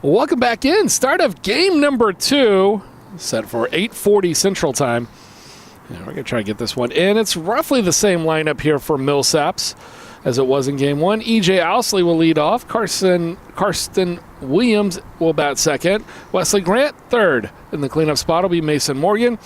Welcome back in. Start of game number 2, set for 8:40 Central Time. And we're going to try to get this one in. It's roughly the same lineup here for Millsaps as it was in game 1. E.J. Owsley will lead off. Karsten Williams will bat second. Wesley Grant third. In the cleanup spot will be Mason Morgan.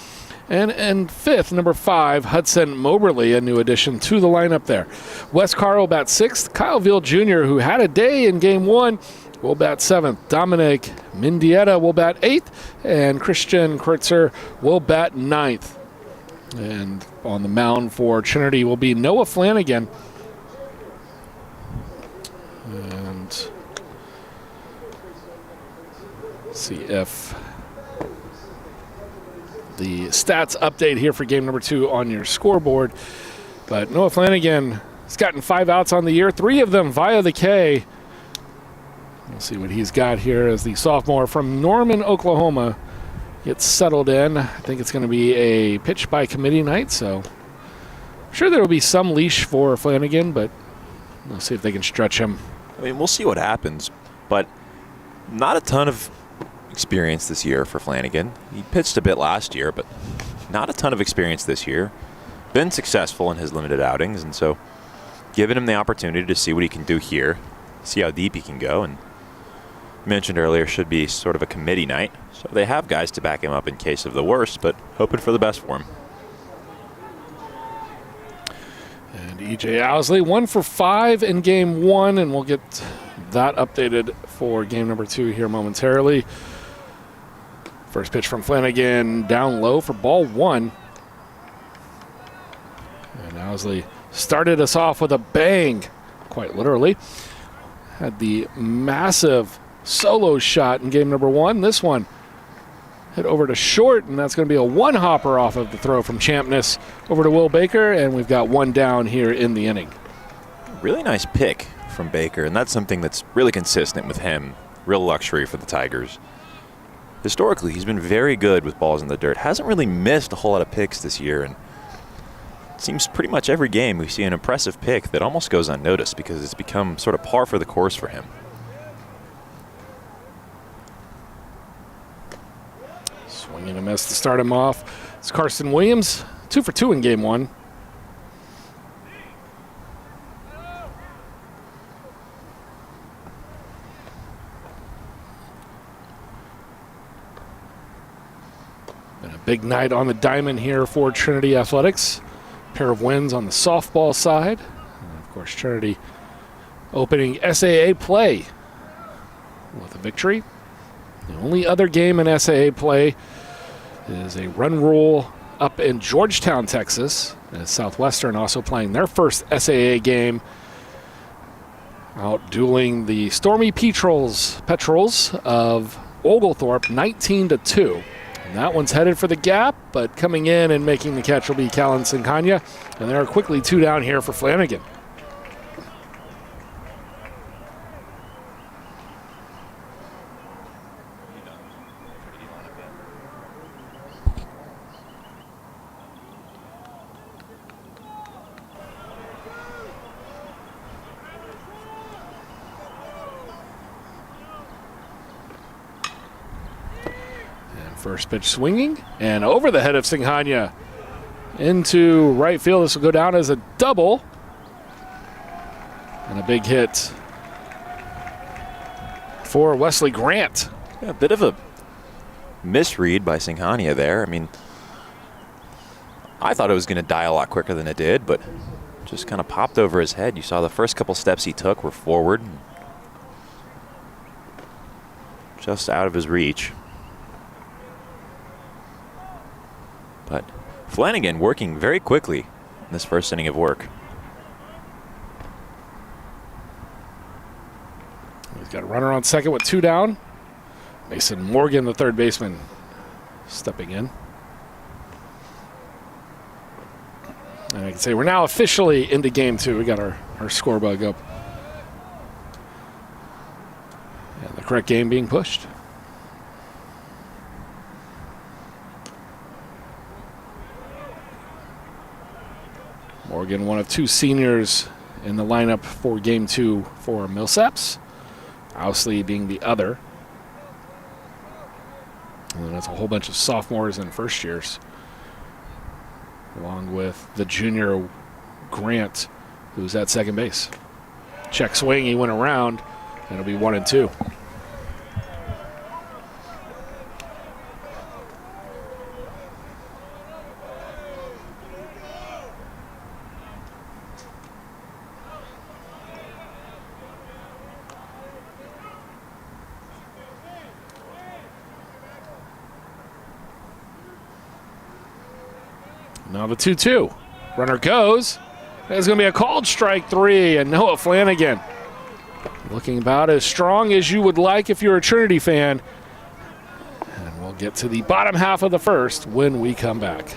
And fifth, number 5, Hudson Moberly, a new addition to the lineup there. Wes Carr will bat sixth. Kyle Veal Jr., who had a day in game 1, will bat 7th. Dominic Mendieta will bat 8th. And Christian Kurtzer will bat 9th. And on the mound for Trinity will be Noah Flanagan. And let's see if the stats update here for game number 2 on your scoreboard. But Noah Flanagan has gotten 5 outs on the year, 3 of them via the K. We'll see what he's got here as the sophomore from Norman, Oklahoma, gets settled in. I think it's going to be a pitch by committee night, so I'm sure there will be some leash for Flanagan, but we'll see if they can stretch him. I mean, we'll see what happens, but not a ton of experience this year for Flanagan. He pitched a bit last year, but not a ton of experience this year. Been successful in his limited outings, and so giving him the opportunity to see what he can do here, see how deep he can go, and mentioned earlier should be sort of a committee night, so they have guys to back him up in case of the worst, but hoping for the best for him. And E.J. Owsley 1 for 5 in game 1, and we'll get that updated for game number 2 here momentarily. First pitch from Flanagan down low for ball 1. And Owsley started us off with a bang, quite literally. Had the massive solo shot in game number 1. This one hit over to short, and that's going to be a one-hopper off of the throw from Champness over to Will Baker, and we've got 1 down here in the inning. Really nice pick from Baker, and that's something that's really consistent with him. Real luxury for the Tigers. Historically, he's been very good with balls in the dirt. Hasn't really missed a whole lot of picks this year, and it seems pretty much every game we see an impressive pick that almost goes unnoticed because it's become sort of par for the course for him. Swing and a miss to start him off. It's Karsten Williams, 2 for 2 in game 1. Been a big night on the diamond here for Trinity Athletics. Pair of wins on the softball side. And of course, Trinity opening SAA play with a victory. The only other game in SAA play is a run rule up in Georgetown, Texas, as Southwestern also playing their first SAA game, out dueling the Stormy Petrels of Oglethorpe 19-2. And that one's headed for the gap, but coming in and making the catch will be Callan Sincania. And there are quickly 2 down here for Flanagan. First pitch swinging and over the head of Singhania into right field. This will go down as a double and a big hit for Wesley Grant. Yeah, a bit of a misread by Singhania there. I mean, I thought it was going to die a lot quicker than it did, but just kind of popped over his head. You saw the first couple steps he took were forward, just out of his reach. But Flanagan working very quickly in this first inning of work. He's got a runner on second with 2 down. Mason Morgan, the third baseman, stepping in. And I can say we're now officially into game 2. We got our score bug up. And the correct game being pushed. Morgan, one of 2 seniors in the lineup for game 2 for Millsaps. Owsley being the other. And then that's a whole bunch of sophomores and first years, along with the junior Grant, who's at second base. Check swing, he went around, and it'll be 1-2. Now the 2-2. Runner goes. There's going to be a called strike 3, and Noah Flanagan looking about as strong as you would like if you're a Trinity fan. And we'll get to the bottom half of the first when we come back.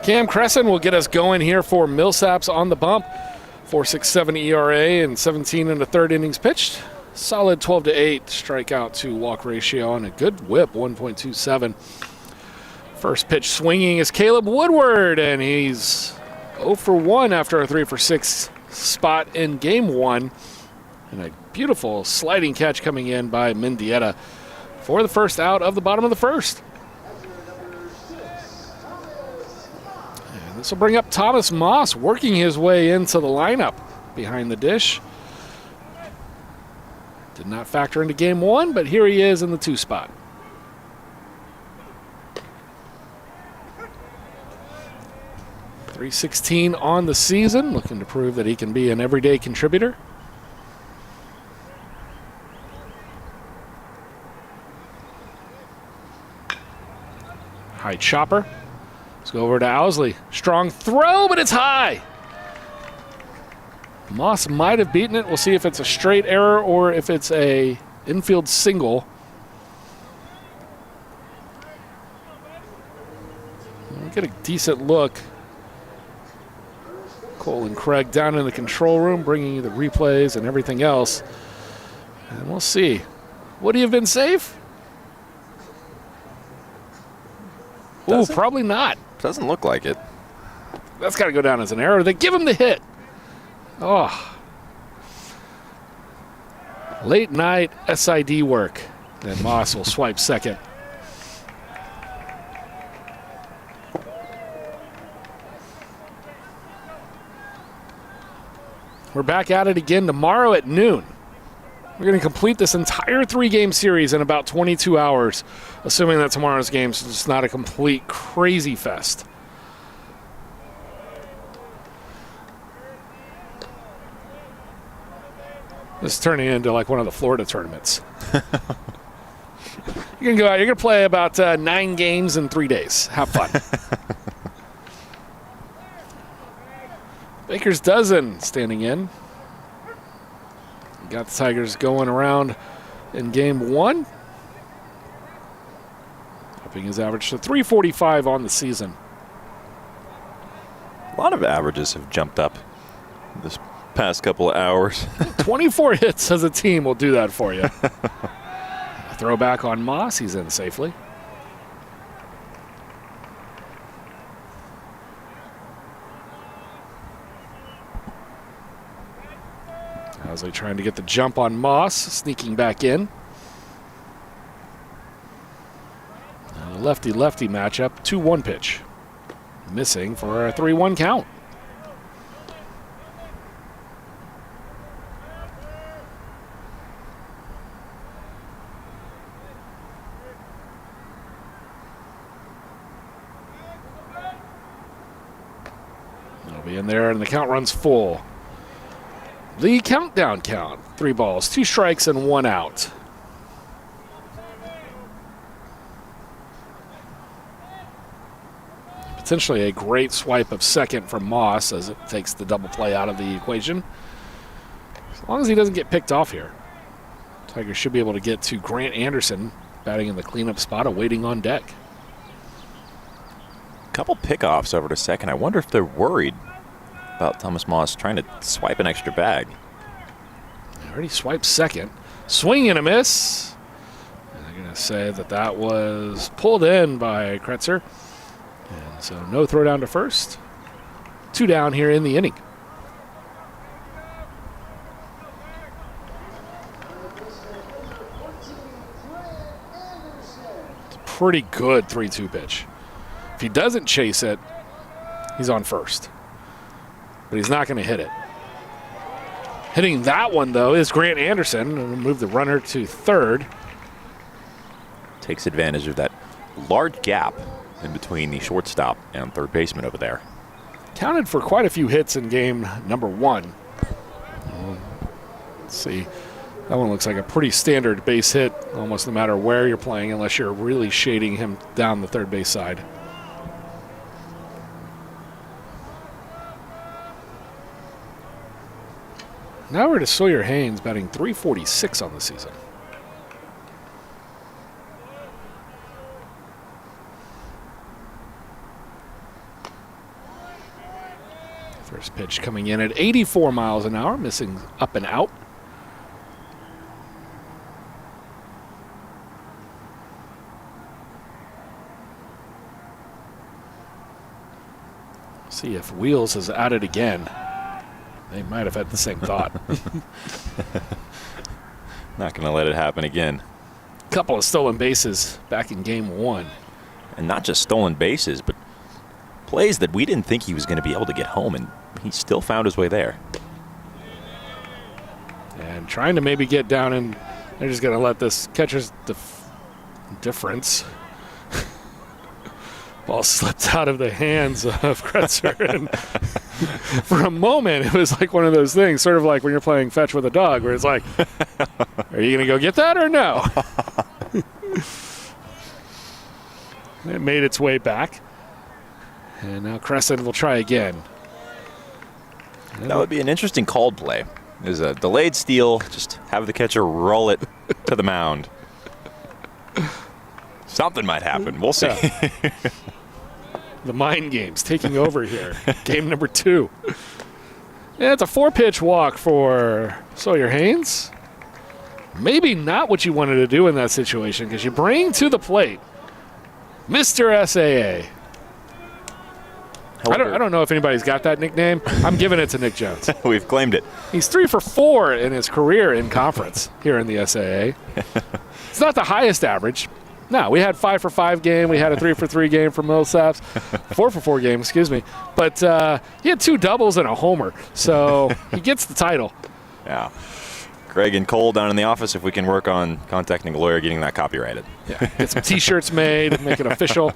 Cam Crescent will get us going here for Millsaps on the bump. 4.67 ERA and 17 in the third innings pitched. Solid 12-8 strikeout to walk ratio and a good whip, 1.27. First pitch swinging is Caleb Woodward, and he's 0 for 1 after a 3 for 6 spot in game one. And a beautiful sliding catch coming in by Mendieta for the first out of the bottom of the first. This will bring up Thomas Moss, working his way into the lineup behind the dish. Did not factor into game one, but here he is in the 2 spot. .316 on the season, looking to prove that he can be an everyday contributor. High chopper. Let's go over to Owsley. Strong throw, but it's high. Moss might have beaten it. We'll see if it's a straight error or if it's a infield single. We'll get a decent look. Cole and Craig down in the control room, bringing you the replays and everything else. And we'll see. Would he have been safe? Ooh, probably not. Doesn't look like it. That's got to go down as an error. They give him the hit. Oh. Late night SID work. And Moss will swipe second. We're back at it again tomorrow at noon. We're going to complete this entire 3-game series in about 22 hours, assuming that tomorrow's game is just not a complete crazy fest. This is turning into like one of the Florida tournaments. You're going to go out. You're going to play about 9 games in 3 days. Have fun. Baker's dozen standing in. Got the Tigers going around in game 1. Upping his average to 345 on the season. A lot of averages have jumped up this past couple of hours. 24 hits as a team will do that for you. Throw back on Moss. He's in safely. Housley trying to get the jump on Moss, sneaking back in. Lefty-lefty matchup, 2-1 pitch. Missing for a 3-1 count. It'll be in there, and the count runs full. The countdown count, 3 balls, 2 strikes, and 1 out. Potentially a great swipe of second from Moss as it takes the double play out of the equation. As long as he doesn't get picked off here. Tigers should be able to get to Grant Anderson batting in the cleanup spot, awaiting on deck. Couple pickoffs over to second. I wonder if they're worried about Thomas Moss trying to swipe an extra bag. Already swiped second. Swing and a miss. And I'm going to say that was pulled in by Kretzer. And so no throw down to first. 2 down here in the inning. It's a pretty good 3-2 pitch. If he doesn't chase it, he's on first. But he's not going to hit it. Hitting that one, though, is Grant Anderson. And move the runner to third. Takes advantage of that large gap in between the shortstop and third baseman over there. Counted for quite a few hits in game number 1. Let's see. That one looks like a pretty standard base hit, almost no matter where you're playing, unless you're really shading him down the third base side. Now we're to Sawyer Haynes, batting .346 on the season. First pitch coming in at 84 miles an hour, missing up and out. See if Wheels is at it again. They might have had the same thought. Not going to let it happen again. Couple of stolen bases back in game 1. And not just stolen bases, but plays that we didn't think he was going to be able to get home, and he still found his way there. And trying to maybe get down, and they're just going to let this catcher's difference. Ball slipped out of the hands of Kretzer. And for a moment, it was like one of those things, sort of like when you're playing fetch with a dog, where it's like, are you going to go get that or no? It made its way back. And now Crescent will try again. That would be an interesting called play. There's a delayed steal, just have the catcher roll it to the mound. Something might happen. We'll see. Yeah. The mind games taking over here. Game number 2. Yeah, it's a 4-pitch walk for Sawyer Haynes. Maybe not what you wanted to do in that situation, because you bring to the plate Mr. SAA. I don't know if anybody's got that nickname. I'm giving it to Nick Jones. We've claimed it. He's 3 for 4 in his career in conference here in the SAA. It's not the highest average. No, we had 5 for 5 game. We had a 3 for 3 game for Millsaps. 4 for 4 game, excuse me. But he had 2 doubles and a homer. So he gets the title. Yeah. Greg and Cole down in the office, if we can work on contacting a lawyer, getting that copyrighted. Yeah, get some T-shirts made, make it official.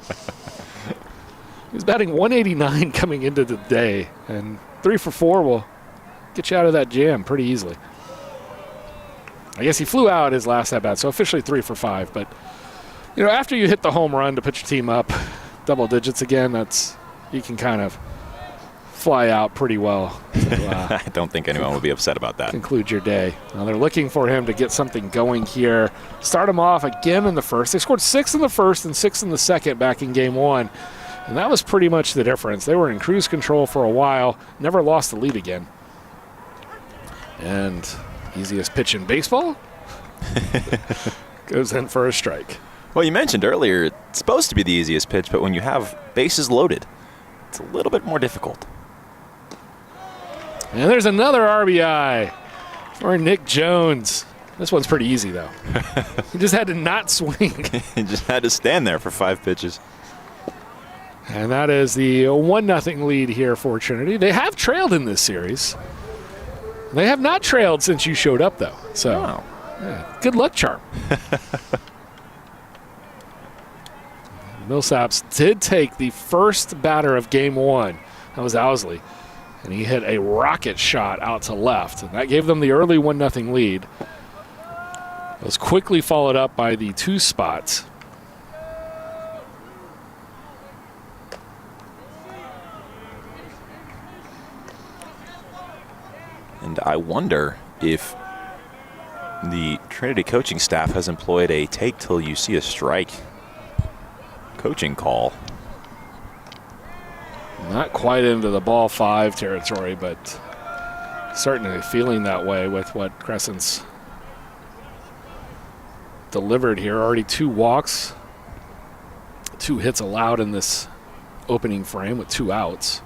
He was batting .189 coming into the day, and 3 for 4 will get you out of that jam pretty easily. I guess he flew out his last at bat, so officially 3 for 5. But after you hit the home run to put your team up double digits again, you can kind of fly out pretty well. I don't think anyone would be upset about that. Conclude your day. Now they're looking for him to get something going here. Start him off again in the first. They scored 6 in the first and 6 in the second back in game 1. And that was pretty much the difference. They were in cruise control for a while, never lost the lead again. And easiest pitch in baseball goes in for a strike. Well, you mentioned earlier it's supposed to be the easiest pitch, but when you have bases loaded, it's a little bit more difficult. And there's another RBI for Nick Jones. This one's pretty easy, though. He just had to not swing. He just had to stand there for 5 pitches. And that is the 1-0 lead here for Trinity. They have trailed in this series. They have not trailed since you showed up, though. So, yeah, good luck charm. Millsaps did take the first batter of game 1. That was Owsley. And he hit a rocket shot out to left. And that gave them the early 1-0 lead. It was quickly followed up by the 2 spots. And I wonder if the Trinity coaching staff has employed a take till you see a strike coaching call. Not quite into the ball 5 territory, but certainly feeling that way with what Crescent's delivered here. Already 2 walks, 2 hits allowed in this opening frame with 2 outs.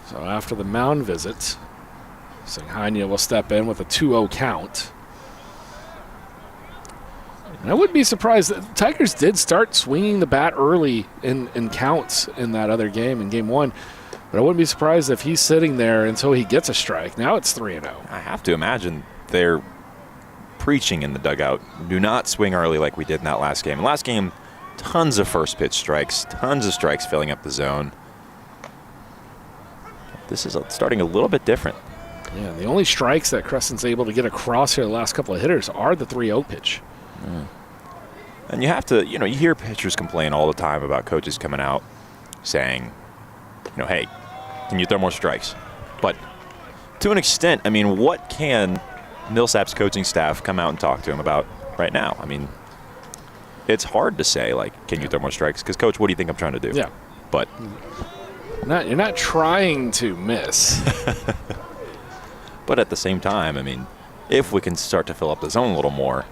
So after the mound visit, Singhania will step in with a 2-0 count. And I wouldn't be surprised. The Tigers did start swinging the bat early in counts in that other game, in game 1. But I wouldn't be surprised if he's sitting there until he gets a strike. Now it's 3-0. I have to imagine they're preaching in the dugout. Do not swing early like we did in that last game. Last game, tons of first pitch strikes, tons of strikes filling up the zone. This is starting a little bit different. Yeah, the only strikes that Crescent's able to get across here the last couple of hitters are the 3-0 pitch. And you have to, you hear pitchers complain all the time about coaches coming out saying, hey, can you throw more strikes? But to an extent, what can Millsaps coaching staff come out and talk to him about right now? It's hard to say, can you throw more strikes? Because, Coach, what do you think I'm trying to do? Yeah. But you're not trying to miss. But at the same time, if we can start to fill up the zone a little more.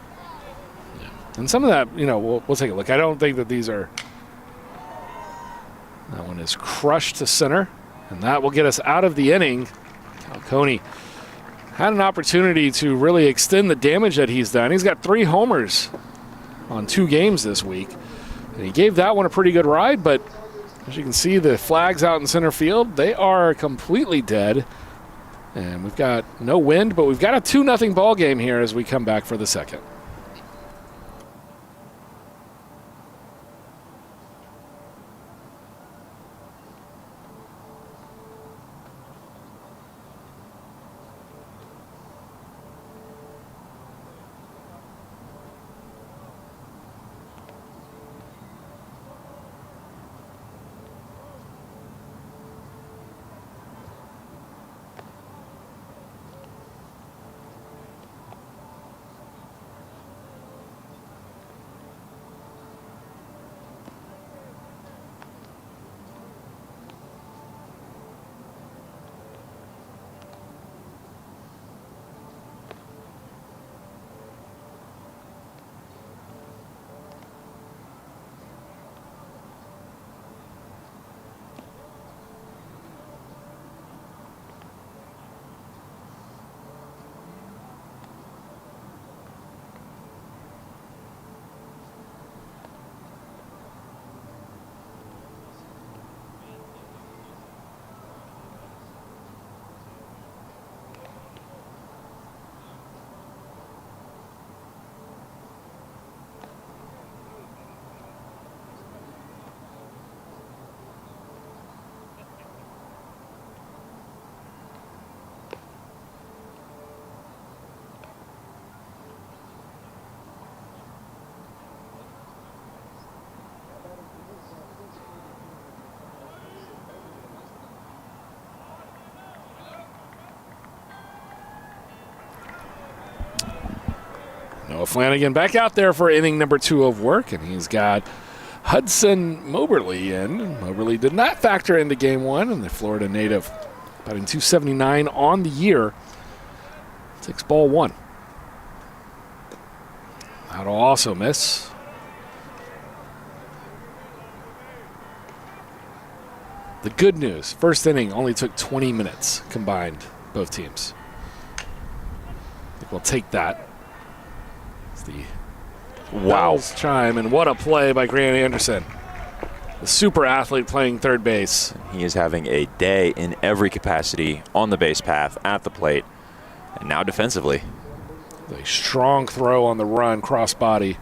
Yeah. And some of that, we'll take a look. I don't think that these are. That one is crushed to center, and that will get us out of the inning. Calcone had an opportunity to really extend the damage that he's done. He's got 3 homers on 2 games this week. And he gave that one a pretty good ride, but as you can see, the flags out in center field, they are completely dead. And we've got no wind, but we've got a 2-0 ball game here as we come back for the second. Noah Flanagan back out there for inning number 2 of work, and he's got Hudson Moberly in. Moberly did not factor into game 1, and the Florida native batting .279 on the year. Takes ball 1. That'll also miss. The good news, first inning only took 20 minutes combined, both teams. I think we'll take that. It's the bells chime, and what a play by Grant Anderson. The super athlete playing third base. He is having a day in every capacity on the base path, at the plate, and now defensively. A strong throw on the run, cross body.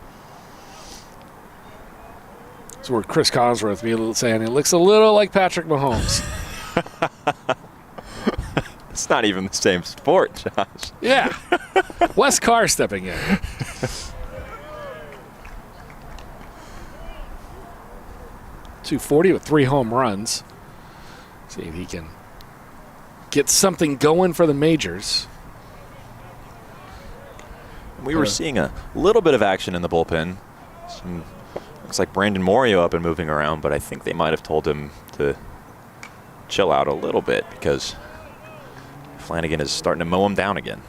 That's where Chris Collinsworth be saying it looks a little like Patrick Mahomes. It's not even the same sport, Josh. Yeah. Wes Carr stepping in. .240 with 3 home runs. See if he can get something going for the majors. We were seeing a little bit of action in the bullpen. Looks like Brandon Morio up and moving around, but I think they might have told him to chill out a little bit because Flanagan is starting to mow him down again.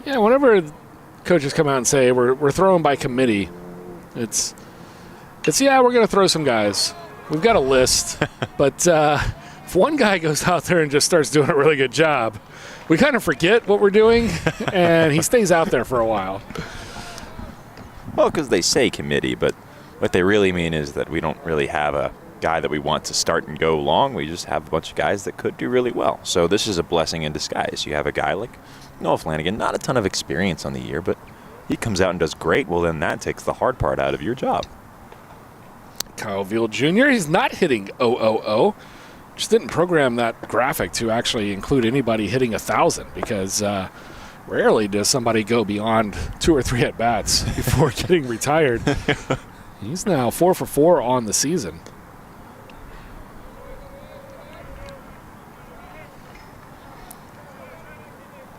Yeah, whenever coaches come out and say we're throwing by committee, it's yeah, we're going to throw some guys. We've got a list, but if one guy goes out there and just starts doing a really good job, we kind of forget what we're doing, and he stays out there for a while. Well, because they say committee, but what they really mean is that we don't really have a guy that we want to start and go long. We just have a bunch of guys that could do really well. So this is a blessing in disguise. You have a guy like Noah Flanagan, not a ton of experience on the year, but he comes out and does great. Well, then that takes the hard part out of your job. Kyle Veal Jr., he's not hitting 0-0-0. Just didn't program that graphic to actually include anybody hitting 1,000 because rarely does somebody go beyond 2 or 3 at-bats before getting retired. He's now 4 for 4 on the season.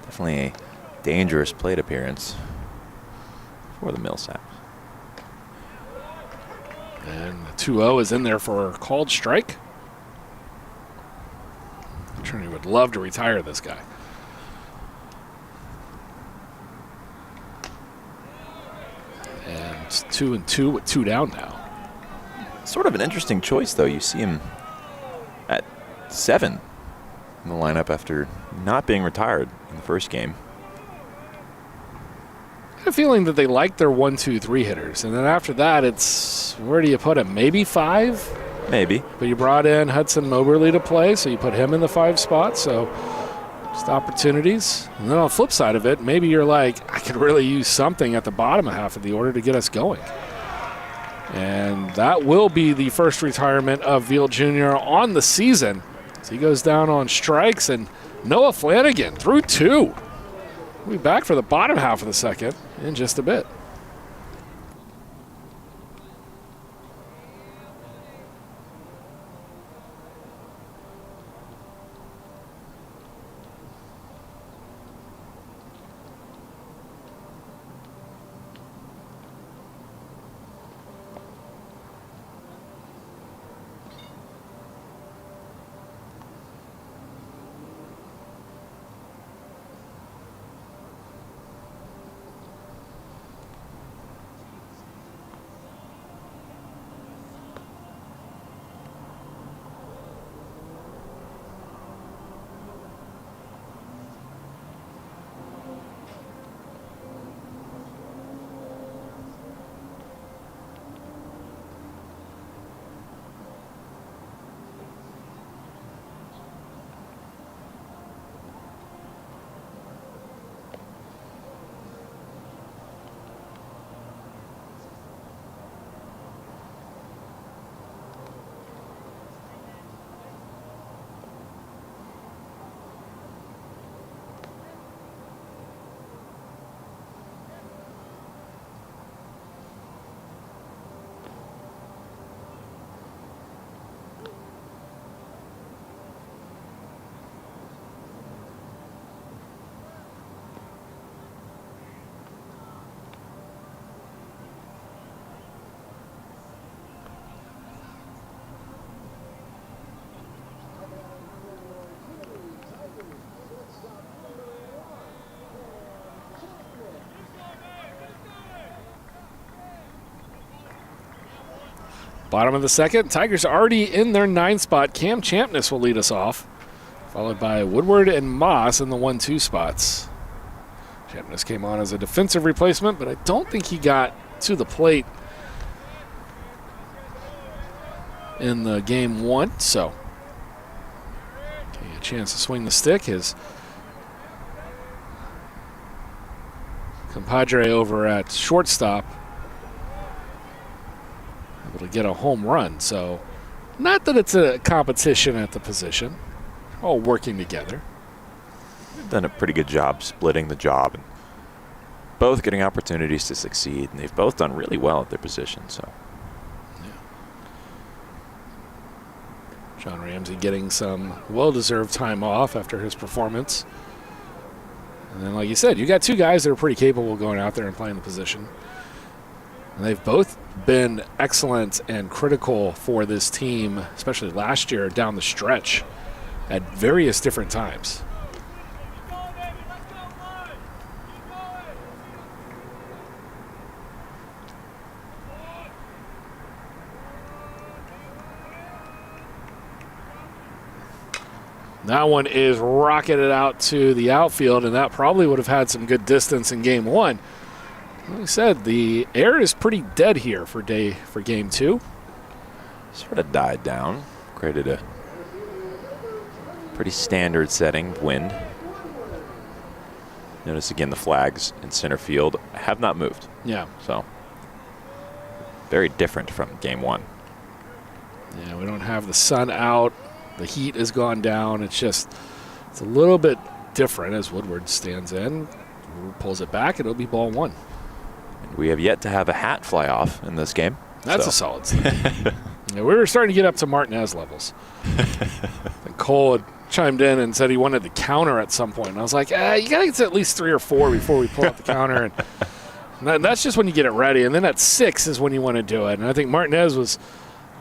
Definitely a dangerous plate appearance for the Millsaps. And the 2-0 is in there for a called strike. Trinity would love to retire this guy. And it's 2-2 with 2 down now. Sort of an interesting choice, though. You see him at 7 in the lineup after not being retired in the first game. I have a feeling that they like their 1, 2, 3 hitters. And then after that, it's where do you put him? Maybe 5? Maybe. But you brought in Hudson Moberly to play, so you put him in the 5 spot. So just opportunities. And then on the flip side of it, maybe you're like, I could really use something at the bottom half of the order to get us going. And that will be the first retirement of Veal Jr. on the season. So he goes down on strikes, and Noah Flanagan through 2. We'll be back for the bottom half of the second in just a bit. Bottom of the second, Tigers already in their 9 spot. Cam Champness will lead us off, followed by Woodward and Moss in the 1-2 spots. Champness came on as a defensive replacement, but I don't think he got to the plate in the game 1, so a chance to swing the stick. His compadre over at shortstop able to get a home run, so not that it's a competition at the position, all working together. They've done a pretty good job splitting the job and both getting opportunities to succeed, and they've both done really well at their position. So John Ramsey getting some well-deserved time off after his performance. And then, like you said, you got 2 guys that are pretty capable of going out there and playing the position. And they've both been excellent and critical for this team, especially last year down the stretch at various different times. That one is rocketed out to the outfield, and that probably would have had some good distance in game 1. Like I said, the air is pretty dead here for game 2. Sort of died down, created a pretty standard setting wind. Notice again the flags in center field have not moved. Yeah. So very different from game 1. Yeah, we don't have the sun out. The heat has gone down. It's a little bit different as Woodward stands in. Pulls it back, it'll be ball 1. And we have yet to have a hat fly off in this game. That's a solid sign. Yeah, we were starting to get up to Martinez levels. And Cole had chimed in and said he wanted the counter at some point. And I was like, you got to get to at least 3 or 4 before we pull out the counter. And that's just when you get it ready. And then at 6 is when you want to do it. And I think Martinez was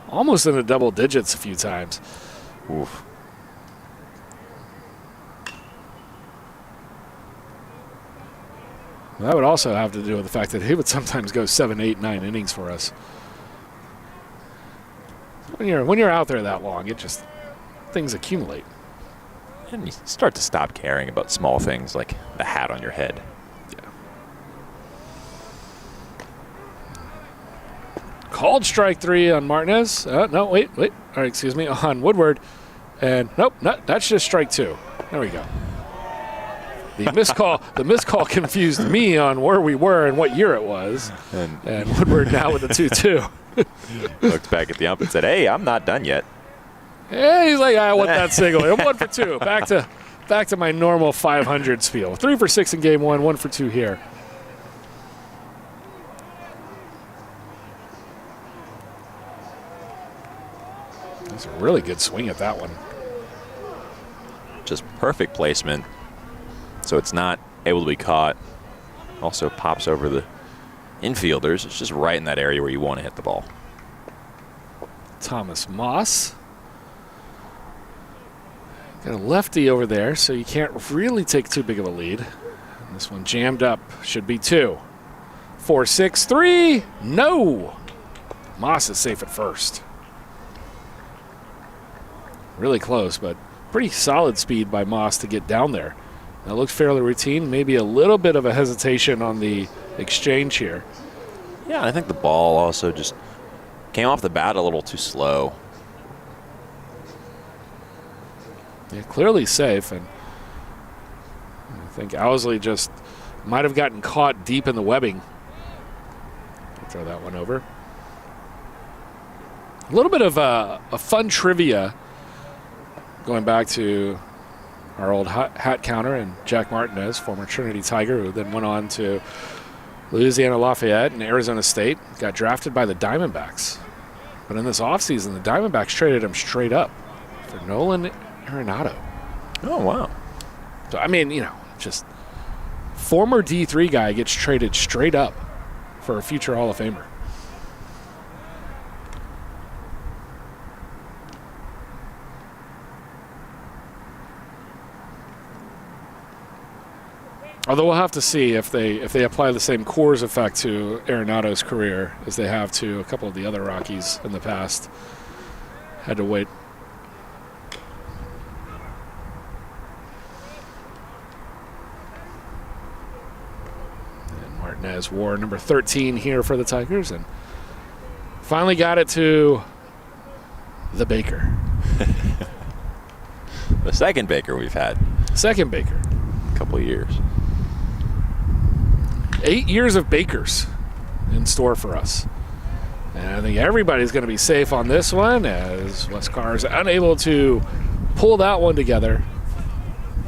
almost in the double digits a few times. Oof. That would also have to do with the fact that he would sometimes go 7, 8, 9 innings for us. When you're out there that long, things accumulate. And you start to stop caring about small things like the hat on your head. Yeah. Called strike 3 on Martinez. No, wait. All right, excuse me, on Woodward. And nope, that's just strike 2. There we go. The missed call confused me on where we were and what year it was. And Woodward now with the 2-2. Looked back at the ump and said, "Hey, I'm not done yet." Yeah, he's like, I want that single. I'm 1 for 2. Back to my normal 500 spiel. 3 for 6 in game 1, 1 for 2 here. That's a really good swing at that one. Just perfect placement. So it's not able to be caught. Also pops over the infielders. It's just right in that area where you want to hit the ball. Thomas Moss. Got a lefty over there, so you can't really take too big of a lead. And this one jammed up. Should be 2. 4, 6, 3. No. Moss is safe at first. Really close, but pretty solid speed by Moss to get down there. That looks fairly routine. Maybe a little bit of a hesitation on the exchange here. Yeah, I think the ball also just came off the bat a little too slow. Yeah, clearly safe, and I think Owsley just might have gotten caught deep in the webbing. I'll throw that one over. A little bit of a fun trivia going back to our old hat counter and Jack Martinez, former Trinity Tiger, who then went on to Louisiana Lafayette and Arizona State, got drafted by the Diamondbacks. But in this offseason, the Diamondbacks traded him straight up for Nolan Arenado. Oh, wow. So, I mean, just former D3 guy gets traded straight up for a future Hall of Famer. Although we'll have to see if they apply the same Coors effect to Arenado's career as they have to a couple of the other Rockies in the past. Had to wait. And Martinez wore number 13 here for the Tigers, and finally got it to the Baker. The second Baker we've had. Second Baker. A couple of years. 8 years of Bakers in store for us. And I think everybody's going to be safe on this one, as Wes Carr is unable to pull that one together.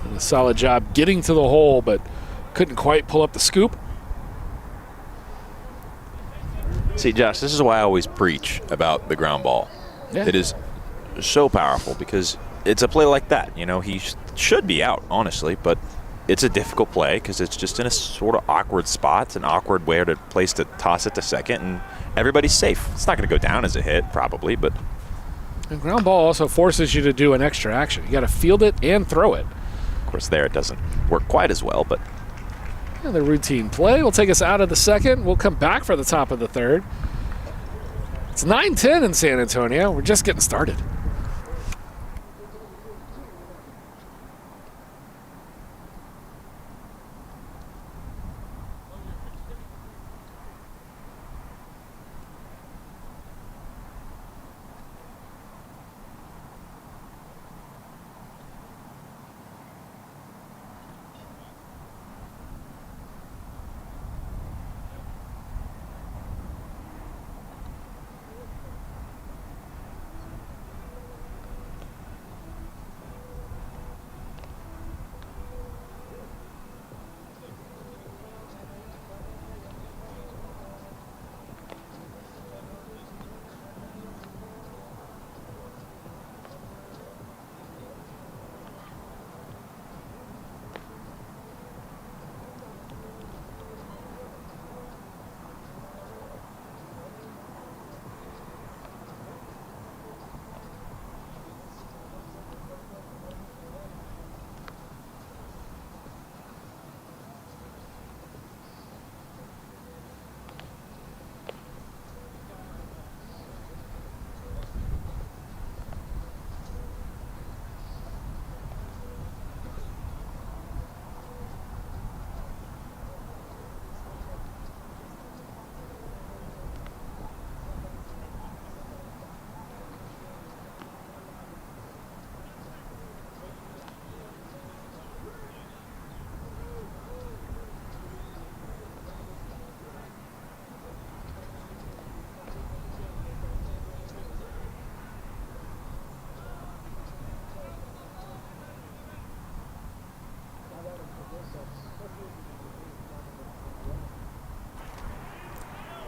And a solid job getting to the hole, but couldn't quite pull up the scoop. See, Josh, this is why I always preach about the ground ball. Yeah. It is so powerful because it's a play like that. You know, he should be out, honestly, but it's a difficult play because it's just in a sort of awkward spot. It's an awkward place to toss it to second, and everybody's safe. It's not going to go down as a hit, probably, but... The ground ball also forces you to do an extra action. You got to field it and throw it. Of course, there it doesn't work quite as well, but... And the routine play will take us out of the second. We'll come back for the top of the third. It's 9-10 in San Antonio. We're just getting started.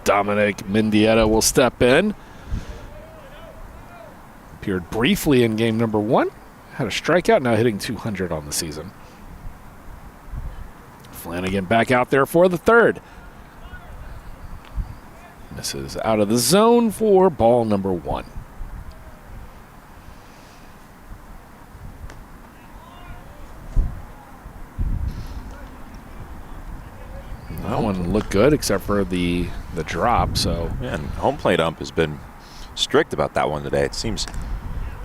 Dominic Mendieta will step in. Appeared briefly in game number 1. Had a strikeout, now hitting 200 on the season. Flanagan back out there for the third. This is out of the zone for ball number 1. That one looked good except for the drop. So yeah, and home plate ump has been strict about that one today. It seems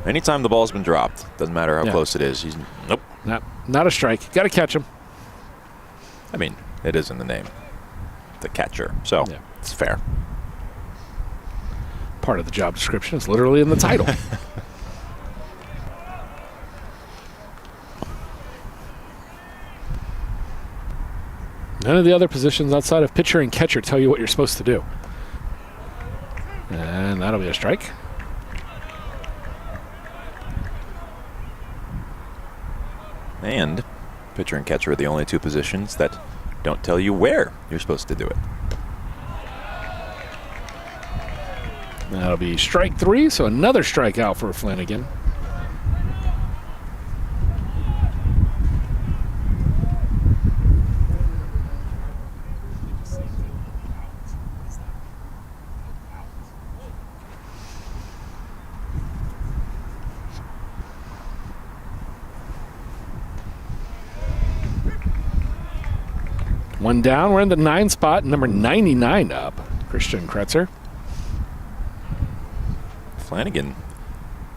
anytime the ball's been dropped, doesn't matter how close it is, he's nope. Not a strike. Got to catch him. I mean, it is in the name, the catcher. So it's fair. Part of the job description is literally in the title. None of the other positions outside of pitcher and catcher tell you what you're supposed to do. And that'll be a strike. And pitcher and catcher are the only two positions that don't tell you where you're supposed to do it. That'll be strike 3, so another strikeout for Flanagan. One down. We're in the 9 spot. Number 99 up. Christian Kretzer. Flanagan,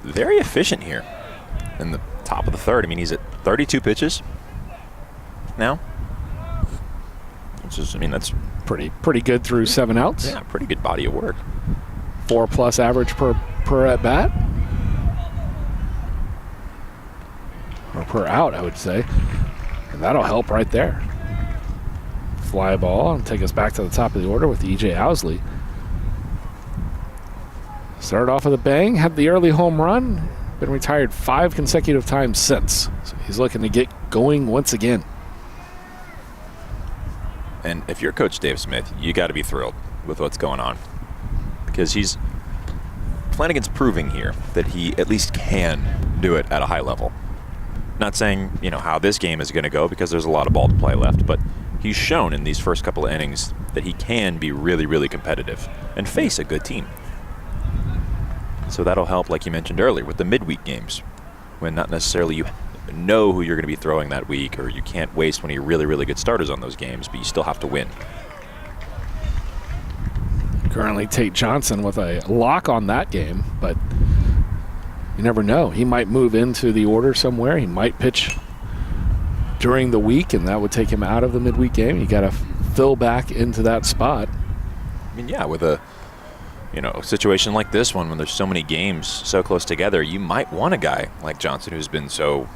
very efficient here in the top of the third. I mean, he's at 32 pitches now. Which is, I mean, that's Pretty good through 7 outs. yeah, pretty good body of work. 4+ average per at bat. Or per out, I would say. And that'll help right there. Fly ball and take us back to the top of the order with E.J. Owsley. Started off with a bang, had the early home run, been retired 5 consecutive times since. So he's looking to get going once again. And if you're Coach Dave Smith, you got to be thrilled with what's going on, because Flanagan's proving here that he at least can do it at a high level. Not saying, how this game is going to go, because there's a lot of ball to play left, but he's shown in these first couple of innings that he can be really, really competitive and face a good team. So that'll help, like you mentioned earlier, with the midweek games, when not necessarily you know who you're going to be throwing that week, or you can't waste one of your really, really good starters on those games, but you still have to win. Currently Tate Johnson with a lock on that game, but you never know. He might move into the order somewhere. He might pitch during the week, and that would take him out of the midweek game. You got to fill back into that spot. I mean, yeah, with a situation like this one, when there's so many games so close together, you might want a guy like Johnson who's been so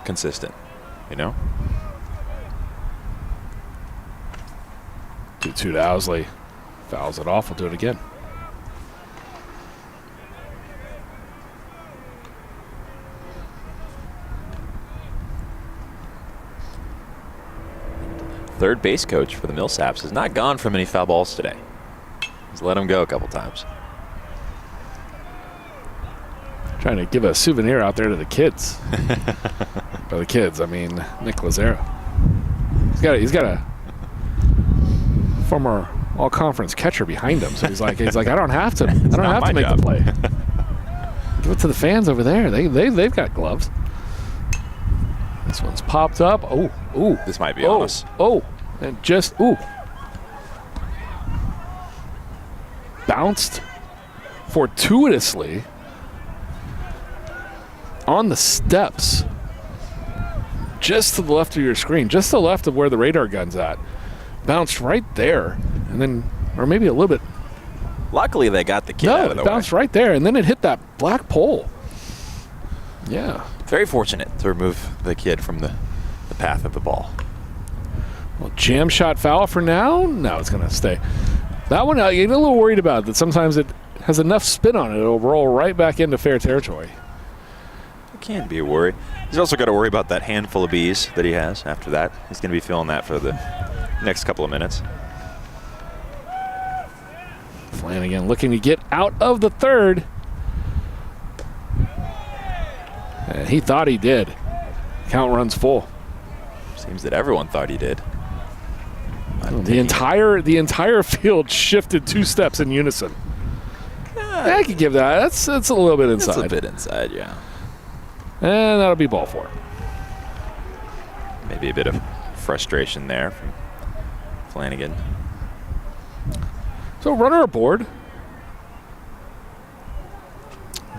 consistent, 2-2 to Owsley. Fouls it off. We'll do it again. Third base coach for the Millsaps has not gone for many foul balls today. He's let him go a couple times. Trying to give a souvenir out there to the kids. By the kids, I mean Nick Lazaro. He's got a former all-conference catcher behind him, so he's like, I don't have to make the play. Give it to the fans over there. They've got gloves. This one's popped up. Oh, This might be on us. And just bounced fortuitously on the steps, just to the left of your screen, just to the left of where the radar gun's at. Bounced right there, and then, or maybe a little bit. Luckily, they got the kid out of the way. Bounced right there, and then it hit that black pole. Yeah. Very fortunate to remove the kid from the path of the ball. Well, jam shot foul for now. No, it's going to stay. That one, I get a little worried about that. Sometimes it has enough spin on it, it'll roll right back into fair territory. It can be a worry. He's also got to worry about that handful of bees that he has after that. He's going to be feeling that for the next couple of minutes. Flanagan looking to get out of the third. And he thought he did. Count runs full. Seems that everyone thought he did. The entire field shifted 2 steps in unison. I could give that. That's a little bit inside. It's a bit inside, yeah. And that'll be ball 4. Maybe a bit of frustration there from Flanagan. So runner aboard.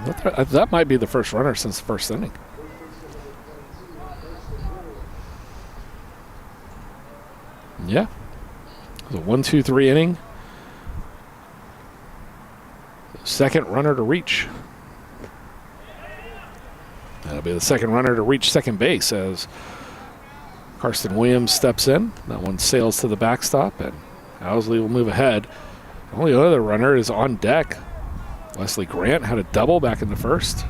That might be the first runner since the first inning. Yeah. It was a 1-2-3 inning. Second runner to reach. That'll be the second runner to reach second base as Karsten Williams steps in. That one sails to the backstop, and Owsley will move ahead. The only other runner is on deck. Wesley Grant had a double back in the first.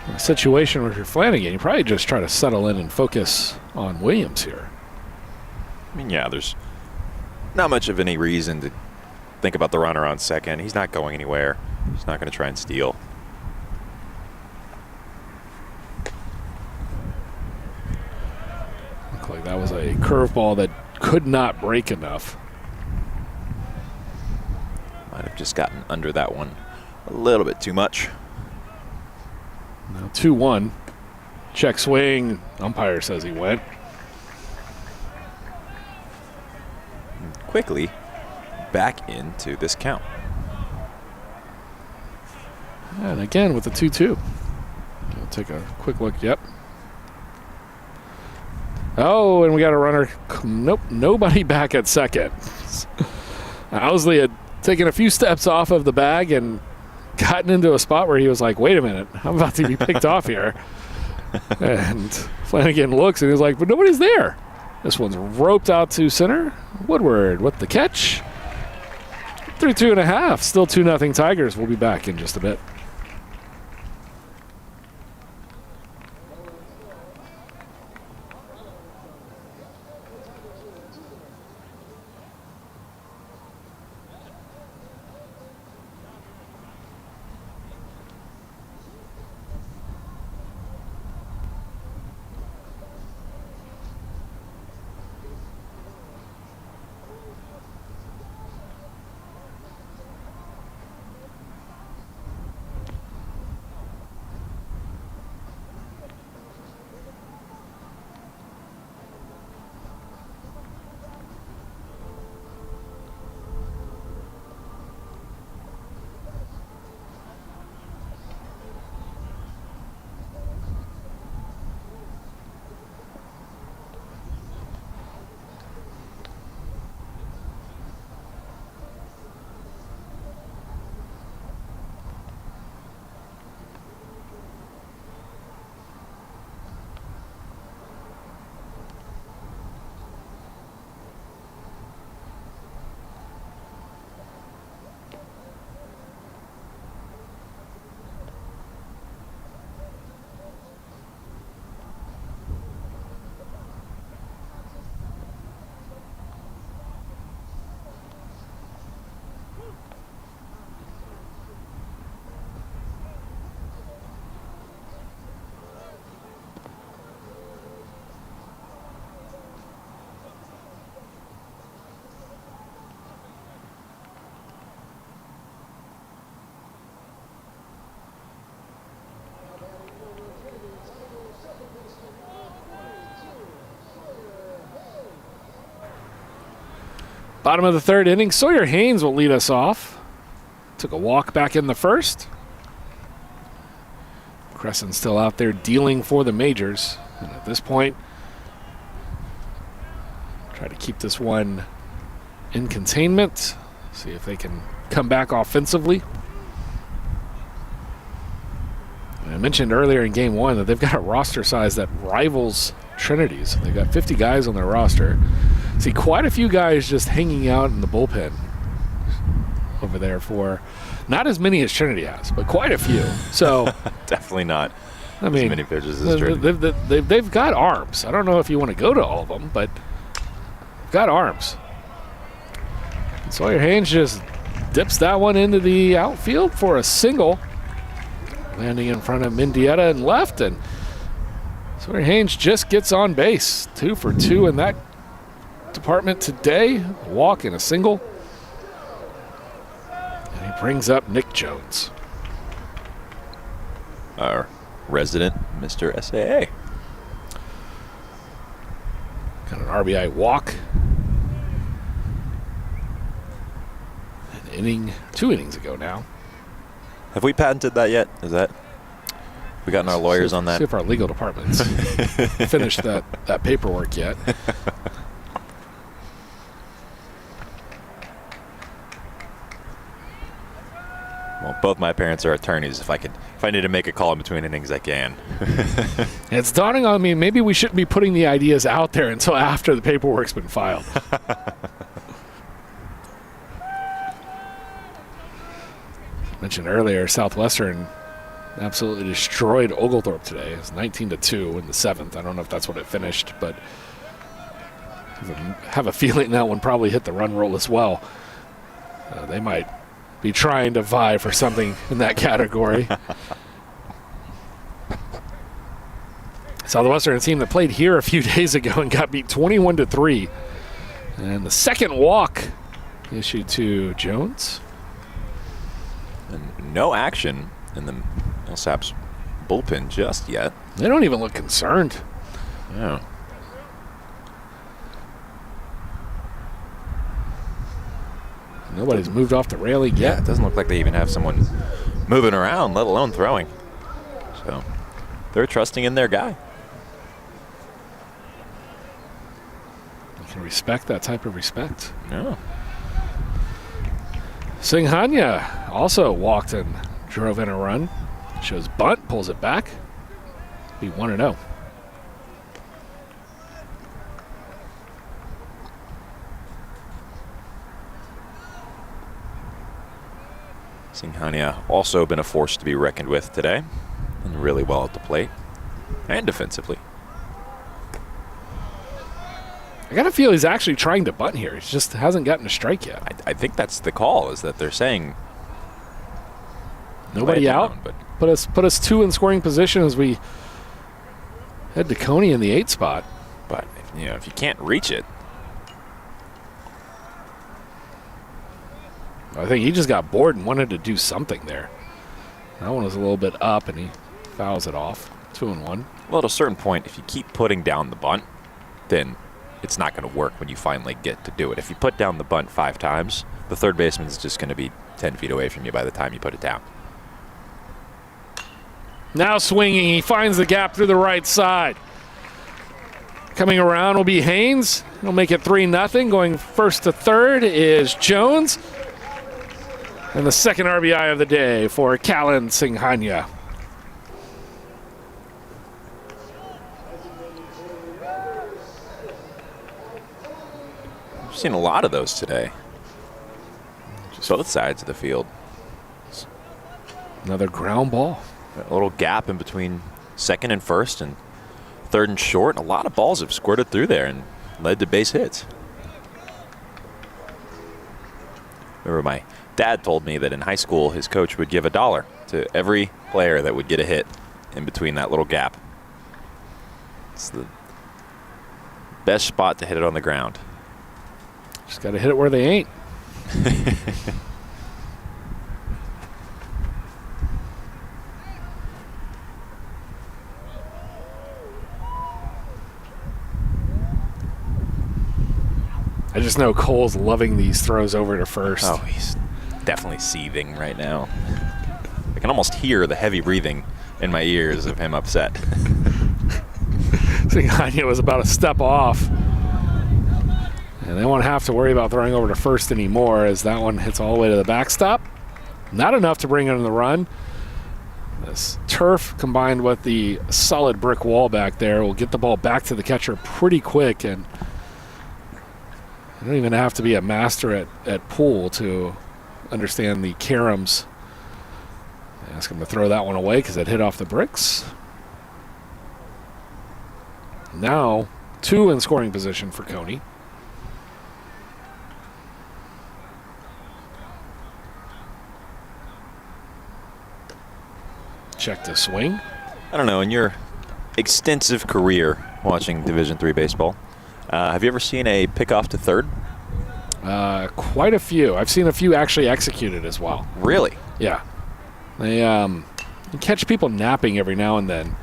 In a situation where you're Flanagan, you probably just try to settle in and focus on Williams here. I mean, yeah, there's not much of any reason to think about the runner on second. He's not going anywhere. He's not going to try and steal. Looked like that was a curveball that could not break enough. Might have just gotten under that one a little bit too much. Now 2-1. Check swing. Umpire says he went. Quickly back into this count. And again with the 2-2. I'll take a quick look. Yep. Oh, and we got a runner. Nope, nobody back at second. Owsley had taken a few steps off of the bag and gotten into a spot where he was like, wait a minute, I'm about to be picked off here. And Flanagan looks and he's like, but nobody's there. This one's roped out to center. Woodward with the catch. Through 2.5. Still 2-0 Tigers. We'll be back in just a bit. Bottom of the third inning, Sawyer Haynes will lead us off. Took a walk back in the first. Crescent's still out there dealing for the majors. And at this point, try to keep this one in containment. See if they can come back offensively. And I mentioned earlier in game one that they've got a roster size that rivals Trinity's. They've got 50 guys on their roster. See quite a few guys just hanging out in the bullpen over there for not as many as Trinity has, but quite a few. So definitely not I mean, as many pitches as Trinity. They've got arms. I don't know if you want to go to all of them, but they've got arms. And Sawyer Haynes just dips that one into the outfield for a single, landing in front of Mendieta and left, and Sawyer Haynes just gets on base. 2 for 2 in that department today. A walk and a single. And he brings up Nick Jones, Our resident Mr. SAA. got an RBI walk. An inning, 2 innings ago now. Have we patented that yet? Is that? We gotten our lawyers on that? See if our legal department's finished that paperwork yet. Well, both my parents are attorneys. If I need to make a call in between innings, I can. It's dawning on me, maybe we shouldn't be putting the ideas out there until after the paperwork's been filed. Mentioned earlier, Southwestern absolutely destroyed Oglethorpe today. It's 19-2 in the 7th. I don't know if that's what it finished, but I have a feeling that one probably hit the run roll as well. They might be trying to vie for something in that category. Southwestern, a team that played here a few days ago and got beat 21-3. And the second walk issued to Jones. no action in the Millsaps bullpen just yet. They don't even look concerned. Yeah. Nobody's moved off the railing yet. Yeah, it doesn't look like they even have someone moving around, let alone throwing. So they're trusting in their guy. You can respect that type of respect. Yeah. Singhania also walked and drove in a run. Shows bunt, pulls it back. Be 1-0. Singhania also been a force to be reckoned with today, and really well at the plate and defensively. I got to feel he's actually trying to bunt here. He just hasn't gotten a strike yet. I think that's the call, is that they're saying nobody lay it out. down, but Put us 2 in scoring position as we head to Coney in the 8 spot. if you can't reach it, I think he just got bored and wanted to do something there. That one was a little bit up, and he fouls it off. 2-1. well, at a certain point, if you keep putting down the bunt, then it's not going to work when you finally get to do it. If you put down the bunt 5 times, the third baseman's just going to be 10 feet away from you by the time you put it down. Now swinging, he finds the gap through the right side. Coming around will be Haynes. He'll make it 3-0. Going first to third is Jones. And the second RBI of the day for Callan Singhania. I've seen a lot of those today. Both sides of the field. Another ground ball. A little gap in between second and first and third and short. And a lot of balls have squirted through there and led to base hits. Remember, my dad told me that in high school his coach would give $1 to every player that would get a hit in between that little gap. It's the best spot to hit it on the ground. Just got to hit it where they ain't. I just know Cole's loving these throws over to first. Oh, he's definitely seething right now. I can almost hear the heavy breathing in my ears of him upset. Singhania was about a step off. And they won't have to worry about throwing over to first anymore as that one hits all the way to the backstop. Not enough to bring in the run. This turf combined with the solid brick wall back there will get the ball back to the catcher pretty quick, and you don't even have to be a master at pool to understand the caroms. Ask him to throw that one away because it hit off the bricks. Now 2 in scoring position for Coney. Check the swing. I don't know, in your extensive career watching Division III baseball, have you ever seen a pickoff to third? Quite a few. I've seen a few actually executed as well. Really? Yeah. They catch people napping every now and then.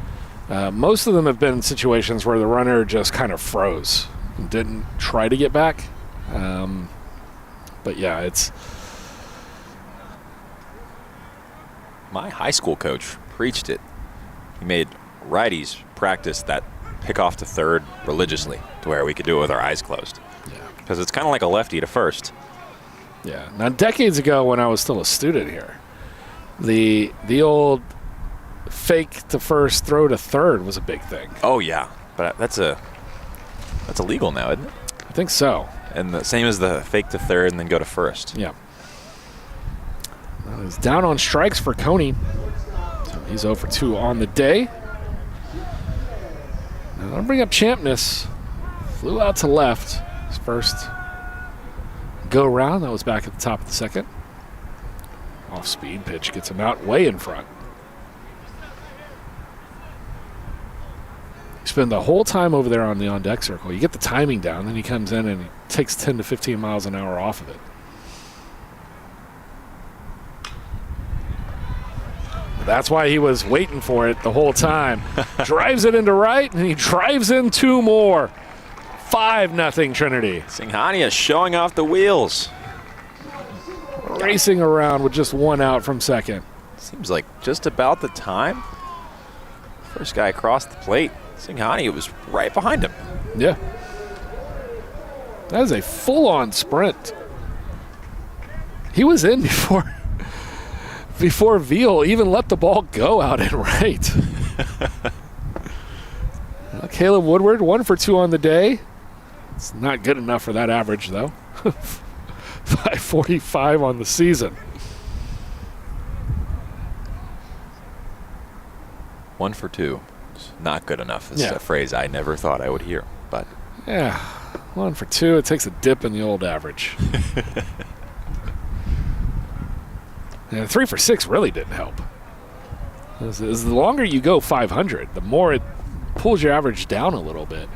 Most of them have been situations where the runner just kind of froze and didn't try to get back. But yeah, it's... My high school coach preached it. He made righties practice that pickoff to third religiously to where we could do it with our eyes closed. Yeah. Because it's kind of like a lefty to first. Yeah. Now, decades ago when I was still a student here, the old fake to first, throw to third was a big thing. Oh, yeah. But that's illegal now, isn't it? I think so. And the same as the fake to third and then go to first. Yeah. Well, he's down on strikes for Coney. So he's 0 for 2 on the day. Now, I'll bring up Champness. Flew out to left. His first go round. That was back at the top of the second. Off speed pitch gets him out way in front. You spend the whole time over there on the on-deck circle. You get the timing down, then he comes in and he takes 10 to 15 miles an hour off of it. That's why he was waiting for it the whole time. Drives it into right, and he drives in 2 more. 5-0 Trinity. Singhania showing off the wheels. Racing around with just 1 out from second. Seems like just about the time. First guy across the plate. Singhania was right behind him. Yeah. That is a full-on sprint. He was in before Veal even let the ball go out and right. Caleb Woodward, 1 for 2 on the day. It's not good enough for that average, though. 545 on the season. 1 for 2. It's not good enough. It's a phrase I never thought I would hear. But yeah, 1 for 2. It takes a dip in the old average. And 3 for 6 really didn't help. As the longer you go 500, the more it pulls your average down a little bit.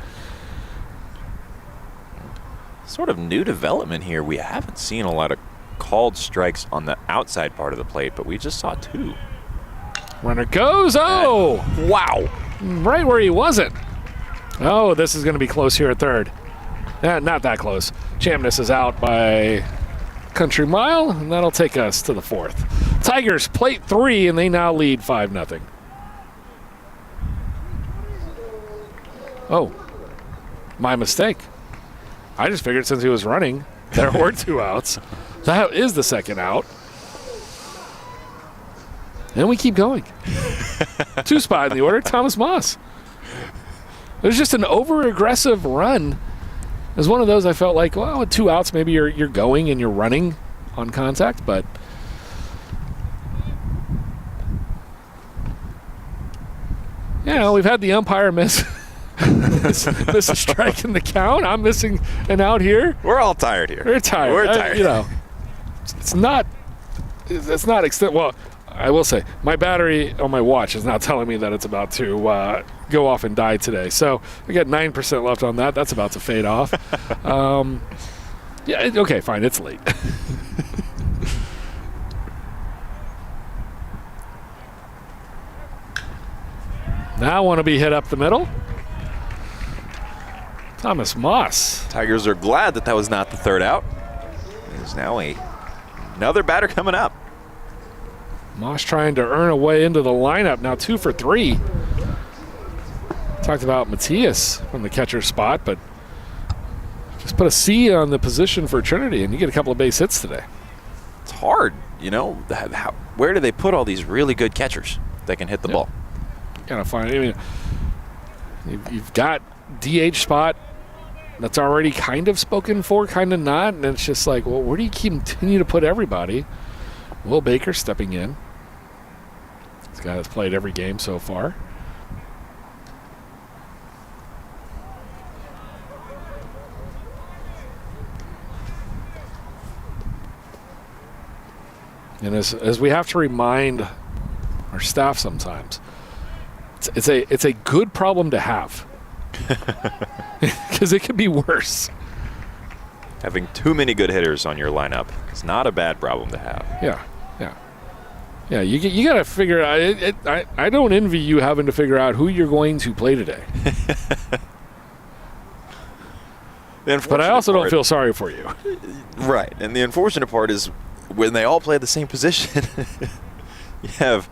Sort of new development here. We haven't seen a lot of called strikes on the outside part of the plate, but we just saw 2. Runner goes. Oh! Wow. Right where he wasn't. Oh, this is going to be close here at third. Not that close. Chamness is out by country mile, and that'll take us to the 4th. Tigers plate 3, and they now lead 5-0. Oh, my mistake. I just figured since he was running, there were 2 outs. That is the 2nd out. And we keep going. 2 spot in the order, Thomas Moss. It was just an over-aggressive run. It was one of those I felt like, well, with 2 outs, maybe you're going and you're running on contact, but we've had the umpire miss a strike in the count. I'm missing an out here. We're all tired here. We're tired. We're tired. It's not extent. Well, I will say my battery on my watch is now telling me that it's about to go off and die today. So I got 9% left on that. That's about to fade off. Okay, fine. It's late. Now I want to be hit up the middle. Thomas Moss. Tigers are glad that was not the 3rd out. There's now another batter coming up. Moss trying to earn a way into the lineup. Now 2 for 3. Talked about Matias from the catcher spot, but just put a C on the position for Trinity, and you get a couple of base hits today. It's hard, where do they put all these really good catchers that can hit the ball? Gotta find. I mean, you've got DH spot that's already kind of spoken for, kind of not, and it's just like, well, where do you continue to put everybody? Will Baker stepping in. This guy that's played every game so far. And as we have to remind our staff sometimes, it's a good problem to have. Because it could be worse. Having too many good hitters on your lineup is not a bad problem to have. Yeah. You got to figure out. I don't envy you having to figure out who you're going to play today. But I also don't feel sorry for you. Right, and the unfortunate part is when they all play the same position, you have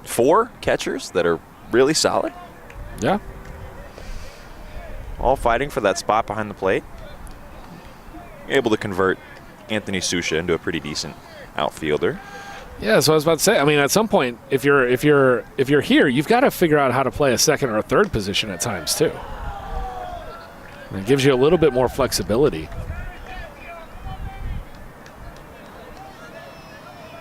4 catchers that are really solid. Yeah. All fighting for that spot behind the plate. Able to convert Anthony Susha into a pretty decent outfielder. Yeah, so I was about to say, I mean, at some point, if you're here, you've got to figure out how to play a 2nd or a 3rd position at times too. And it gives you a little bit more flexibility.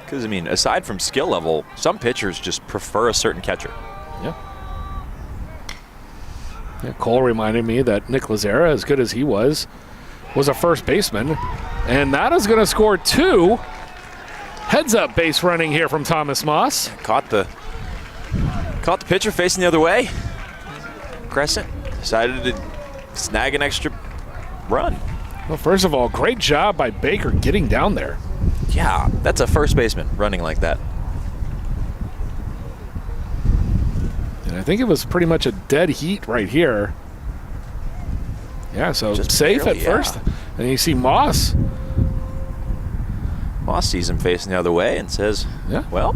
Because, I mean, aside from skill level, some pitchers just prefer a certain catcher. Yeah. Cole reminded me that Nick Lazera, as good as he was a first baseman. And that is going to score 2. Heads-up base running here from Thomas Moss. Caught the pitcher facing the other way. Crescent decided to snag an extra run. Well, first of all, great job by Baker getting down there. Yeah, that's a first baseman running like that. And I think it was pretty much a dead heat right here. Yeah, so Just safe barely, at first. And you see Moss. Moss sees him facing the other way and says, Yeah. well,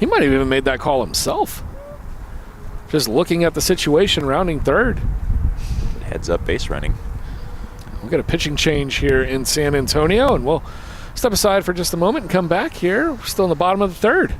He might have even made that call himself. Just looking at the situation, rounding third. heads up base running. We've got a pitching change here in San Antonio, and we'll step aside for just a moment and come back here. We're still in the bottom of the third.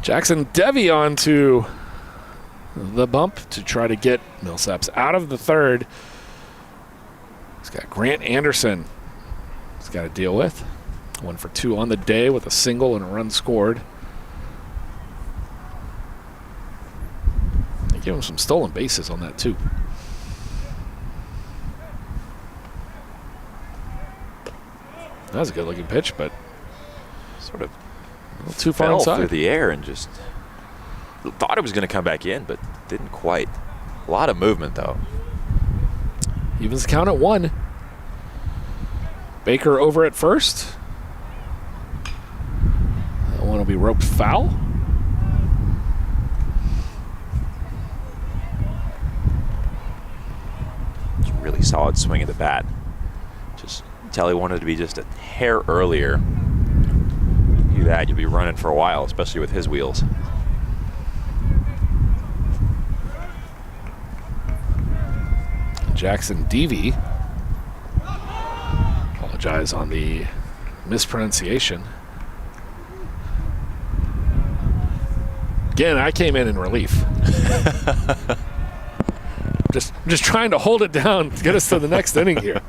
Jackson Devi onto the bump to try to get Millsaps out of the third. He's got Grant Anderson he's got to deal with. 1 for 2 on the day with a single and a run scored. They gave him some stolen bases on that too. That was a good looking pitch, but Sort of a little too far fell inside. through the air and just thought it was going to come back in, but didn't quite. A lot of movement, though. Evens the count at 1. Baker over at first. That one will be roped foul. It's a really solid swing of the bat. Just tell he wanted to be just a hair earlier. Do that, you'll be running for a while, especially with his wheels. Jackson Devi. Apologize on the mispronunciation. Again, I came in relief. just trying to hold it down to get us to the next inning here.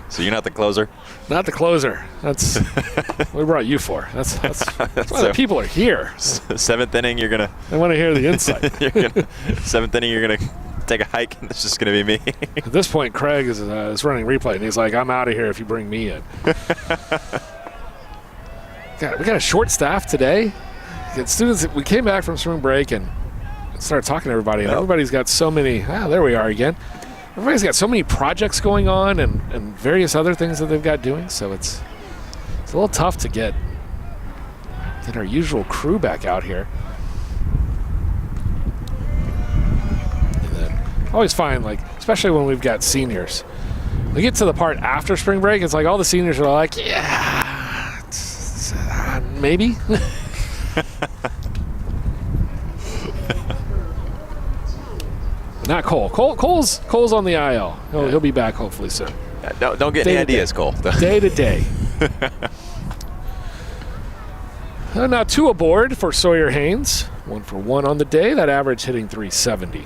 So you're not the closer? Not the closer. That's what we brought you for. That's why the people are here. Seventh inning, you're gonna. They want to hear the insight. Seventh inning, you're gonna take a hike, and it's just gonna be me. At this point, Craig is running replay, and he's like, "I'm out of here if you bring me in." God, we got a short staff today. Students, we came back from spring break and started talking to everybody, and everybody's got so many. There we are again. Everybody's got so many projects going on and various other things that they've got doing. So it's a little tough to get our usual crew back out here. And then always find, like, especially when we've got seniors, we get to the part after spring break. It's like all the seniors are like, yeah, maybe. Not Cole. Cole's on the IL. He'll be back hopefully soon. Don't get any ideas, Cole. Day to day. Now 2 aboard for Sawyer Haynes. 1 for 1 on the day. That average hitting 370.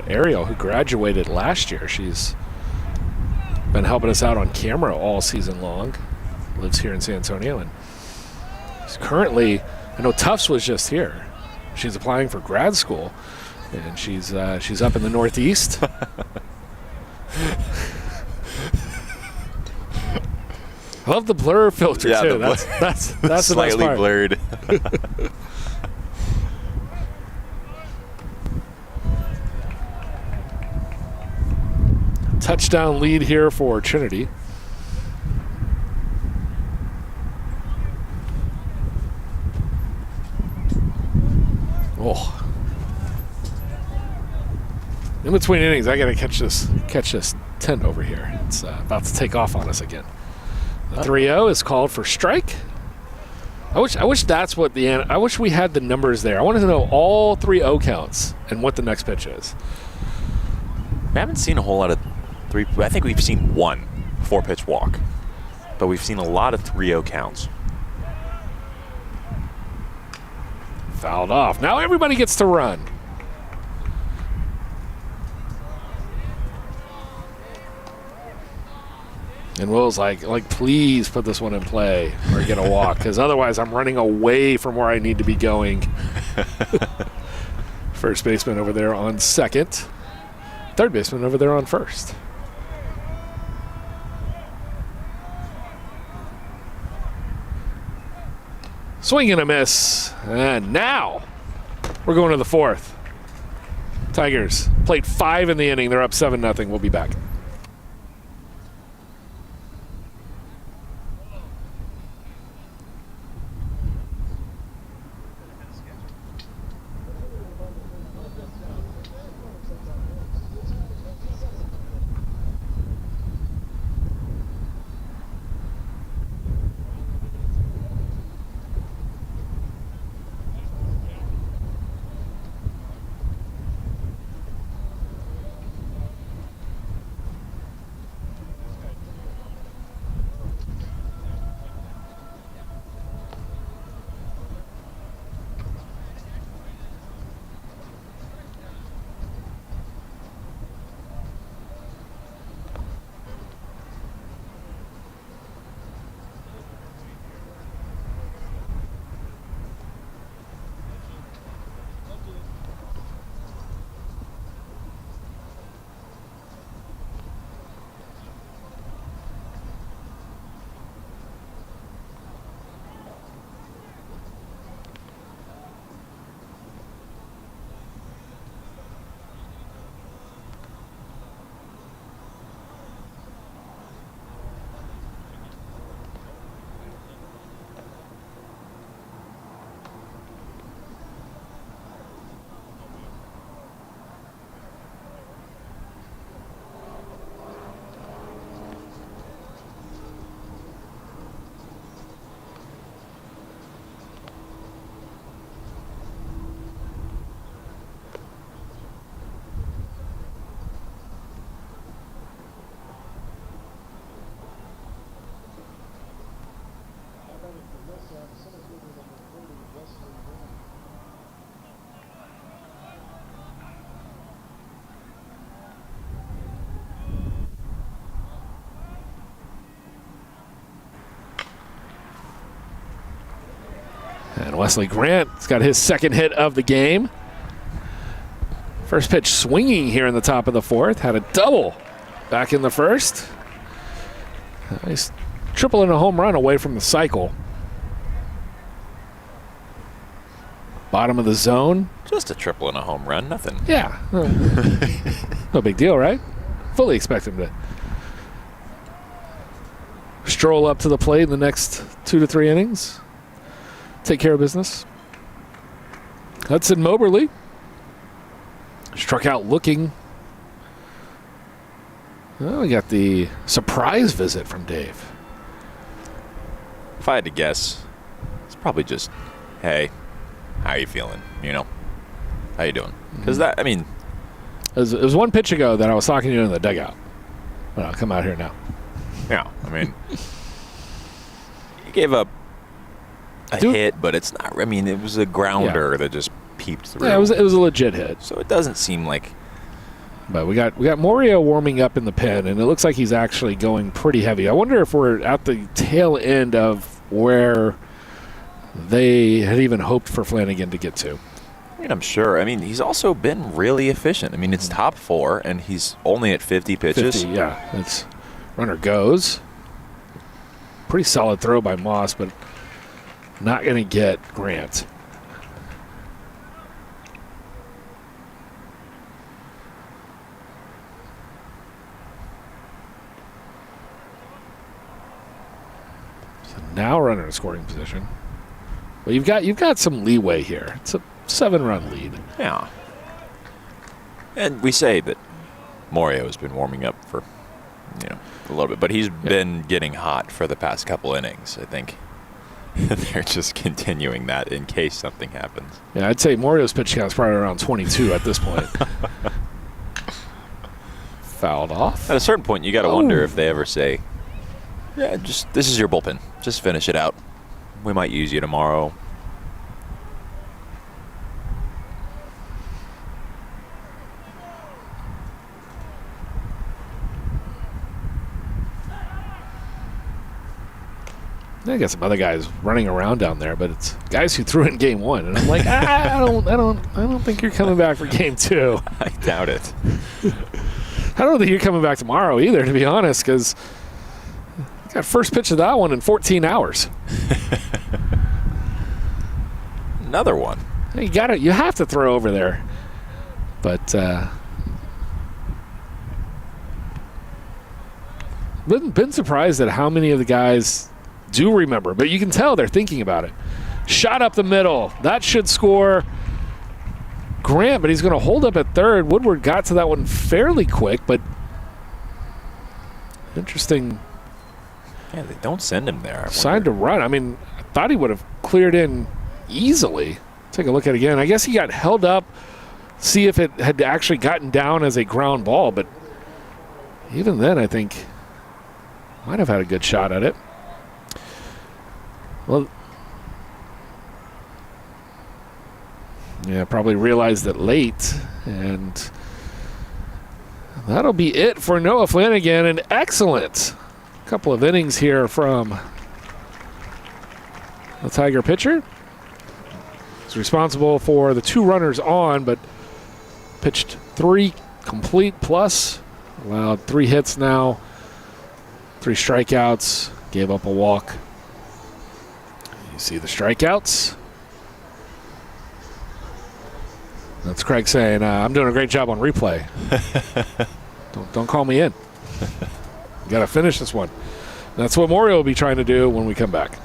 Ariel, who graduated last year, she's been helping us out on camera all season long. Lives here in San Antonio, and she's currently, I know Tufts was just here. She's applying for grad school, and she's up in the Northeast. I love the blur filter too. That's the slightly best part. blurred. Touchdown lead here for Trinity. Oh. In between innings, I gotta catch this tent over here. It's about to take off on us again. The 3-0 is called for strike. I wish that's what I wish we had the numbers there. I wanted to know all 3-0 counts and what the next pitch is. We haven't seen a whole lot of I think we've seen 1 4-pitch walk, but we've seen a lot of 3-0 counts. Fouled off. Now everybody gets to run. And Will's like, please put this one in play or get a walk, because otherwise I'm running away from where I need to be going. First baseman over there on second. Third baseman over there on first. Swing and a miss. And now we're going to the 4th. Tigers played 5 in the inning. They're up 7-0. We'll be back. And Wesley Grant's got his second hit of the game. First pitch swinging here in the top of the 4th. Had a double back in the 1st. Nice triple and a home run away from the cycle. Bottom of the zone. Just a triple and a home run, nothing. Yeah. No big deal, right? Fully expect him to stroll up to the plate in the next 2 to 3 innings. Take care of business. Hudson Moberly struck out looking Well, we got the surprise visit from Dave. If I had to guess, it's probably just, hey, how you feeling? You know, how you doing? Because that, I mean, it was one pitch ago that I was talking to you in the dugout. But I'll come out here now. yeah, I mean, he gave up a hit, but it's not. I mean, it was a grounder that just peeped through. Yeah, it was a legit hit. So it doesn't seem like. But we got Morio warming up in the pen, and it looks like he's actually going pretty heavy. I wonder if we're at the tail end of where they had even hoped for Flanagan to get to. I mean, I'm sure. I mean, he's also been really efficient. I mean, it's top 4, and he's only at 50 pitches. 50, yeah. It's runner goes. Pretty solid throw by Moss, but not going to get Grant. So now runner in scoring position. Well, you've got some leeway here. It's a 7-run lead. Yeah. And we say that Morio has been warming up for, a little bit, but he's been getting hot for the past couple innings, I think. They're just continuing that in case something happens. Yeah, I'd say Morio's pitch count is probably around 22 at this point. Fouled off. At a certain point, you got to wonder if they ever say, yeah, just this is your bullpen. Just finish it out. We might use you tomorrow. I got some other guys running around down there, but it's guys who threw in game 1, and I'm like, I don't think you're coming back for game 2. I doubt it. I don't think you're coming back tomorrow either, to be honest, because got first pitch of that one in 14 hours. Another one. You have to throw over there, but been surprised at how many of the guys do remember, but you can tell they're thinking about it. Shot up the middle. That should score Grant, but he's going to hold up at third. Woodward got to that one fairly quick, but interesting. Yeah, they don't send him there. Signed to run. I mean, I thought he would have cleared in easily. Take a look at it again. I guess he got held up, see if it had actually gotten down as a ground ball, but even then I think might have had a good shot at it. Well, yeah, probably realized it late, and that'll be it for Noah Flanagan. An excellent couple of innings here from the Tiger pitcher. He's responsible for the 2 runners on, but pitched 3 complete plus, allowed 3 hits now, 3 strikeouts, gave up a walk. You see the strikeouts. That's Craig saying, I'm doing a great job on replay. Don't call me in. You got to finish this one. That's what Morio will be trying to do when we come back.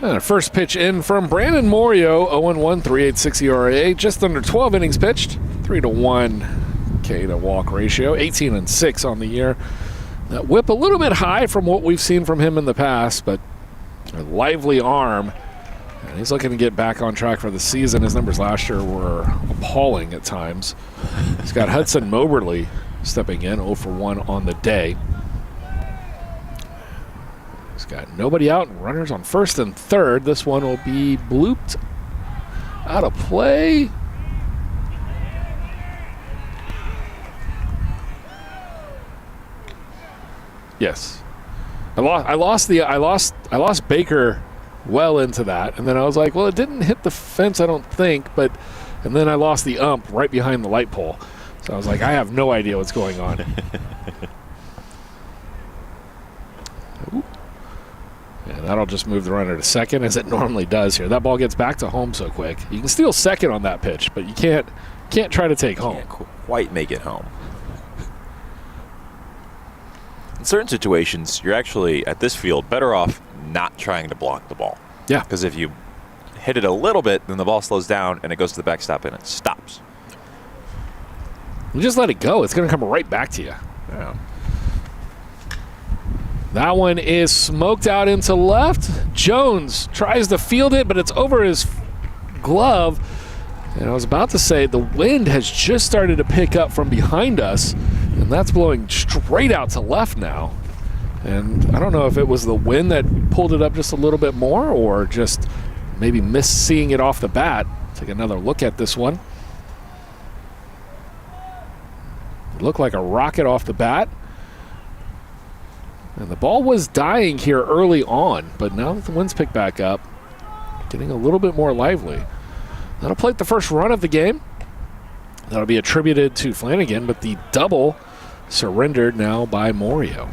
And a first pitch in from Brandon Morio, 0-1, 3.86 ERA, just under 12 innings pitched, 3-1 K to walk ratio, 18-6 on the year. That whip a little bit high from what we've seen from him in the past, but a lively arm. And he's looking to get back on track for the season. His numbers last year were appalling at times. He's got Hudson Moberly stepping in, 0-1 on the day. He's got nobody out and runners on first and third. This one will be blooped out of play. Yes. I lost Baker well into that, and then I was like, well, it didn't hit the fence, I don't think, and then I lost the ump right behind the light pole. So I was like, I have no idea what's going on. Ooh. Yeah, that'll just move the runner to second as it normally does here. That ball gets back to home so quick. You can steal second on that pitch, but you can't try to take home. Can't quite make it home. In certain situations, you're actually, at this field, better off not trying to block the ball. Yeah. Because if you hit it a little bit, then the ball slows down and it goes to the backstop and it stops. You just let it go. It's going to come right back to you. Yeah. That one is smoked out into left. Jones tries to field it, but it's over his glove. And I was about to say the wind has just started to pick up from behind us, and that's blowing straight out to left now. And I don't know if it was the wind that pulled it up just a little bit more or just maybe missed seeing it off the bat. Take another look at this one. It looked like a rocket off the bat. And the ball was dying here early on, but now that the wind's picked back up, getting a little bit more lively. That'll plate the first run of the game. That'll be attributed to Flanagan, but the double surrendered now by Morio.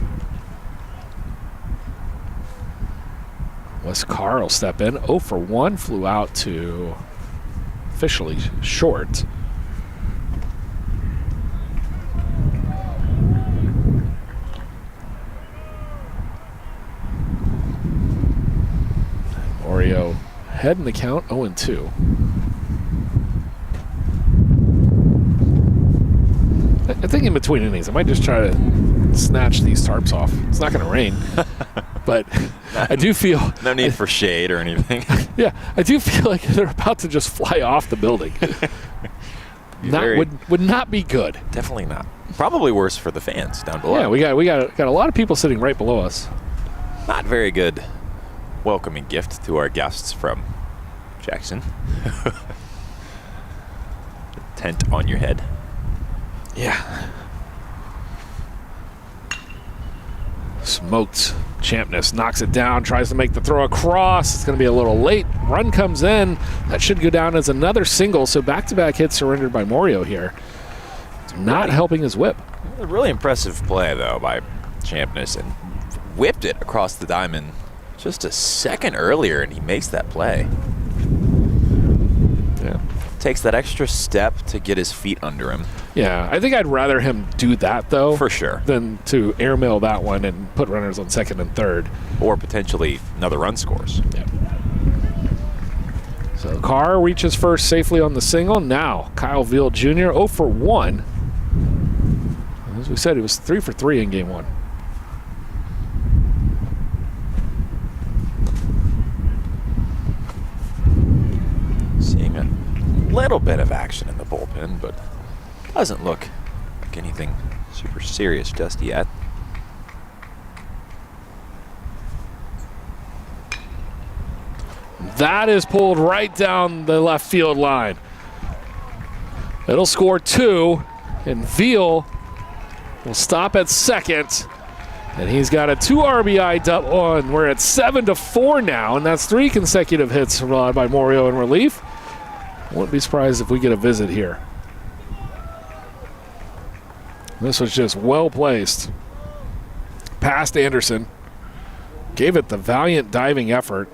Wes Carr will step in. 0-1, flew out to officially short. Morio head in the count, 0-2. I think in between innings, I might just try to snatch these tarps off. It's not going to rain, but I do feel... No need for shade or anything. Yeah, I do feel like they're about to just fly off the building. Would not be good. Definitely not. Probably worse for the fans down below. Yeah, we got a lot of people sitting right below us. Not very good welcoming gift to our guests from Jackson. Tent on your head. Yeah. Smoked. Champness knocks it down, tries to make the throw across. It's going to be a little late. Run comes in. That should go down as another single. So back-to-back hits surrendered by Morio here. It's not helping his whip. A really impressive play, though, by Champness, and whipped it across the diamond just a second earlier, and he makes that play. Yeah. Takes that extra step to get his feet under him. Yeah, I think I'd rather him do that, though. For sure. Than to airmail that one and put runners on second and third. Or potentially another run scores. Yeah. So Carr reaches first safely on the single. Now, Kyle Veal Jr., 0-1. As we said, he was 3-for-3 in game one. Little bit of action in the bullpen, but doesn't look like anything super serious just yet. That is pulled right down the left field line. It'll score 2, and Veal will stop at second, and he's got a 2 RBI double, and we're at 7-4 now, and that's 3 consecutive hits by Morio in relief. Wouldn't be surprised if we get a visit here. This was just well placed. Past Anderson. Gave it the valiant diving effort.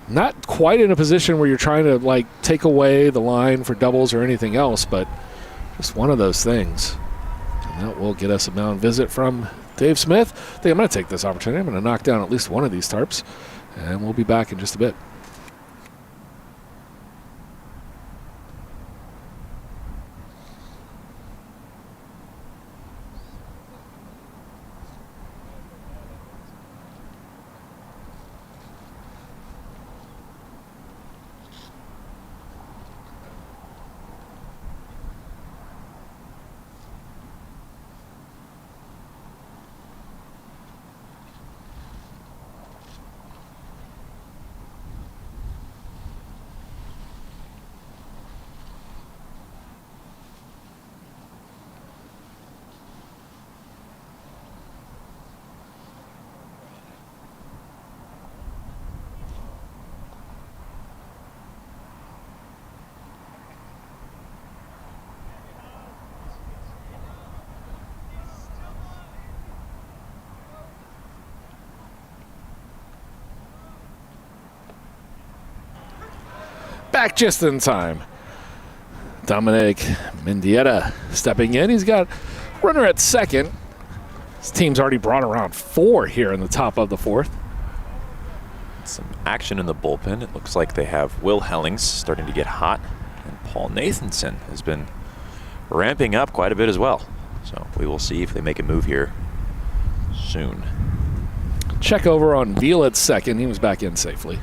Not quite in a position where you're trying to take away the line for doubles or anything else, but just one of those things. And that will get us a mound visit from Dave Smith, I think I'm going to take this opportunity. I'm going to knock down at least one of these tarps, and we'll be back in just a bit. Back just in time. Dominic Mendieta stepping in. He's got runner at second. His team's already brought around 4 here in the top of the 4th. Some action in the bullpen. It looks like they have Will Hellings starting to get hot, and Paul Nathanson has been ramping up quite a bit as well. So we will see if they make a move here soon. Check over on Veal at second. He was back in safely.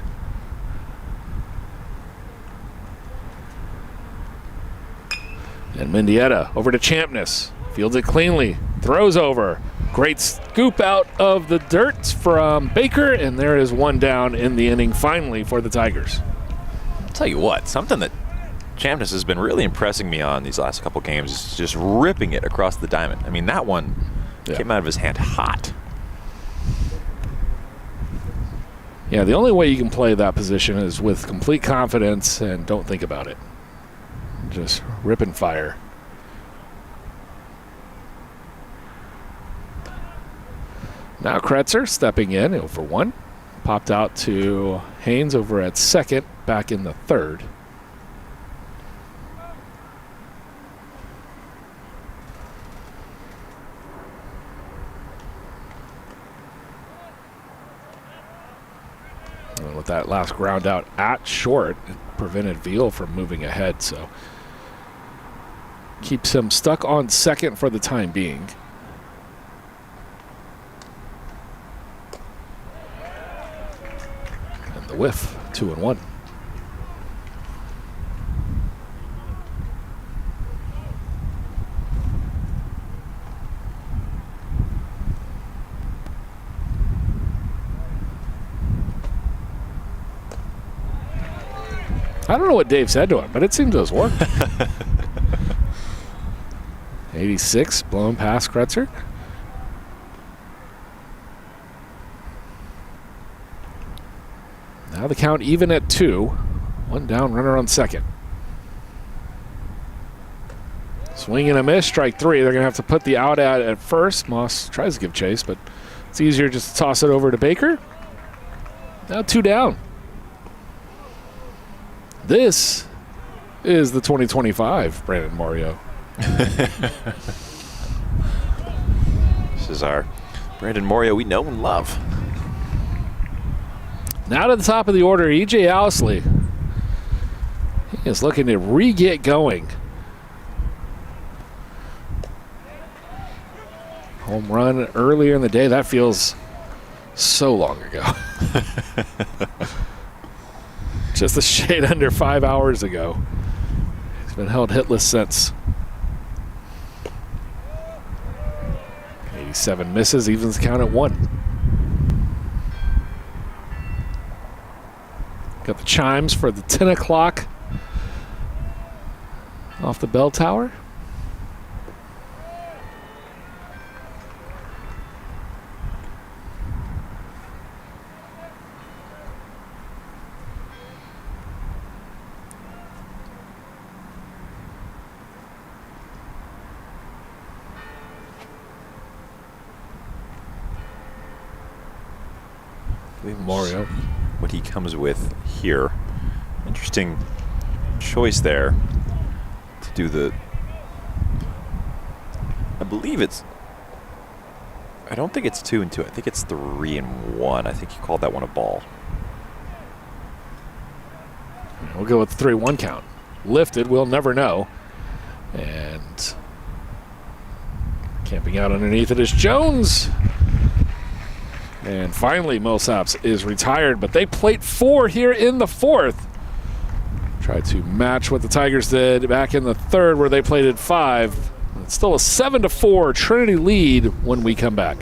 And Mendieta over to Champness. Fields it cleanly. Throws over. Great scoop out of the dirt from Baker. And there is one down in the inning finally for the Tigers. I'll tell you what, something that Champness has been really impressing me on these last couple games is just ripping it across the diamond. I mean, that one came out of his hand hot. Yeah, the only way you can play that position is with complete confidence and don't think about it. Just rip and fire. Now Kretzer stepping in, 0 for 1. Popped out to Haynes over at second, back in the 3rd. And with that last ground out at short, it prevented Veal from moving ahead, so keeps him stuck on second for the time being. And the whiff, 2-1. I don't know what Dave said to him, but it seems to have worked. 86, blown past Kretzer. Now the count even at 2. 1 down, runner on second. Swing and a miss, strike 3. They're going to have to put the out at first. Moss tries to give chase, but it's easier just to toss it over to Baker. Now 2 down. This is the 2025 Brandon Mario. This is our Brandon Mario we know and love. Now to the top of the order, E.J. Owsley. He is looking to re-get going. Home run earlier in the day. That feels so long ago. Just a shade under 5 hours ago. He's been held hitless since. 87 misses, evens count at 1. Got the chimes for the 10 o'clock off the bell tower. Mario. What he comes with here. Interesting choice there to do the, I believe it's I don't think it's 2-2. I think it's 3-1. I think he called that one a ball. We'll go with the 3-1 count. Lifted, we'll never know. And camping out underneath it is Jones. And finally, Millsaps is retired, but they plate 4 here in the 4th. Try to match what the Tigers did back in the 3rd, where they plated 5. It's still a 7-4 Trinity lead when we come back.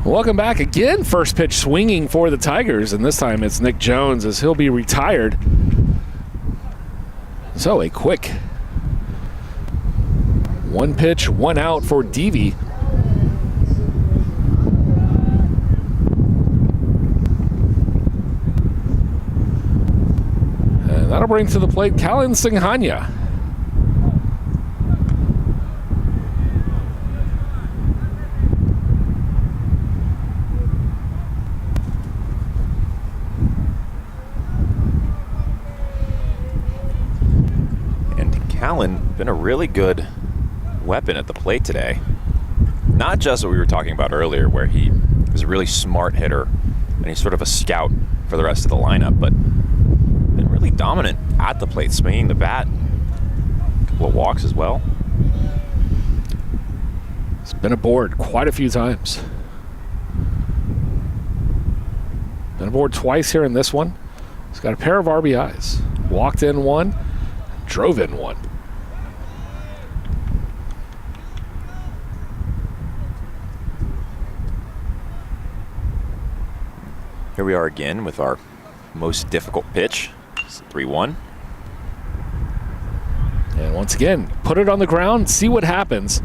Welcome back again. First pitch swinging for the Tigers, and this time it's Nick Jones as he'll be retired. So a quick 1 pitch, 1 out for Deavy. And that'll bring to the plate Callan Singhania. Callan been a really good weapon at the plate today. Not just what we were talking about earlier, where he is a really smart hitter and he's sort of a scout for the rest of the lineup, but been really dominant at the plate, swinging the bat. A couple of walks as well. He's been aboard quite a few times. Been aboard twice here in this one. He's got a pair of RBIs. Walked in 1, drove in 1. Here we are again with our most difficult pitch. It's 3-1. And once again, put it on the ground, see what happens.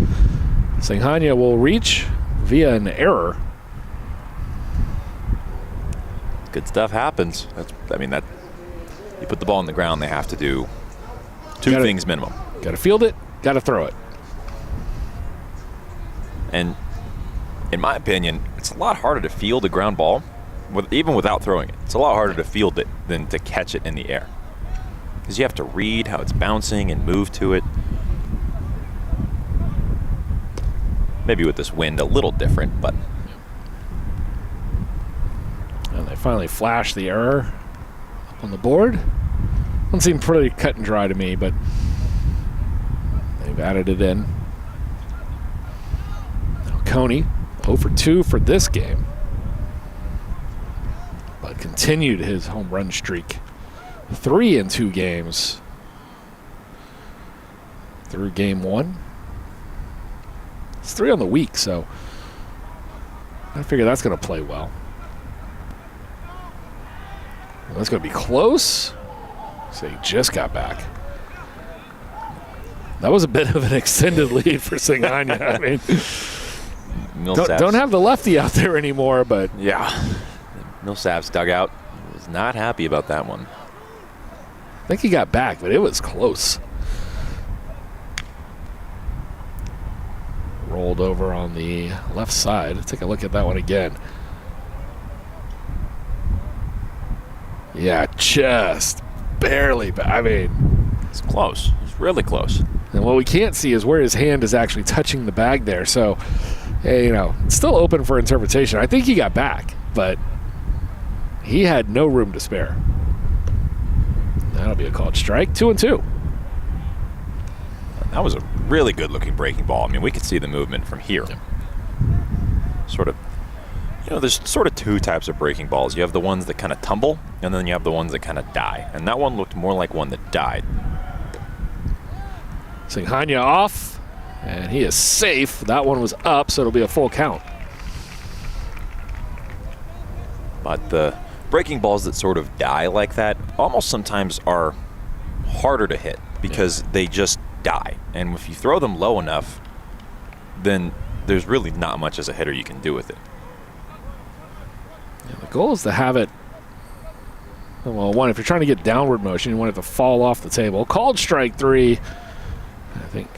Singhania will reach via an error. Good stuff happens. That you put the ball on the ground, they have to do two things minimum. Got to field it, got to throw it. And in my opinion, it's a lot harder to field a ground ball, even without throwing it. It's a lot harder to field it than to catch it in the air, because you have to read how it's bouncing and move to it. Maybe with this wind, a little different, but. And they finally flash the error up on the board. One seemed pretty cut and dry to me, but they've added it in. Now Coney, 0 for 2 for this game, but continued his home run streak. 3 in 2 games through game 1. It's 3 on the week, so I figure that's going to play well. That's going to be close. So he just got back. That was a bit of an extended lead for Singhania. I mean, don't have the lefty out there anymore, but yeah. Millsaps dugout was not happy about that one. I think he got back, but it was close. Rolled over on the left side. Let's take a look at that one again. Yeah, just barely. I mean, it's close. It's really close. And what we can't see is where his hand is actually touching the bag there. So, hey, it's still open for interpretation. I think he got back, but he had no room to spare. That'll be a called strike. 2-2. That was a really good-looking breaking ball. I mean, we could see the movement from here. Yeah. Sort of, there's sort of 2 types of breaking balls. You have the ones that kind of tumble, and then you have the ones that kind of die. And that one looked more like one that died. Singhania off, and he is safe. That one was up, so it'll be a full count. But the breaking balls that sort of die like that almost sometimes are harder to hit because they just die. And if you throw them low enough, then there's really not much as a hitter you can do with it. Yeah, the goal is to have it, well, one, if you're trying to get downward motion, you want it to fall off the table. Called strike 3. I think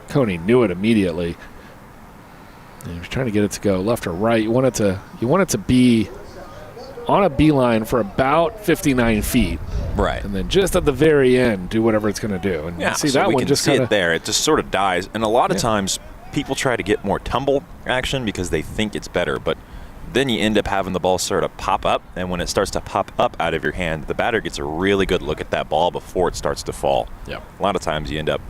Coney knew it immediately. And he was trying to get it to go left or right. You want it to be on a beeline for about 59 feet. Right. And then just at the very end, do whatever it's going to do. And yeah, see so that we one can just see kind it of there. It just sort of dies. And a lot of times people try to get more tumble action because they think it's better. But then you end up having the ball sort of pop up. And when it starts to pop up out of your hand, the batter gets a really good look at that ball before it starts to fall. Yep. A lot of times you end up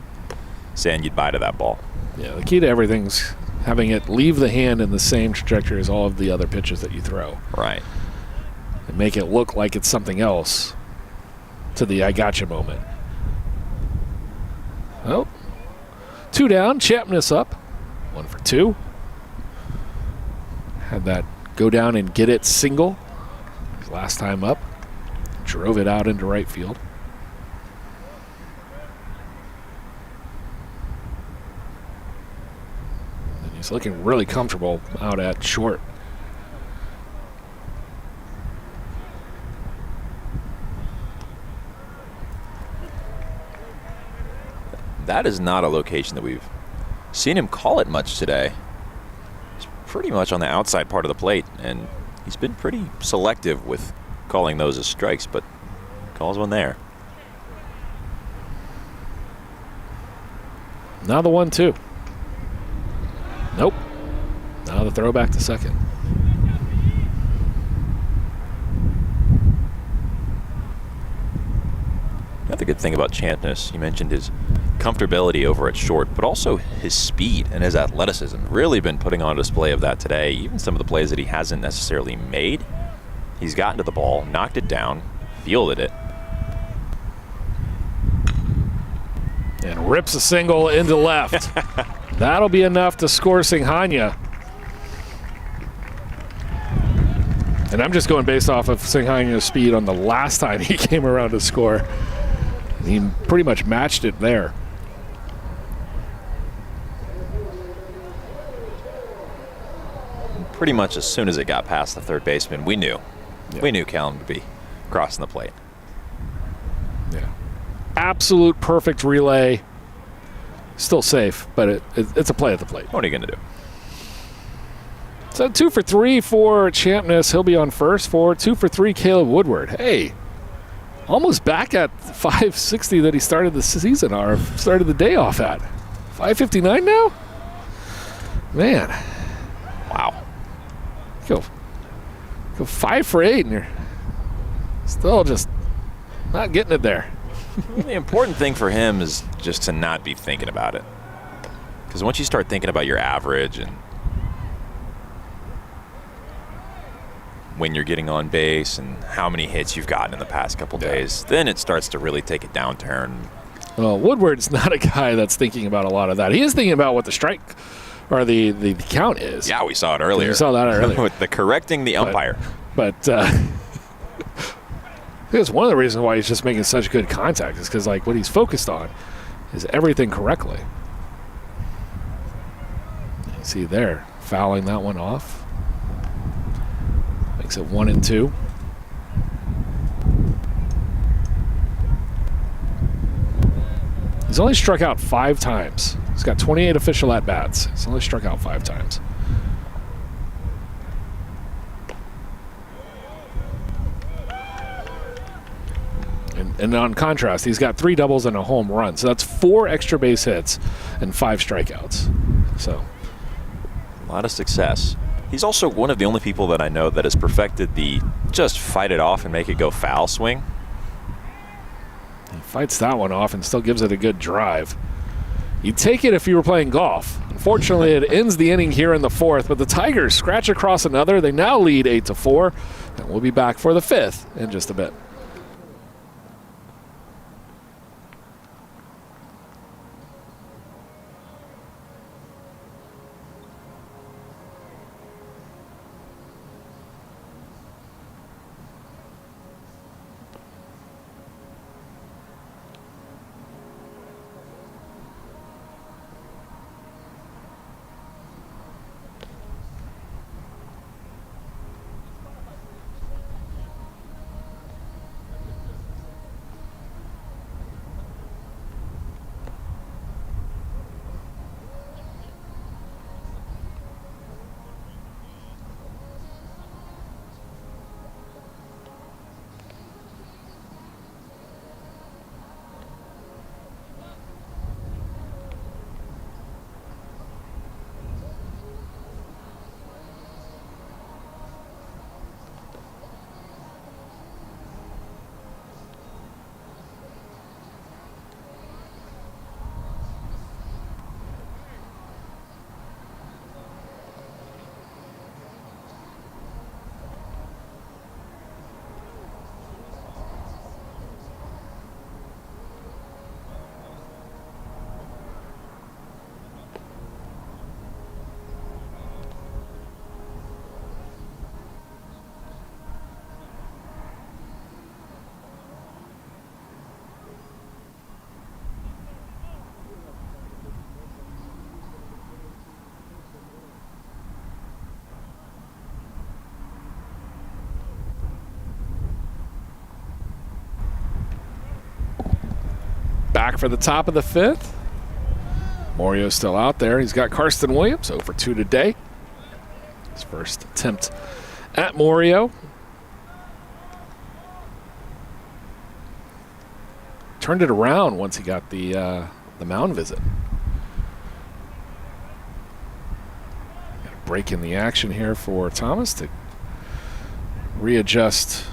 saying goodbye to that ball. Yeah, the key to everything's having it leave the hand in the same trajectory as all of the other pitches that you throw. Right. And make it look like it's something else to the I gotcha moment. Oh, 2 down, Champness up. 1 for 2. Had that go down and get it single. His last time up. Drove it out into right field. And he's looking really comfortable out at short. That is not a location that we've seen him call it much today. He's pretty much on the outside part of the plate, and he's been pretty selective with calling those as strikes, but calls one there. Now the 1-2. Nope. Now the throw back to second. Another good thing about Champness, you mentioned his comfortability over at short, but also his speed and his athleticism. Really been putting on display of that today. Even some of the plays that he hasn't necessarily made, he's gotten to the ball, knocked it down, fielded it. And rips a single into left. That'll be enough to score Singhania. And I'm just going based off of Singhania's speed on the last time he came around to score. He pretty much matched it there. Pretty much as soon as it got past the third baseman, we knew. Yeah. We knew Callum would be crossing the plate. Yeah. Absolute perfect relay. Still safe, but it's a play at the plate. What are you going to do? So 2 for 3 for Champness. He'll be on first for 2 for 3 Caleb Woodward. Hey, almost back at 560 that he started the season or started the day off at. 559 now? Man. Wow. Go 5 for 8 and you're still just not getting it there. The important thing for him is just to not be thinking about it. Because once you start thinking about your average and when you're getting on base and how many hits you've gotten in the past couple days, then it starts to really take a downturn. Well, Woodward's not a guy that's thinking about a lot of that. He is thinking about what the strike or the count is. Yeah, we saw it earlier. You saw that earlier. With the correcting the umpire. But I think it's one of the reasons why he's just making such good contact is because, like, what he's focused on is everything correctly. You see there, fouling that one off. Makes it 1-2. He's only struck out 5 times. He's got 28 official at-bats. He's only struck out 5 times. And on contrast, he's got 3 doubles and a home run. So that's 4 extra base hits and 5 strikeouts. So a lot of success. He's also one of the only people that I know that has perfected the just fight it off and make it go foul swing. he fights that one off and still gives it a good drive. You'd take it if you were playing golf. Unfortunately, it ends the inning here in the 4th, but the Tigers scratch across another. They now lead 8-4, and we'll be back for the 5th in just a bit. Back for the top of the 5th. Morio's still out there. He's got Karsten Williams, 0 for 2 today. His first attempt at Morio. Turned it around once he got the mound visit. Got a break in the action here for Thomas to readjust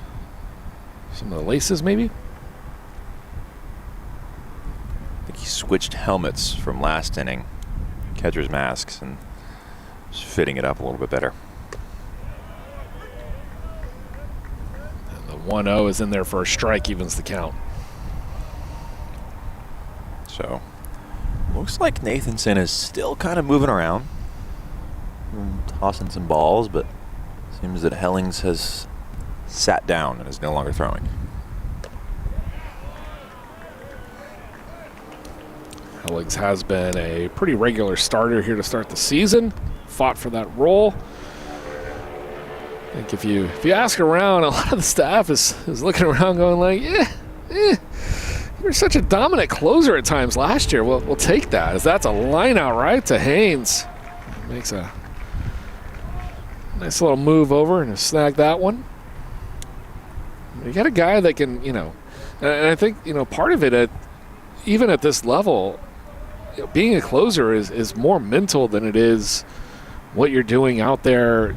some of the laces, maybe. He switched helmets from last inning, catcher's masks, and just fitting it up a little bit better. And the 1-0 is in there for a strike, evens the count. So, looks like Nathanson is still kind of moving around, tossing some balls, but seems that Hellings has sat down and is no longer throwing. Hellings has been a pretty regular starter here to start the season. Fought for that role. I think if you ask around, a lot of the staff is looking around going like, you're such a dominant closer at times last year. We'll take that, as that's a line out right to Haynes. Makes a nice little move over and snag that one. You got a guy that can, and I think, part of it, even at this level, being a closer is more mental than it is what you're doing out there,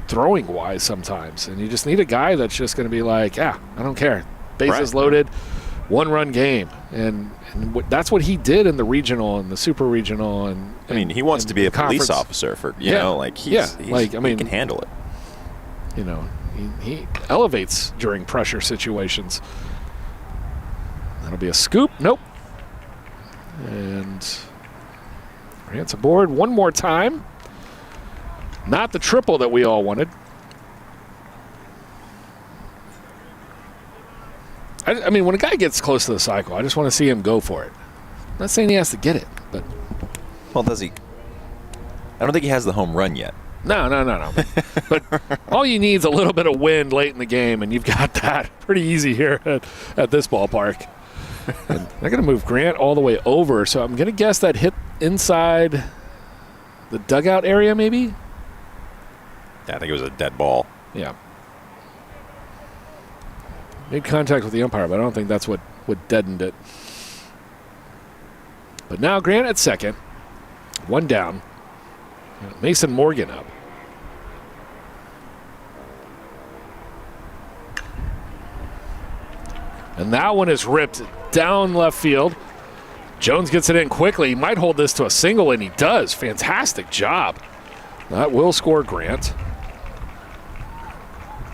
throwing wise sometimes. And you just need a guy that's just going to be like, I don't care. Bases loaded, 1-run game. And that's what he did in the regional and the super regional. And he wants to be a police officer for, he can handle it. He elevates during pressure situations. That'll be a scoop. Nope. And Grant's aboard one more time. Not the triple that we all wanted. I mean, when a guy gets close to the cycle, I just want to see him go for it. I'm not saying he has to get it, but... Well, does he? I don't think he has the home run yet. No. But all you need is a little bit of wind late in the game, and you've got that pretty easy here at this ballpark. And they're going to move Grant all the way over, so I'm going to guess that hit inside the dugout area maybe? Yeah, I think it was a dead ball. Yeah. Made contact with the umpire, but I don't think that's what deadened it. But now Grant at second. One down. Mason Morgan up. And that one is ripped down left field. Jones gets it in quickly. He might hold this to a single, and he does. Fantastic job. That will score Grant.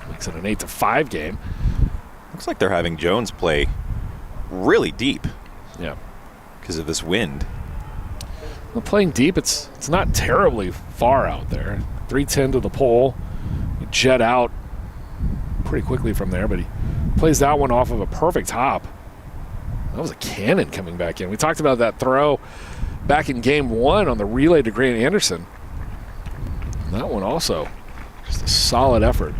Makes it an 8-5 game. Looks like they're having Jones play really deep. Yeah. Because of this wind. Well, playing deep, it's not terribly far out there. 310 to the pole. You jet out pretty quickly from there, but he plays that one off of a perfect hop. That was a cannon coming back in. We talked about that throw back in game 1 on the relay to Grant Anderson. And that one also, just a solid effort.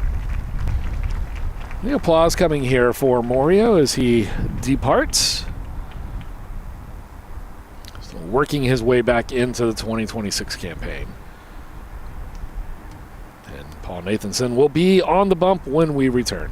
The applause coming here for Morio as he departs. Still working his way back into the 2026 campaign. And Paul Nathanson will be on the bump when we return.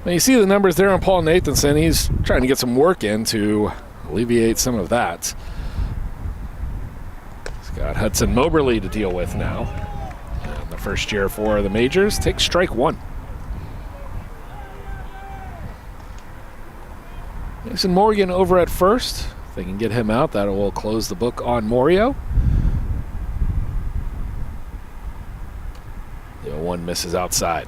Now you see the numbers there on Paul Nathanson. He's trying to get some work in to alleviate some of that. He's got Hudson Moberly to deal with now. And the first year for the majors takes strike one. Mason Morgan over at first. If they can get him out, that will close the book on Morio. The 0-1 misses outside.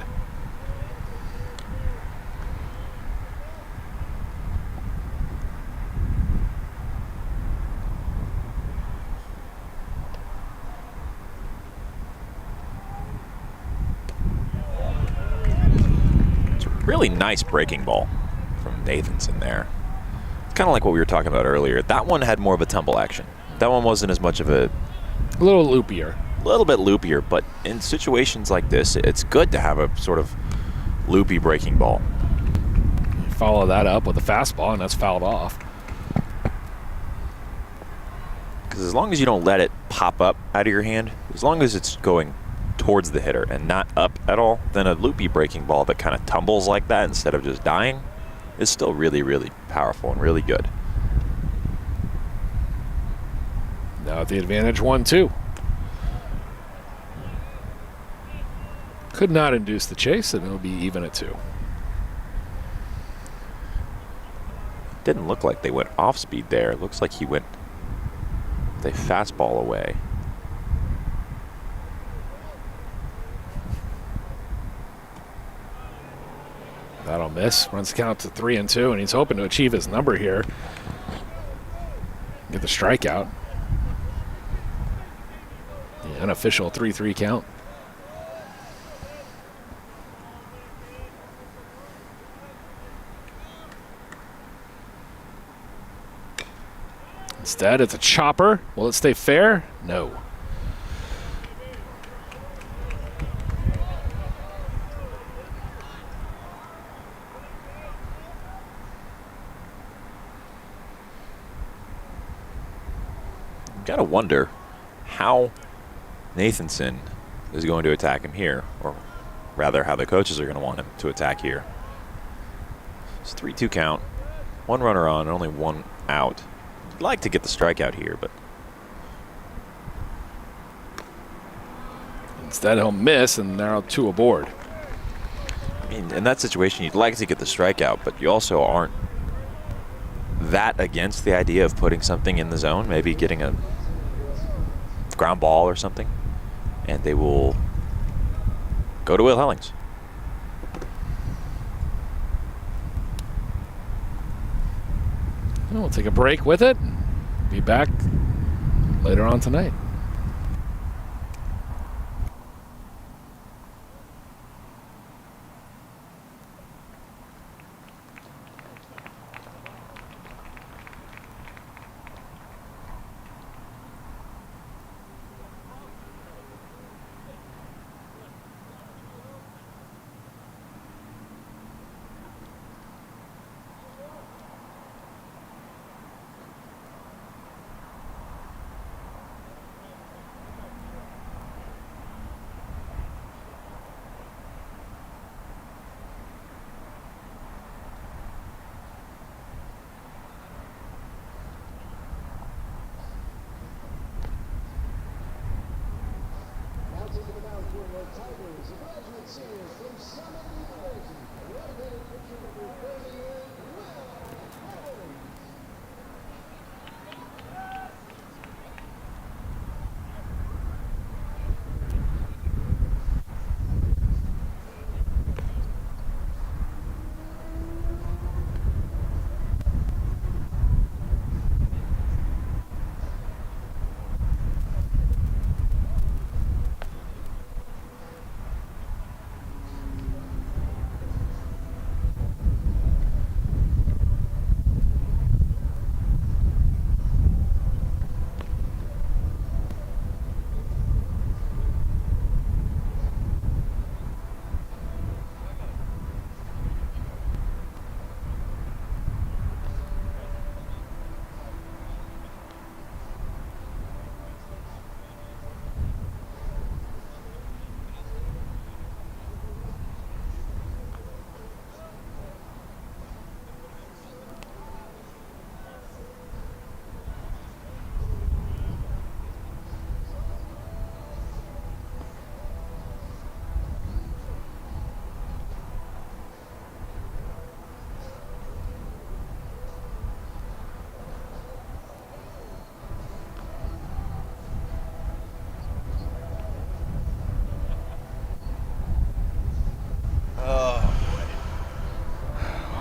Really nice breaking ball from Nathanson there. kind of like what we were talking about earlier. That one had more of a tumble action. That one wasn't as much of a little loopier. A little bit loopier, but in situations like this, it's good to have a sort of loopy breaking ball. You follow that up with a fastball, and that's fouled off. Because as long as you don't let it pop up out of your hand, as long as it's going towards the hitter and not up at all, then a loopy breaking ball that kind of tumbles like that instead of just dying is still really, really powerful and really good. Now at the advantage 1-2. Could not induce the chase, and it'll be even at 2. Didn't look like they went off speed there. It looks like he went the fastball away. That'll miss. Runs the count to 3-2, and he's hoping to achieve his number here. Get the strikeout. The unofficial 3-3 count. Instead, it's a chopper. Will it stay fair? No. Got to wonder how Nathanson is going to attack him here, or rather how the coaches are going to want him to attack here. It's 3-2 count, 1 runner on, only 1 out. I'd like to get the strikeout here, but instead he'll miss, and now 2 aboard. I mean, in that situation, you'd like to get the strikeout, but you also aren't that against the idea of putting something in the zone, maybe getting a ground ball or something, and they will go to Will Hellings. We'll take a break with it. Be back later on tonight.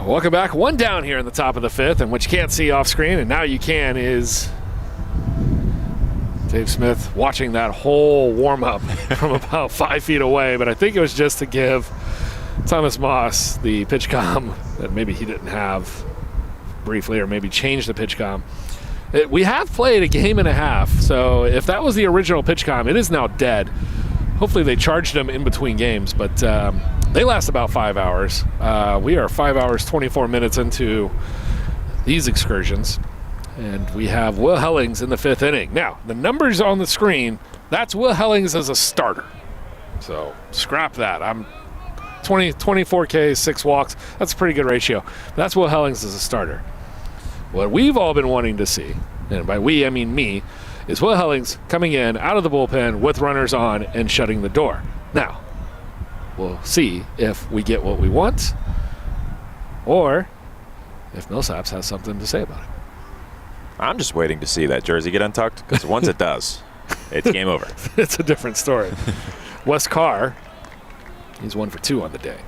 Welcome back. 1 down here in the top of the 5th, and what you can't see off screen, and now you can, is Dave Smith watching that whole warm-up from about 5 feet away, but I think it was just to give Thomas Moss the pitch comm that maybe he didn't have briefly or maybe change the PitchCom. We have played a game and a half, so if that was the original PitchCom, it is now dead. Hopefully they charged them in between games, but they last about 5 hours. We are 5 hours, 24 minutes into these excursions, and we have Will Hellings in the 5th inning. Now, the numbers on the screen, that's Will Hellings as a starter. So scrap that. I'm 24 Ks, 6 walks. That's a pretty good ratio. That's Will Hellings as a starter. What we've all been wanting to see, and by we I mean me, is Will Hellings coming in out of the bullpen with runners on and shutting the door. Now, we'll see if we get what we want or if Millsaps has something to say about it. I'm just waiting to see that jersey get untucked, because once it does, it's game over. It's a different story. Wes Carr, he's 1 for 2 on the day.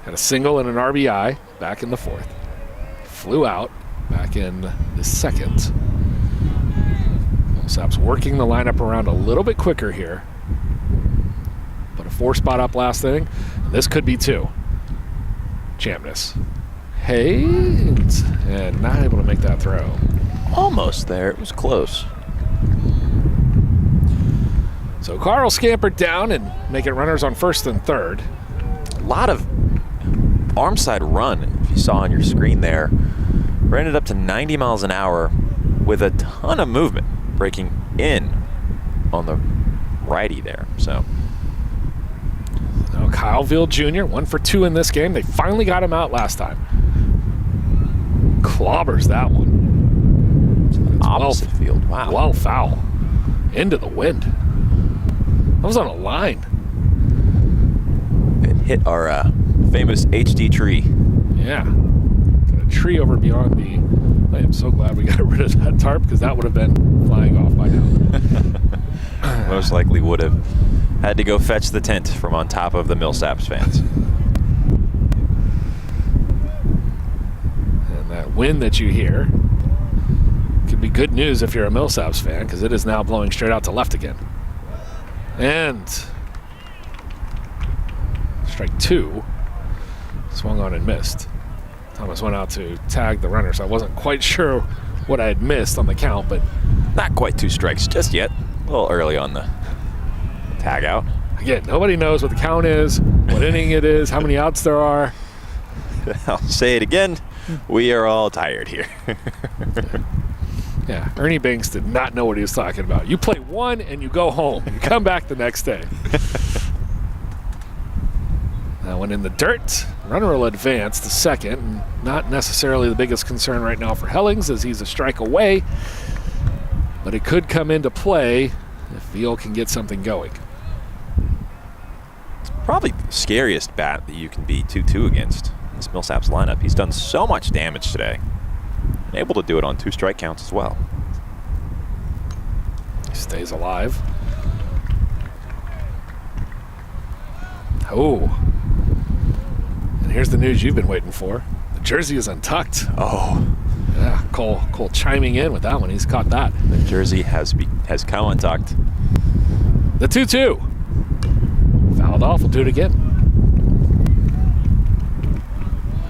Had a single and an RBI back in the 4th. Flew out back in the 2nd. Millsaps working the lineup around a little bit quicker here. Put a 4 spot up last inning. And this could be 2. Champness. Haynes. And not able to make that throw. Almost there. It was close. So Carl scampered down and making runners on 1st and 3rd. A lot of arm side run, if you saw on your screen there. Ran it up to 90 miles an hour with a ton of movement, breaking in on the righty there. So now Kyle Veal Jr., 1 for 2 in this game. They finally got him out last time. Clobbers that one. Opposite field. Wow. Well foul. Into the wind. That was on a line. It hit our famous HD tree. Yeah. Got a tree over beyond the... I am so glad we got rid of that tarp, because that would have been flying off by now. Most likely would have had to go fetch the tent from on top of the Millsaps fans. And that wind that you hear could be good news if you're a Millsaps fan, because it is now blowing straight out to left again. And strike 2. Swung on and missed. Thomas went out to tag the runner, so I wasn't quite sure what I had missed on the count, but Not quite 2 strikes just yet. A little early on the tag out. again, nobody knows what the count is, what inning it is, how many outs there are. I'll say it again. We are all tired here. Yeah, Ernie Banks did not know what he was talking about. You play 1 and you go home. You come back the next day. That one in the dirt. Runner will advance to 2nd. And not necessarily the biggest concern right now for Hellings, as he's a strike away. But it could come into play if Veal can get something going. It's probably the scariest bat that you can be 2-2 against in this Millsaps lineup. He's done so much damage today. And able to do it on 2 strike counts as well. He stays alive. Oh. And here's the news you've been waiting for. The jersey is untucked. Oh, Yeah, Cole chiming in with that one. He's caught that. the jersey has come untucked. The 2-2. Fouled off. We'll do it again.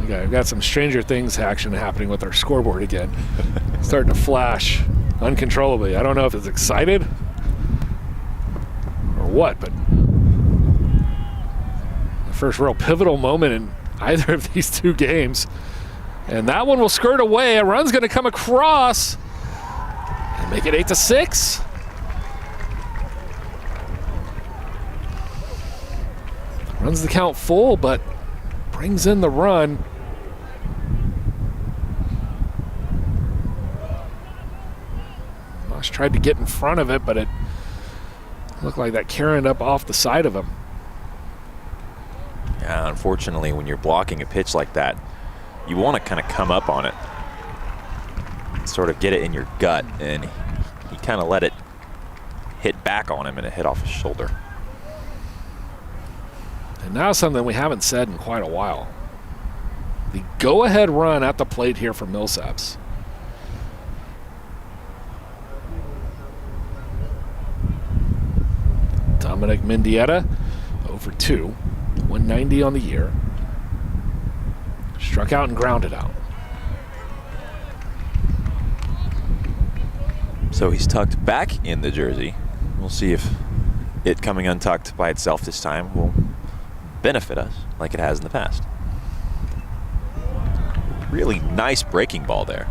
We've got some Stranger Things action happening with our scoreboard again. Starting to flash uncontrollably. I don't know if it's excited or what, but the first real pivotal moment in either of these 2 games. And that one will skirt away. A run's going to come across and make it 8-6. Runs the count full, but brings in the run. Mosh tried to get in front of it, but it looked like that carried up off the side of him. Yeah, unfortunately, when you're blocking a pitch like that, you want to kind of come up on it, sort of get it in your gut, and he kind of let it hit back on him, and it hit off his shoulder. And now something we haven't said in quite a while. The go-ahead run at the plate here for Millsaps. Dominic Mendieta, 0 for 2, 190 on the year. Struck out and grounded out. So he's tucked back in the jersey. We'll see if it coming untucked by itself this time will benefit us like it has in the past. Really nice breaking ball there.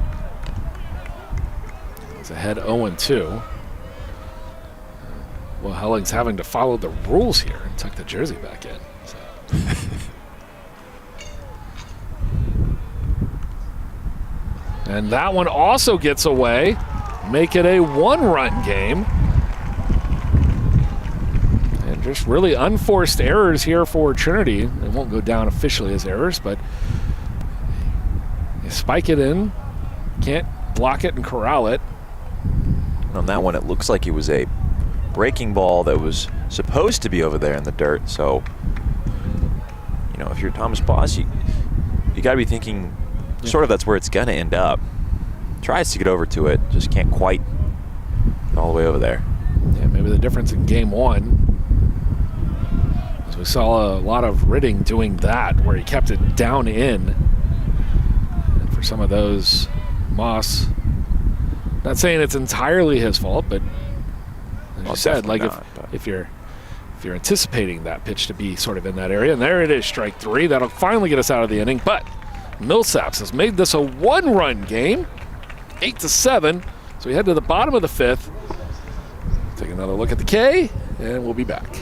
He's ahead 0-2. Well, Helling's having to follow the rules here and tuck the jersey back in. So. And that one also gets away. Make it a one-run game. And just really unforced errors here for Trinity. They won't go down officially as errors, but you spike it in, can't block it and corral it. On that one, it looks like it was a breaking ball that was supposed to be over there in the dirt. So, you know, if you're Thomas Boss, you got to be thinking sort of that's where it's going to end up. Tries to get over to it, just can't quite get all the way over there. Yeah, maybe the difference in game one is we saw a lot of Ridding doing that, where he kept it down in. And for some of those, Moss, not saying it's entirely his fault, but as you said, like if you're anticipating that pitch to be sort of in that area, and there it is, strike three. That'll finally get us out of the inning. But Millsaps has made this a one-run game, 8-7. So we head to the bottom of the fifth. Take another look at the K, and we'll be back.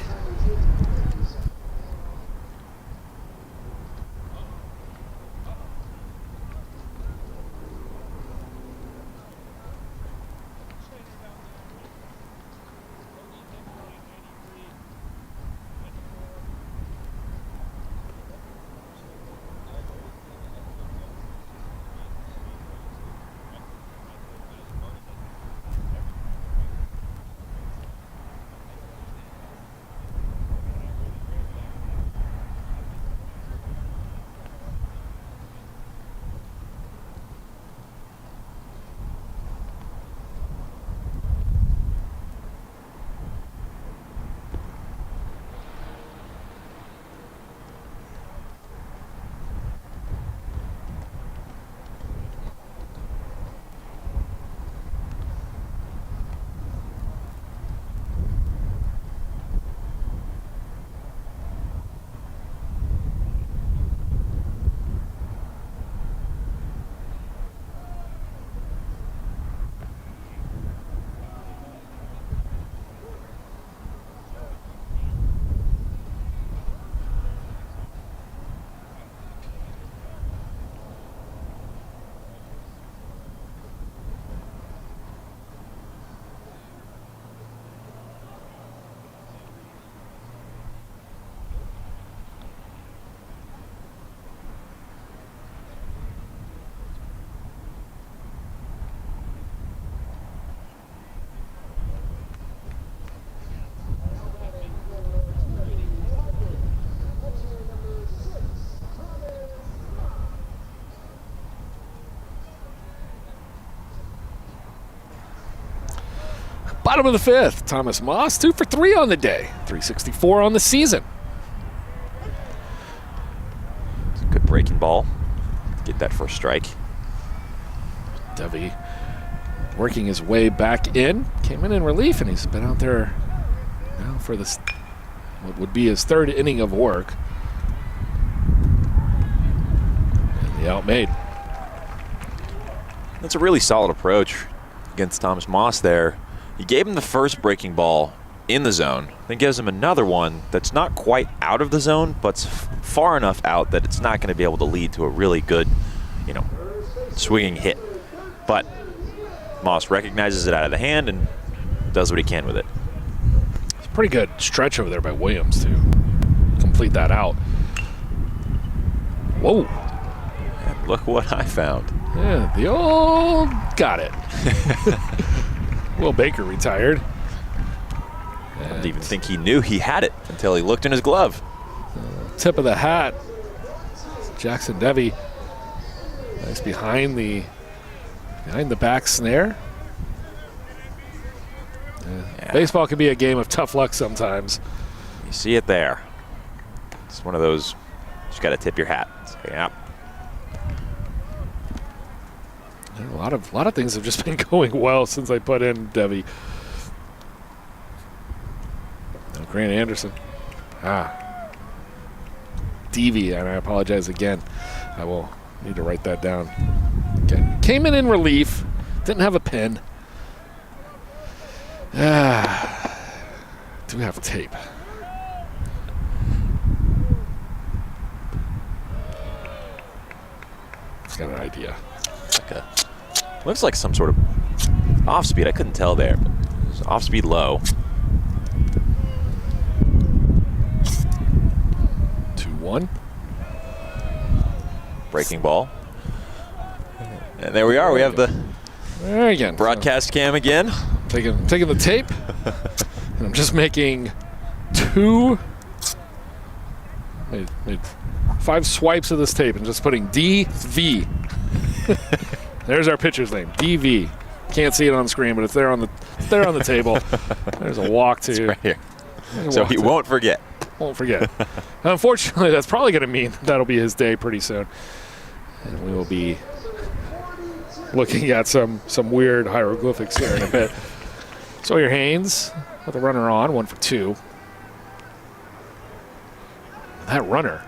Bottom of the fifth, Thomas Moss, 2 for 3 on the day, 364 on the season. It's a good breaking ball. Get that first strike. Devi working his way back in, came in relief, and he's been out there now for this, what would be his third inning of work. And the out made. That's a really solid approach against Thomas Moss there. He gave him the first breaking ball in the zone, then gives him another one that's not quite out of the zone, but's far enough out that it's not going to be able to lead to a really good, swinging hit. But Moss recognizes it out of the hand and does what he can with it. It's a pretty good stretch over there by Williams to complete that out. Whoa. And look what I found. Yeah, the old got it. Will Baker retired. I didn't even think he knew he had it until he looked in his glove. Tip of the hat. Jackson Devi. Nice behind the back snare. Yeah. Baseball can be a game of tough luck sometimes. You see it there. It's one of those, you just got to tip your hat. Say, yeah. A lot A lot of things have just been going well since I put in Debbie. Now Grant Anderson. DV, and I apologize again. I will need to write that down. Okay. Came in relief. Didn't have a pen. Do have tape. It's got an idea. Looks like some sort of off speed. I couldn't tell there. Off speed low. 2-1. Breaking ball. And there we are. We have the there again. Broadcast cam again. Taking the tape. And I'm just making made 5 swipes of this tape and just putting DV. There's our pitcher's name, DV. Can't see it on screen, but it's there on the table. There's a walk to. It's right here. So he won't forget. Won't forget. Unfortunately, that's probably going to mean that'll be his day pretty soon. And we will be looking at some weird hieroglyphics here in a bit. Sawyer Haynes with a runner on, 1 for 2. That runner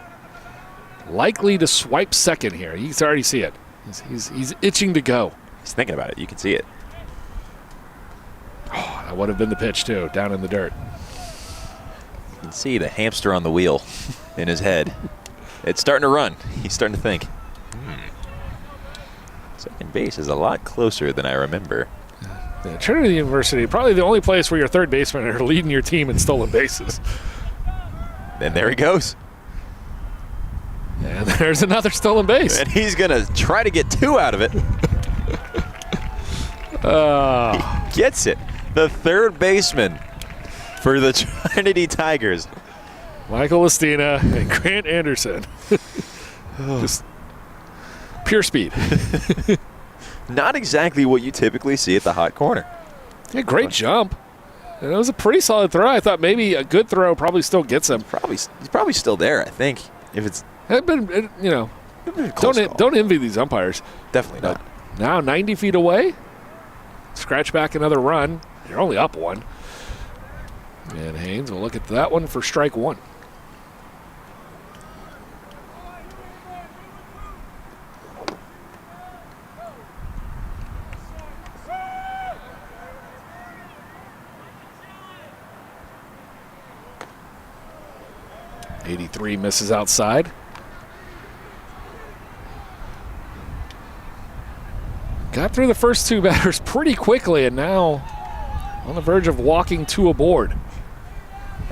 likely to swipe second here. You can already see it. He's itching to go. He's thinking about it. You can see it. Oh, that would have been the pitch, too, down in the dirt. You can see the hamster on the wheel in his head. It's starting to run. He's starting to think. Second base is a lot closer than I remember. Yeah, Trinity University, probably the only place where your third basemen are leading your team in stolen bases. And there he goes. And there's another stolen base. And he's going to try to get 2 out of it. He gets it. The third baseman for the Trinity Tigers. Michael Estina and Grant Anderson. Just pure speed. Not exactly what you typically see at the hot corner. Yeah, great jump. And it was a pretty solid throw. I thought maybe a good throw probably still gets him. He's probably still there, I think. If it's don't envy these umpires. Definitely not. Now 90 feet away. Scratch back another run. You're only up 1. And Haynes will look at that one for strike 1. '83 misses outside. Got through the first 2 batters pretty quickly and now on the verge of walking 2 aboard.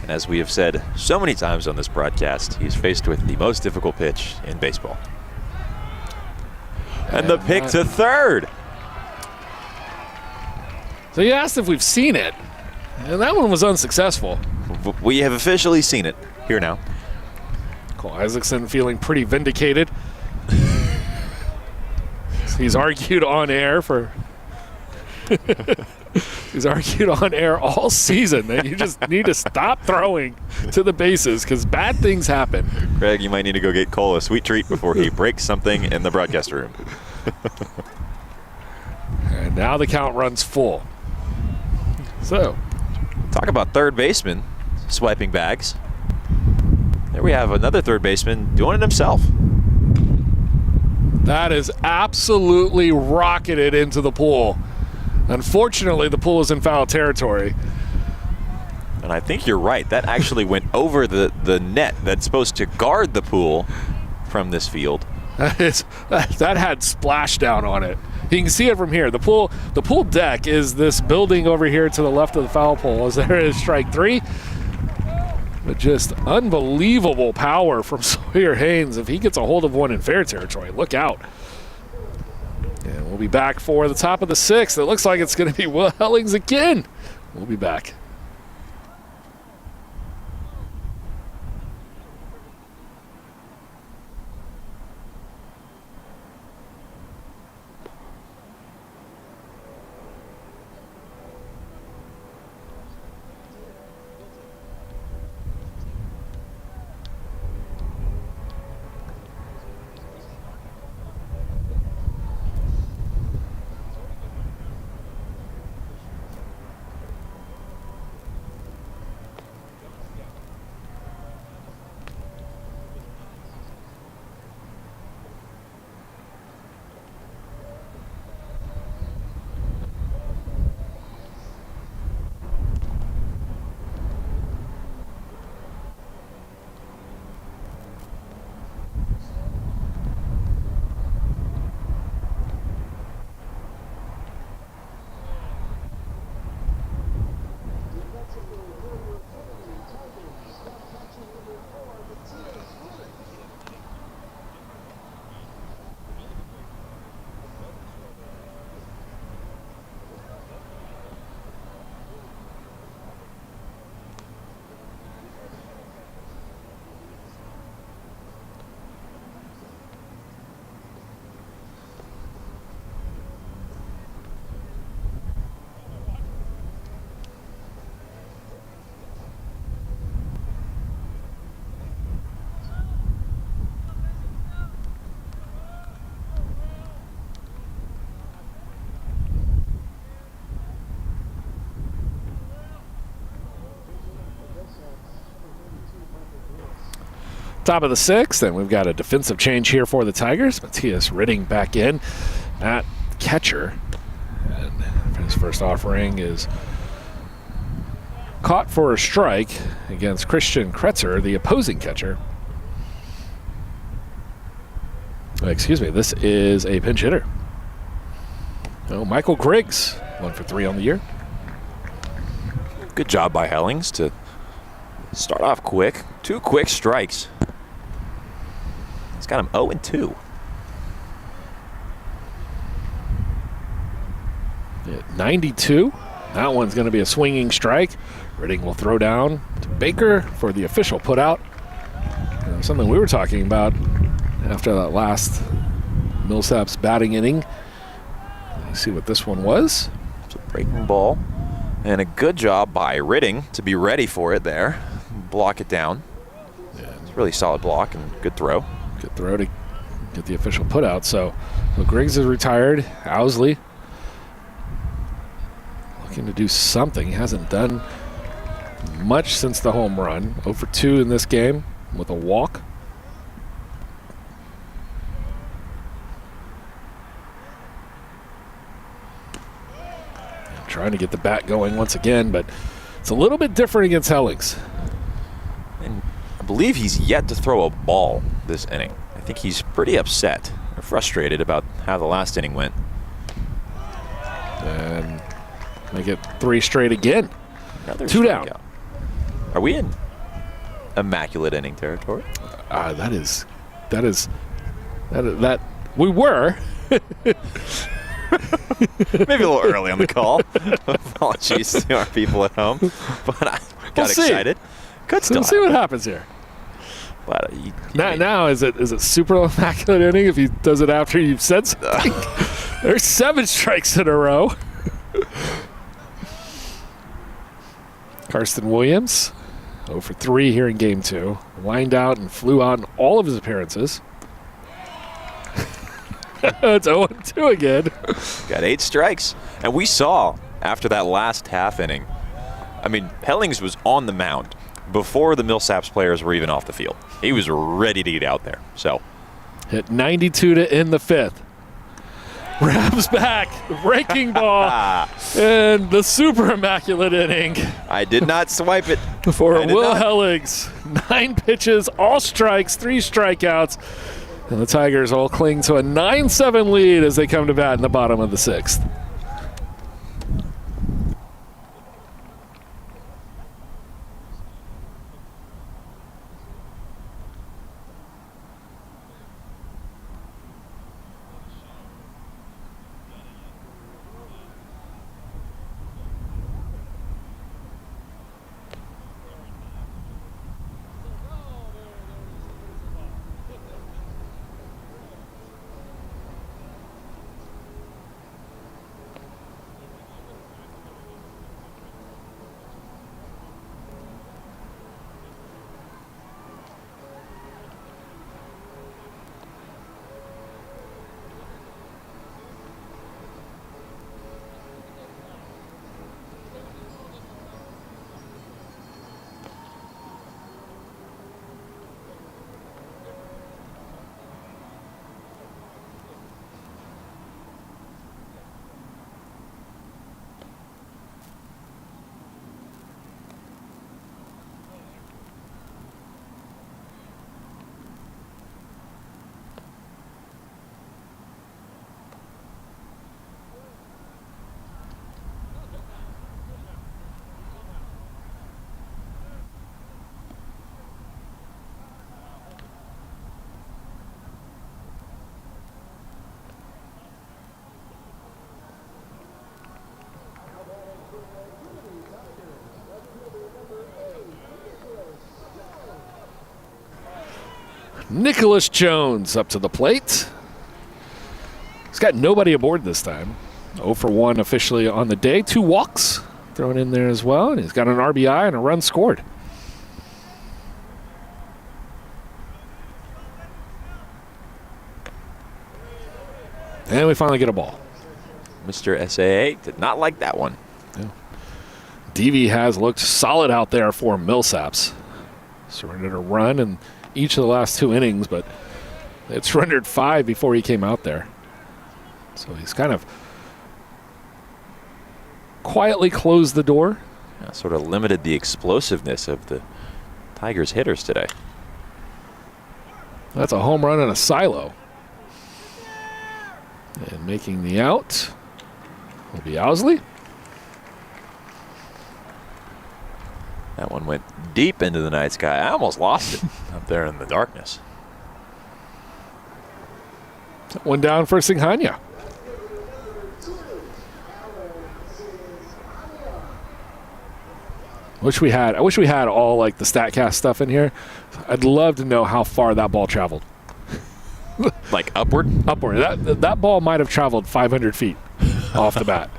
And as we have said so many times on this broadcast, he's faced with the most difficult pitch in baseball. And the pick to third. So you asked if we've seen it, and that one was unsuccessful. We have officially seen it. Here now. Cole Isaacson feeling pretty vindicated. He's argued on air all season that you just need to stop throwing to the bases because bad things happen. Greg, you might need to go get Cole a sweet treat before he breaks something in the broadcast room. And now the count runs full. So, talk about third baseman swiping bags. There we have another third baseman doing it himself. That is absolutely rocketed into the pool. Unfortunately, the pool is in foul territory. And I think you're right. That actually went over the net that's supposed to guard the pool from this field. That had splashdown on it. You can see it from here. The pool deck is this building over here to the left of the foul pole. As there is strike 3. But just unbelievable power from Sawyer Haynes. If he gets a hold of one in fair territory, look out. And we'll be back for the top of the 6th. It looks like it's going to be Will Hellings again. We'll be back. Top of the 6th, and we've got a defensive change here for the Tigers. Matthias Ridding back in at catcher. And his first offering is caught for a strike against Christian Kretzer, the opposing catcher. Excuse me, this is a pinch hitter. Oh, Michael Griggs, 1 for 3 on the year. Good job by Hellings to start off quick. 2 quick strikes. He's got him 0-2. At 92, that one's going to be a swinging strike. Ridding will throw down to Baker for the official putout. Something we were talking about after that last Millsaps batting inning. Let's see what this one was. It's a breaking ball. And a good job by Ridding to be ready for it there. Block it down. Yeah, it's a really solid block and good throw. Good throw to get the official putout. So Griggs is retired. Owsley looking to do something. He hasn't done much since the home run. 0 for 2 in this game with a walk. Trying to get the bat going once again, but it's a little bit different against Hellings. And I believe he's yet to throw a ball this inning. I think he's pretty upset or frustrated about how the last inning went. And make it 3 straight again. Another 2 down. strikeout. Are we in immaculate inning territory? That we were. Maybe a little early on the call. Apologies to our people at home, but I got excited. Could still see what happens here. But now is it super immaculate inning if he does it after you've said something? There's 7 strikes in a row. Karsten Williams, 0 for 3 here in Game 2. Lined out and flew out in all of his appearances. It's 0-2 again. Got 8 strikes. And we saw after that last half inning, I mean, Hellings was on the mound before the Millsaps players were even off the field. He was ready to get out there. So hit 92 to end the 5th. Rabs back, breaking ball, and the super immaculate inning. I did not swipe it. For Will Hellings. 9 pitches, all strikes, 3 strikeouts. And the Tigers all cling to a 9-7 lead as they come to bat in the bottom of the 6th. Nicholas Jones up to the plate. He's got nobody aboard this time. 0 for 1 officially on the day. 2 walks thrown in there as well. And he's got an RBI and a run scored. And we finally get a ball. Mr. SAA did not like that one. Yeah. DV has looked solid out there for Millsaps. Surrendered a run in each of the last 2 innings, but it surrendered 5 before he came out there. So he's kind of quietly closed the door. Yeah, sort of limited the explosiveness of the Tigers hitters today. That's a home run and a silo. And making the out will be Owsley. That one went deep into the night sky. I almost lost it up there in the darkness. One down for Singhania. I wish we had all like the StatCast stuff in here. I'd love to know how far that ball traveled. Like upward? Upward. That ball might have traveled 500 feet off the bat.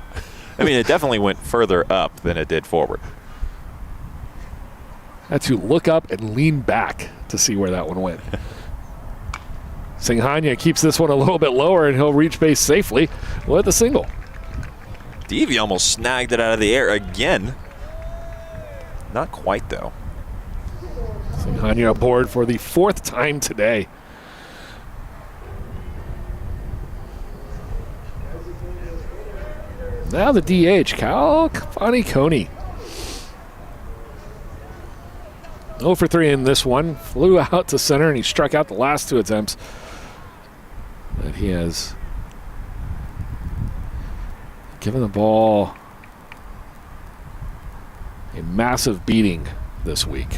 I mean, it definitely went further up than it did forward. I had to look up and lean back to see where that one went. Singhania keeps this one a little bit lower, and he'll reach base safely with a single. Deavy almost snagged it out of the air again. Not quite, though. Singhania aboard for the 4th time today. Now the DH, Cal Coney. 0 for 3 in this one. Flew out to center, and he struck out the last 2 attempts that he has given the ball a massive beating this week.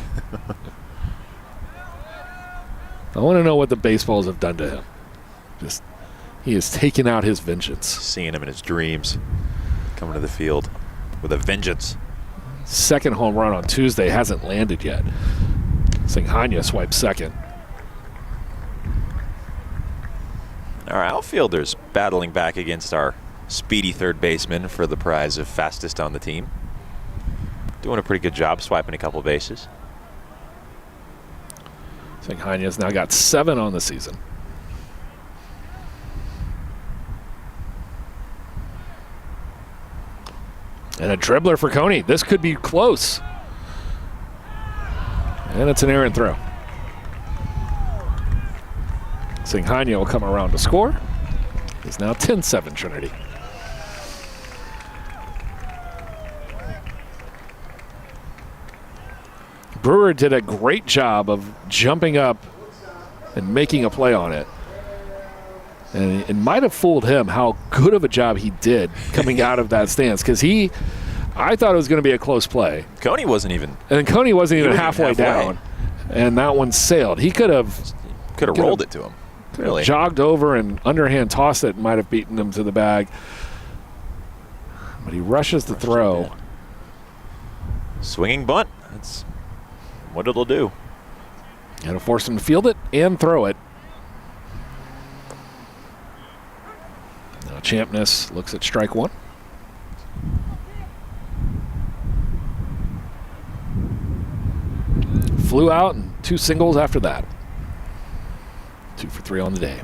I want to know what the baseballs have done to him. He has taken out his vengeance. Seeing him in his dreams coming to the field with a vengeance. Second home run on Tuesday hasn't landed yet. Singhania swipes second. Our outfielders battling back against our speedy third baseman for the prize of fastest on the team. Doing a pretty good job swiping a couple bases. Singhania's now got 7 on the season. And a dribbler for Coney. This could be close. And it's an errant throw. Singhania will come around to score. It's now 10-7 Trinity. Brewer did a great job of jumping up and making a play on it. And it might have fooled him how good of a job he did coming out of that stance, because I thought it was going to be a close play. Coney wasn't even. And Coney wasn't even halfway down. And that one sailed. He could have rolled it to him. Really. Jogged over and underhand tossed it, might have beaten him to the bag. But he rushes the throw. Swinging bunt. That's what it'll do. Got to force him to field it and throw it. Now Champness looks at strike one. Flew out and 2 singles after that. 2 for 3 on the day.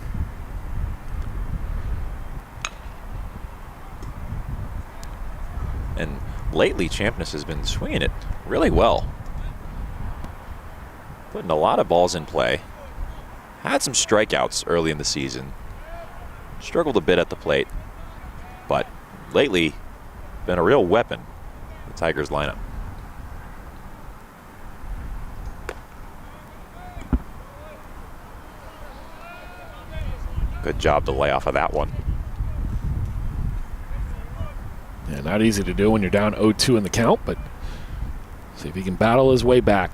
And lately, Champness has been swinging it really well. Putting a lot of balls in play. Had some strikeouts early in the season. Struggled a bit at the plate. But lately, been a real weapon in the Tigers lineup. Good job to lay off of that one. Yeah, not easy to do when you're down 0-2 in the count, but see if he can battle his way back.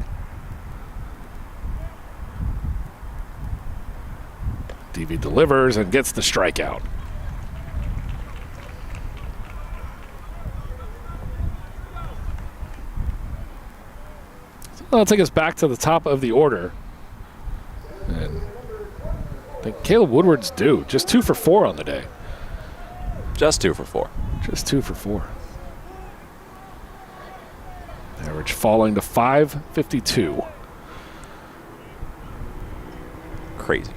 DV delivers and gets the strikeout. So that'll take us back to the top of the order. And I think Caleb Woodward's due. Just 2 for 4 on the day. Just 2 for 4. Just 2 for 4. Average falling to .552. Crazy.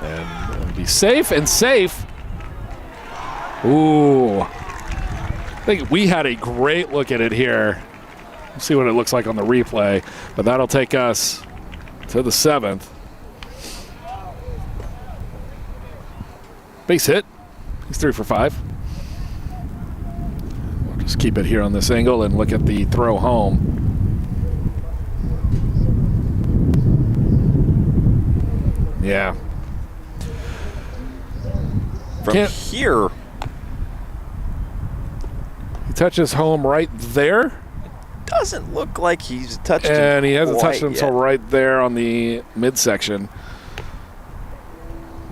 And it'll be safe and safe. Ooh. think we had a great look at it here. Let's see what it looks like on the replay. But that'll take us to the 7th. Base hit. He's 3 for 5. We'll just keep it here on this angle and look at the throw home. Yeah. From here, he touches home right there. doesn't look like he's touched it. And he hasn't touched it until yet. right there on the midsection.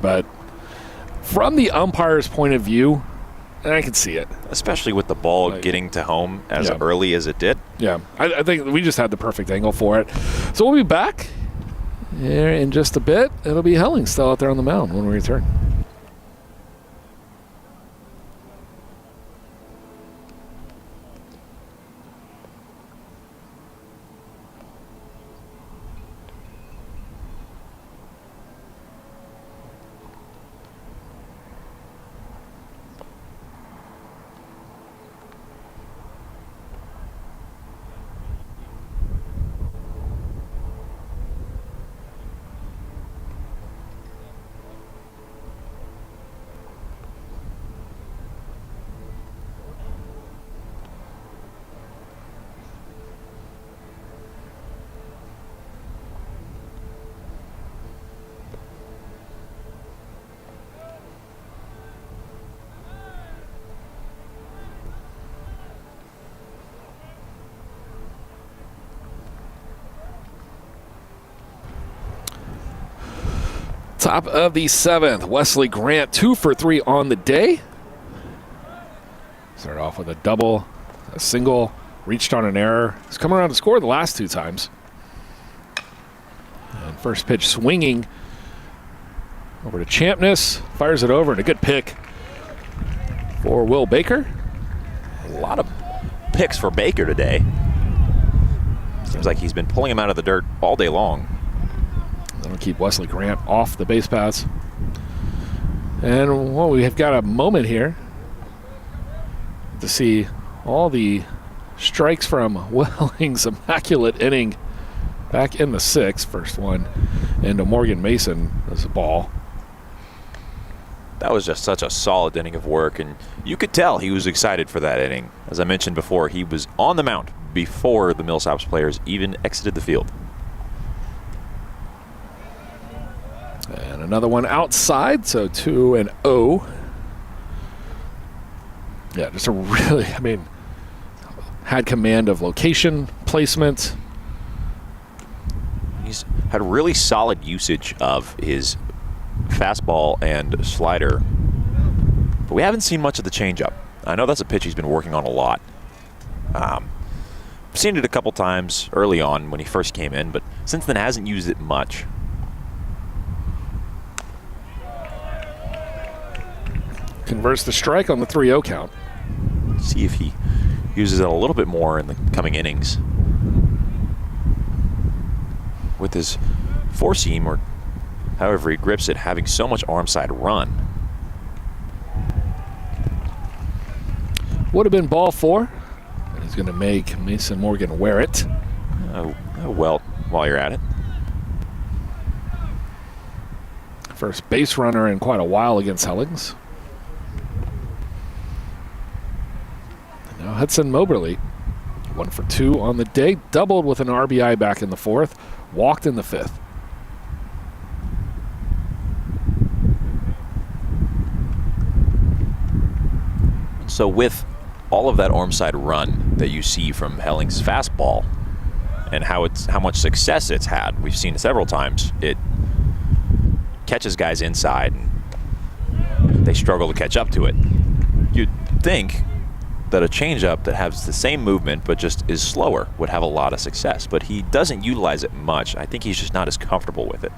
But from the umpire's point of view, I can see it. Especially with the ball getting to home as early as it did. Yeah, I think we just had the perfect angle for it. So we'll be back here in just a bit. It'll be Helling still out there on the mound when we return. Top of the 7th, Wesley Grant, 2 for 3 on the day. Started off with a double, a single, reached on an error. He's come around to score the last 2 times. And first pitch swinging over to Champness, fires it over, and a good pick for Will Baker. A lot of picks for Baker today. Seems like he's been pulling him out of the dirt all day long. That'll keep Wesley Grant off the base paths. And well, we have got a moment here to see all the strikes from Welling's immaculate inning back in the 6th. First one into Morgan Mason as a ball. That was just such a solid inning of work, and you could tell he was excited for that inning. As I mentioned before, he was on the mound before the Millsaps players even exited the field. And another one outside, so 2-0. Yeah, just a really, had command of location, placement. He's had really solid usage of his fastball and slider, but we haven't seen much of the changeup. I know that's a pitch he's been working on a lot. Seen it a couple times early on when he first came in, but since then hasn't used it much. Converts the strike on the 3-0 count. See if he uses it a little bit more in the coming innings. With his four seam, or however he grips it, having so much arm side run. Would have been ball 4. He's going to make Mason Morgan wear it. Well, while you're at it. First base runner in quite a while against Hellings. And now Hudson Moberly, 1 for 2 on the day, doubled with an RBI back in the 4th, walked in the 5th. So with all of that arm side run that you see from Helling's fastball and how much success it's had, we've seen it several times. It catches guys inside and they struggle to catch up to it. You'd think that a changeup that has the same movement but just is slower would have a lot of success, but he doesn't utilize it much. I think he's just not as comfortable with it.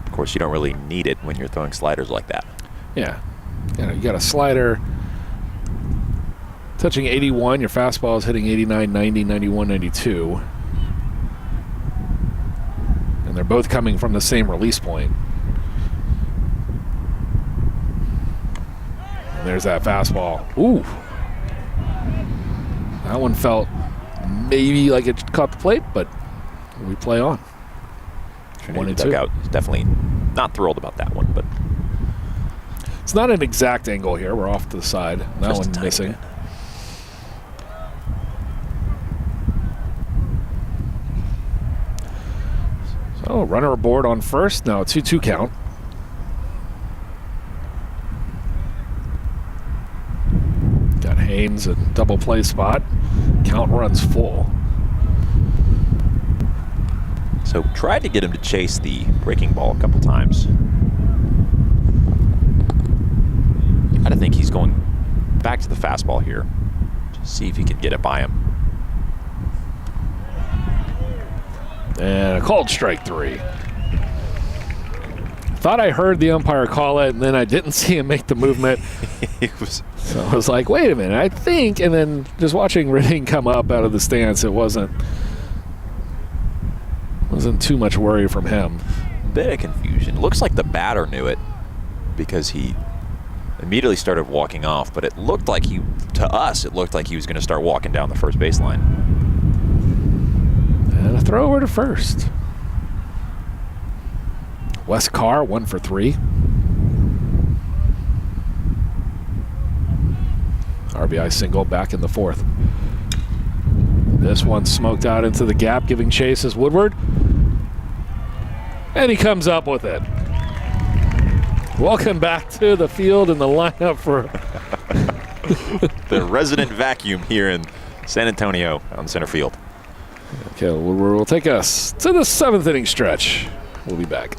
Of course, you don't really need it when you're throwing sliders like that. Yeah. You got a slider touching 81. Your fastball is hitting 89, 90, 91, 92. And they're both coming from the same release point. there's that fastball. Ooh. That one felt maybe like it caught the plate, but we play on. Trinity dugout is definitely not thrilled about that one, but it's not an exact angle here. We're off to the side. That one missing. Bit. So runner aboard on first. Now a 2-2 count. Got Haynes in double play spot. Count runs full. So tried to get him to chase the breaking ball a couple times. I think he's going back to the fastball here. Just see if he can get it by him. And a called strike 3. Thought I heard the umpire call it, and then I didn't see him make the movement. So I was like, wait a minute, I think, and then just watching Ridding come up out of the stance, it wasn't too much worry from him. Bit of confusion. Looks like the batter knew it because he immediately started walking off, but it looked like he was going to start walking down the first baseline. And a throw over to first. Wes Carr, 1 for 3. RBI single back in the 4th. This one smoked out into the gap, giving chase is Woodward. And he comes up with it. Welcome back to the field and the lineup for the resident vacuum here in San Antonio on center field. Okay, Woodward will take us to the 7th inning stretch. We'll be back.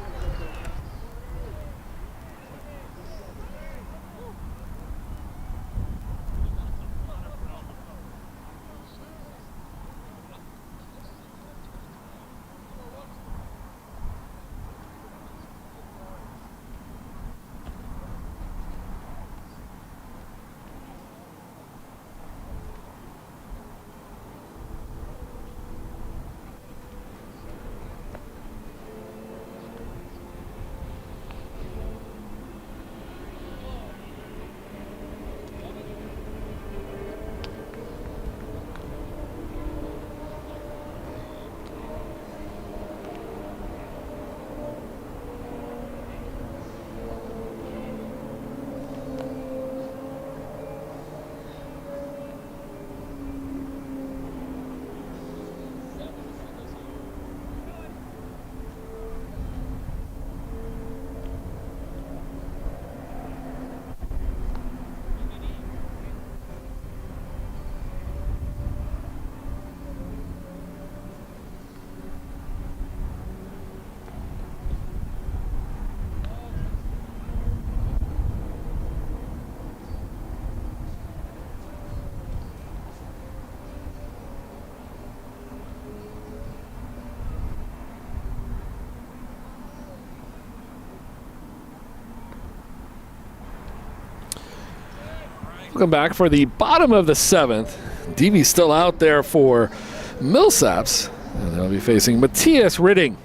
Welcome back for the bottom of the 7th. DB's still out there for Millsaps, and they'll be facing Matthias Ridding.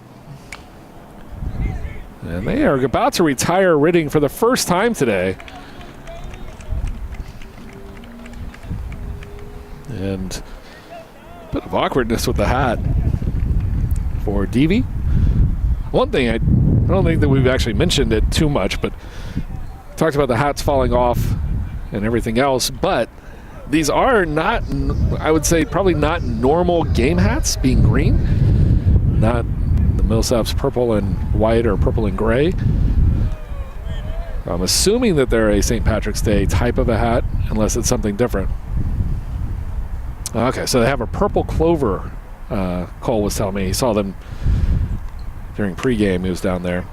And they are about to retire Ridding for the first time today. And a bit of awkwardness with the hat for DV. One thing, I don't think that we've actually mentioned it too much, but talked about the hats falling off and everything else, but these are not, I would say, probably not normal game hats, being green. Not the Millsaps purple and white or purple and gray. I'm assuming that they're a St. Patrick's Day type of a hat, unless it's something different. Okay, so they have a purple clover. Cole was telling me he saw them during pregame. He was down there.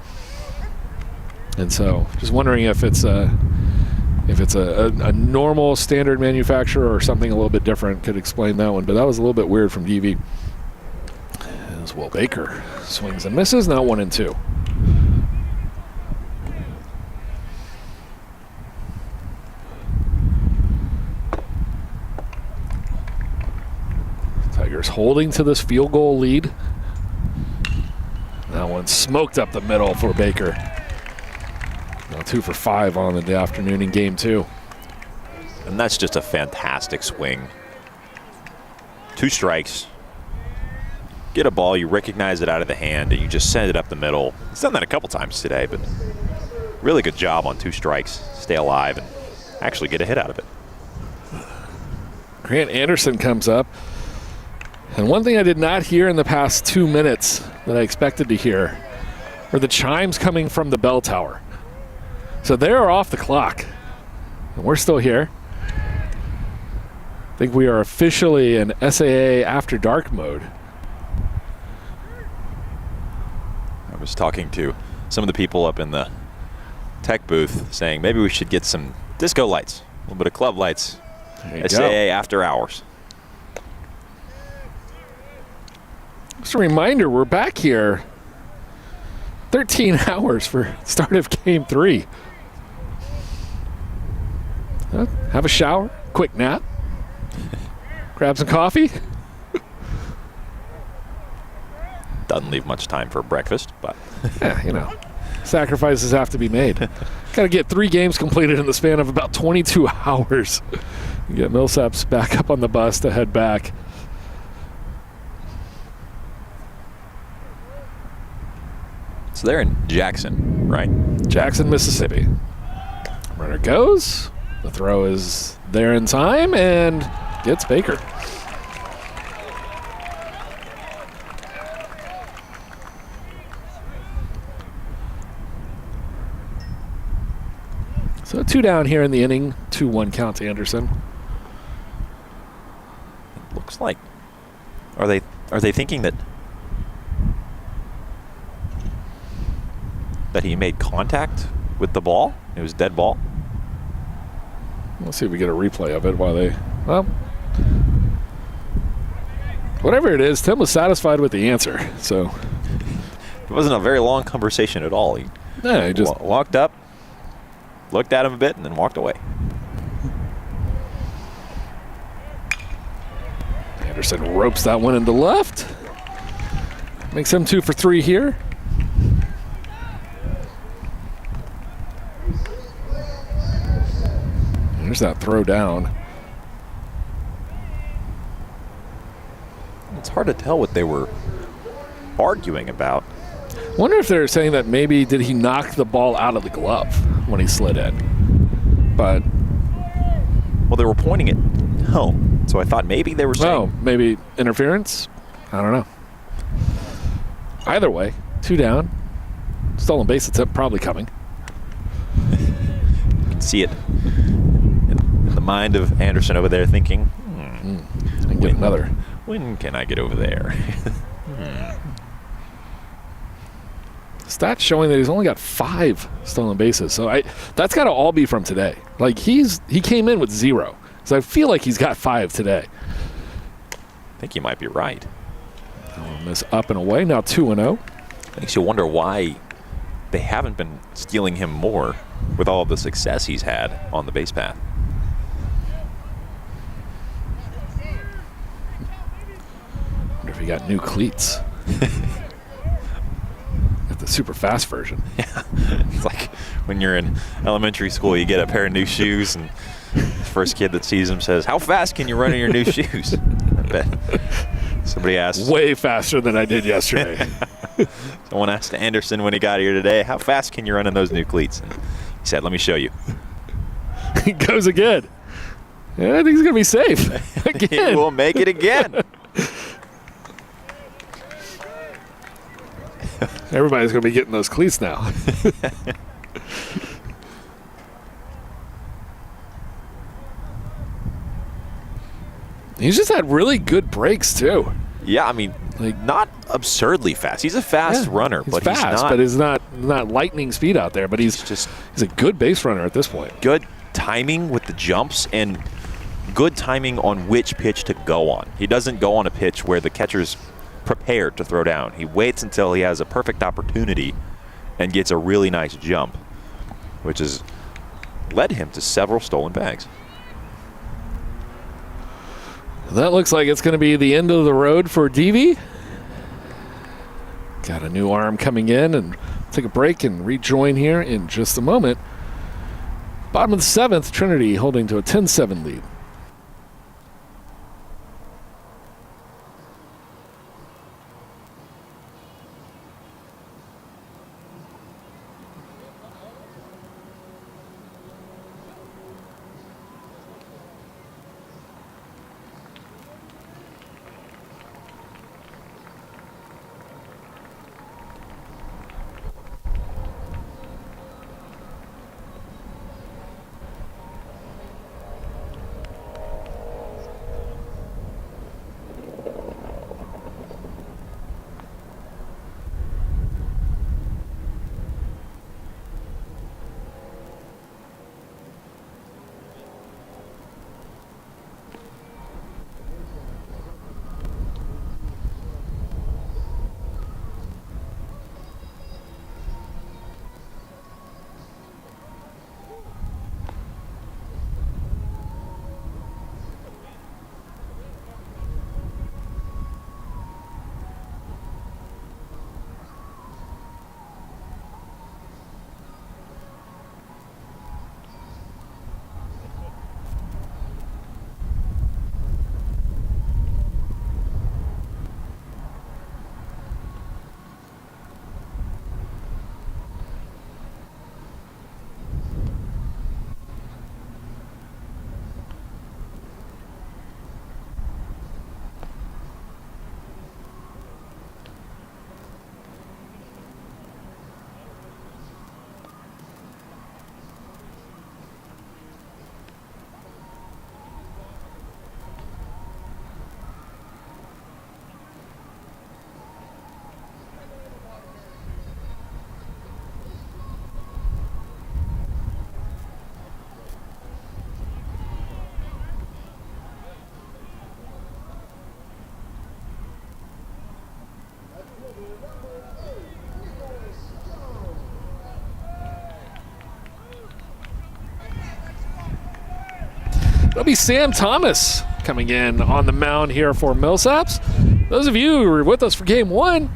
And so just wondering if it's a normal standard manufacturer or something a little bit different. Could explain that one, but that was a little bit weird from DV. As Will Baker swings and misses, now 1-2. Tigers holding to this field goal lead. That one smoked up the middle for Baker. Now 2 for 5 on the afternoon in game 2. And that's just a fantastic swing. 2 strikes. Get a ball, you recognize it out of the hand, and you just send it up the middle. He's done that a couple times today, but really good job on 2 strikes. Stay alive and actually get a hit out of it. Grant Anderson comes up. And one thing I did not hear in the past 2 minutes that I expected to hear were the chimes coming from the bell tower. So they are off the clock. And we're still here. I think we are officially in SAA After Dark mode. I was talking to some of the people up in the tech booth saying maybe we should get some disco lights, a little bit of club lights. SAA After Hours. Just a reminder, we're back here 13 hours for start of Game 3. Have a shower, quick nap, grab some coffee. Doesn't leave much time for breakfast, but yeah, sacrifices have to be made. Got to get 3 games completed in the span of about 22 hours. You get Millsaps back up on the bus to head back. So they're in Jackson, right? Jackson, Mississippi. Runner goes. The throw is there in time and gets Baker. So 2 down here in the inning. 2-1 count to Anderson. Looks like. Are they thinking that he made contact with the ball? It was dead ball. Let's see if we get a replay of it while they. Well, whatever it is, Tim was satisfied with the answer. So it wasn't a very long conversation at all. He just walked up, looked at him a bit, and then walked away. Anderson ropes that one into left. Makes him 2 for 3 here. There's that throw down. It's hard to tell what they were arguing about. Wonder if they're saying that maybe did he knock the ball out of the glove when he slid in. But well, they were pointing it home, so I thought maybe they were saying maybe interference. I don't know. Either way, 2 down. Stolen base attempt probably coming. You can see it in the mind of Anderson over there thinking, And get another. When can I get over there? Stats showing that he's only got 5 stolen bases. So that's got to all be from today. Like he came in with 0. So I feel like he's got 5 today. I think you might be right. Miss up and away. Now 2-0. Makes you wonder why they haven't been stealing him more with all of the success he's had on the base path. Wonder if he got new cleats. Got the super fast version. Yeah, it's like when you're in elementary school, you get a pair of new shoes, and the first kid that sees them says, "How fast can you run in your new shoes?" I bet somebody asked. Way faster than I did yesterday. Someone asked Anderson when he got here today, "How fast can you run in those new cleats?" And he said, "Let me show you." He goes again. Yeah, I think he's going to be safe. Again. He will make it again. Everybody's going to be getting those cleats now. He's just had really good breaks, too. Yeah, I mean, not absurdly fast. He's a fast runner, but fast, he's not. But he's not lightning speed out there. But he's a good base runner at this point. Good timing with the jumps and good timing on which pitch to go on. He doesn't go on a pitch where the catcher's prepared to throw down. He waits until he has a perfect opportunity and gets a really nice jump, which has led him to several stolen bags. That looks like it's going to be the end of the road for Deavy. Got a new arm coming in, and take a break and rejoin here in just a moment. Bottom of the 7th, Trinity holding to a 10-7 lead. It'll be Sam Thomas coming in on the mound here for Millsaps. Those of you who were with us for game 1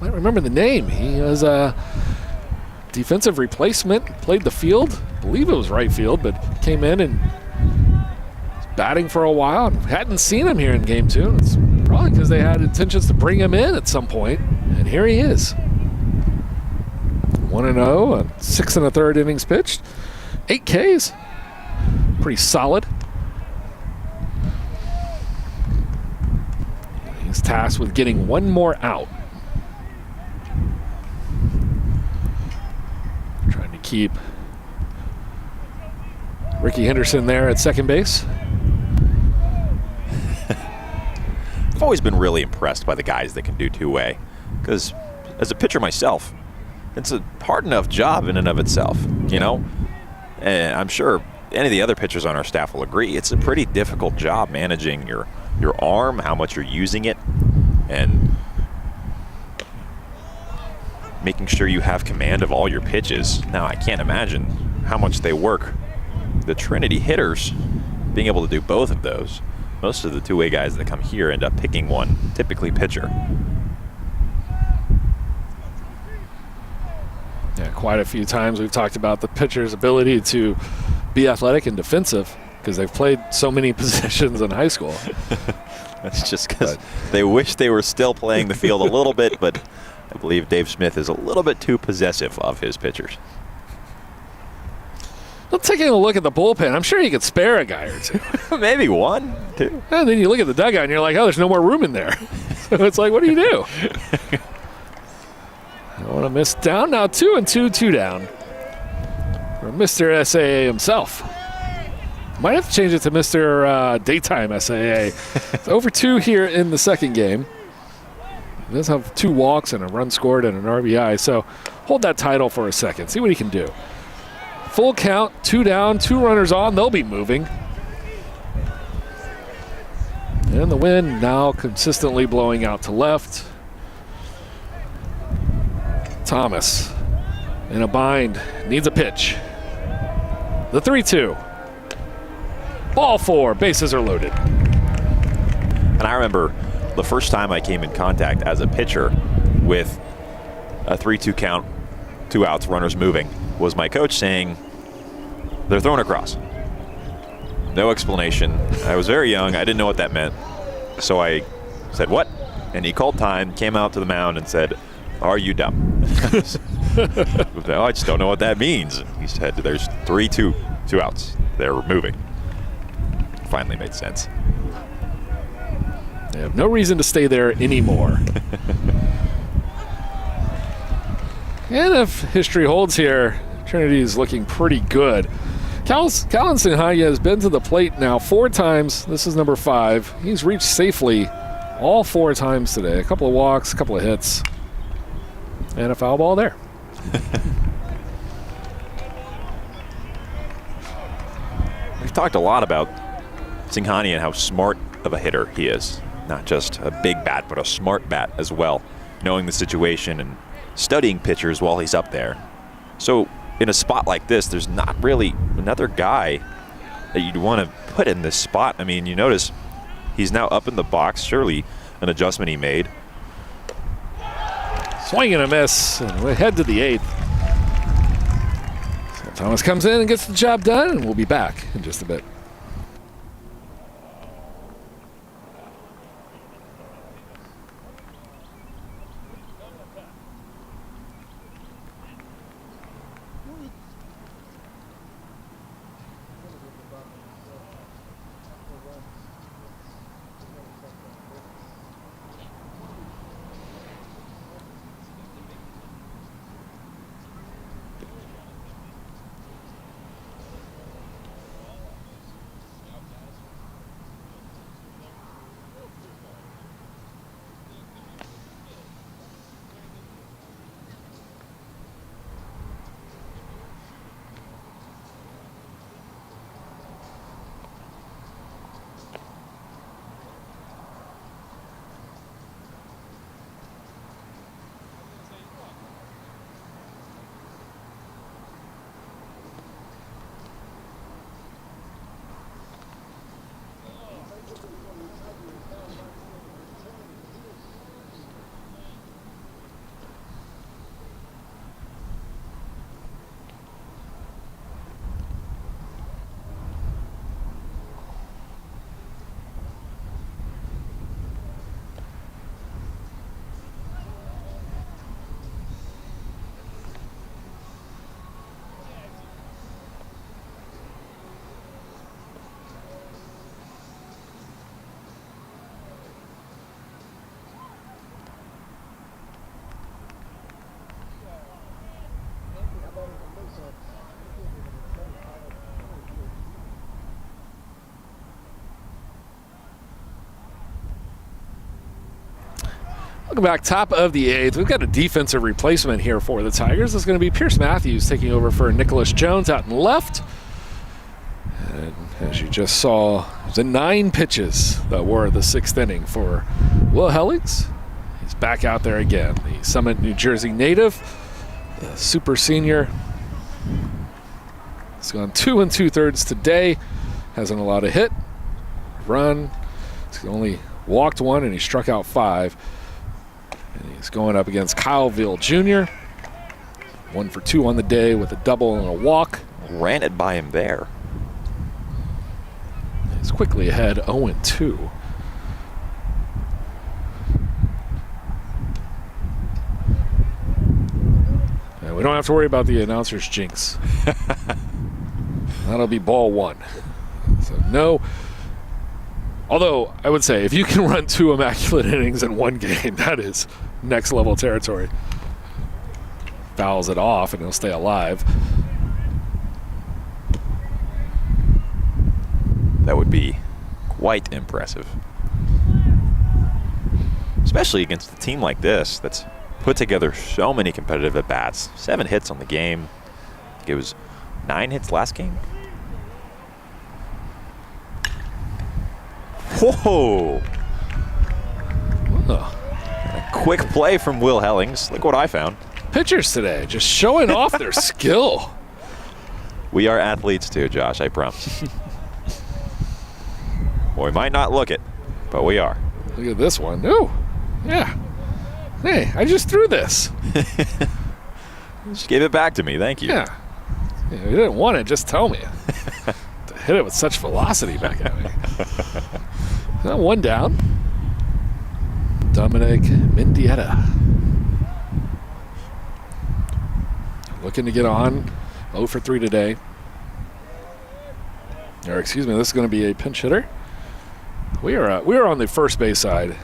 might remember the name. He was a defensive replacement, played the field. I believe it was right field, but came in and was batting for a while. Hadn't seen him here in game 2. It's probably because they had intentions to bring him in at some point, and here he is. 1-0, 6 1/3 innings pitched, 8 Ks. Pretty solid. He's tasked with getting one more out. Trying to keep Ricky Henderson there at second base. I've always been really impressed by the guys that can do two-way, because as a pitcher myself, it's a hard enough job in and of itself, you know? And I'm sure any of the other pitchers on our staff will agree. It's a pretty difficult job managing your arm, how much you're using it, and making sure you have command of all your pitches. Now, I can't imagine how much they work. The Trinity hitters being able to do both of those. Most of the two-way guys that come here end up picking one, typically pitcher. Yeah, quite a few times we've talked about the pitcher's ability to be athletic and defensive because they've played so many positions in high school. That's just because they wish they were still playing the field a little bit, but I believe Dave Smith is a little bit too possessive of his pitchers. Well, taking a look at the bullpen, I'm sure you could spare a guy or two. Maybe 1, 2. And then you look at the dugout and you're like, oh, there's no more room in there. So it's like, what do you do? I don't want to miss down. Now 2-2, 2 down. For Mr. SAA himself. Might have to change it to Mr. Daytime SAA. It's over 2 here in the second game. He does have 2 walks and a run scored and an RBI. So hold that title for a second. See what he can do. Full count, 2 down, 2 runners on. They'll be moving. And the wind now consistently blowing out to left. Thomas in a bind, needs a pitch. The 3-2. Ball 4, bases are loaded. And I remember the first time I came in contact as a pitcher with a 3-2 count, 2 outs, runners moving, was my coach saying, They're thrown across. No explanation. I was very young. I didn't know what that meant. So I said, what? And he called time, came out to the mound and said, are you dumb? No, I just don't know what that means. He said, there's 3-2, 2 outs. They're moving. Finally made sense. They have no reason to stay there anymore. And if history holds here, Trinity is looking pretty good. Callan Sinhaya has been to the plate now 4 times. This is number 5. He's reached safely all 4 times today. A couple of walks, a couple of hits, and a foul ball there. We've talked a lot about Singhani and how smart of a hitter he is. Not just a big bat, but a smart bat as well. Knowing the situation and studying pitchers while he's up there. So in a spot like this, there's not really another guy that you'd want to put in this spot. I mean, you notice he's now up in the box. Surely an adjustment he made. Swing and a miss, and we head to the 8th. So Thomas comes in and gets the job done, and we'll be back in just a bit. Welcome back, top of the 8th. We've got a defensive replacement here for the Tigers. It's going to be Pierce Matthews taking over for Nicholas Jones out in left. And as you just saw, the 9 pitches that were the 6th inning for Will Hellings. He's back out there again. The Summit, New Jersey native, the super senior. He's gone 2 2/3 today. Hasn't allowed a hit, run. He's only walked 1 and he struck out 5. And he's going up against Kyle Veal Jr. 1 for 2 on the day with a double and a walk. Ran it by him there. He's quickly ahead, 0-2. And we don't have to worry about the announcer's jinx. That'll be ball 1. So no. Although, I would say, if you can run 2 immaculate innings in 1 game, that is next level territory. Fouls it off and he'll stay alive. That would be quite impressive. Especially against a team like this that's put together so many competitive at-bats. 7 hits on the game. I think it was 9 hits last game. Whoa! A quick play from Will Hellings. Look what I found. Pitchers today just showing off their skill. We are athletes too, Josh, I promise. Well, we might not look it, but we are. Look at this one. Ooh, yeah. Hey, I just threw this. Just gave it back to me. Thank you. Yeah. You didn't want it, just tell me. To hit it with such velocity back at me. One down. Dominic Mendieta. Looking to get on. 0 for 3 today. Or excuse me, this is going to be a pinch hitter. We are on the first base side,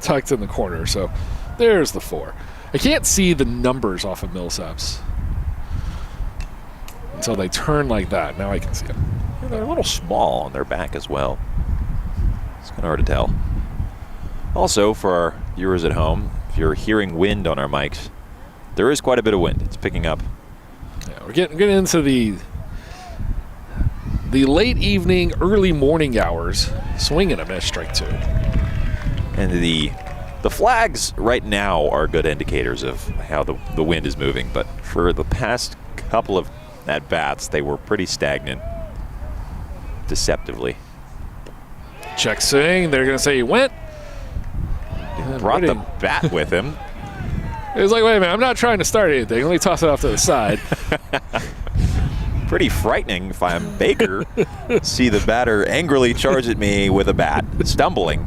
tucked in the corner. So there's the 4. I can't see the numbers off of Millsaps until they turn like that. Now I can see them. Yeah, they're a little small on their back as well. It's kind of hard to tell. Also, for our viewers at home, if you're hearing wind on our mics, there is quite a bit of wind. It's picking up. Yeah, we're getting into the late evening, early morning hours. Swing and a miss, strike 2. And the flags right now are good indicators of how the wind is moving. But for the past couple of at-bats, they were pretty stagnant, deceptively. Check swing. They're going to say he went. Brought the bat with him. It was like, wait a minute, I'm not trying to start anything. Let me toss it off to the side. Pretty frightening if I'm Baker. See the batter angrily charge at me with a bat, stumbling,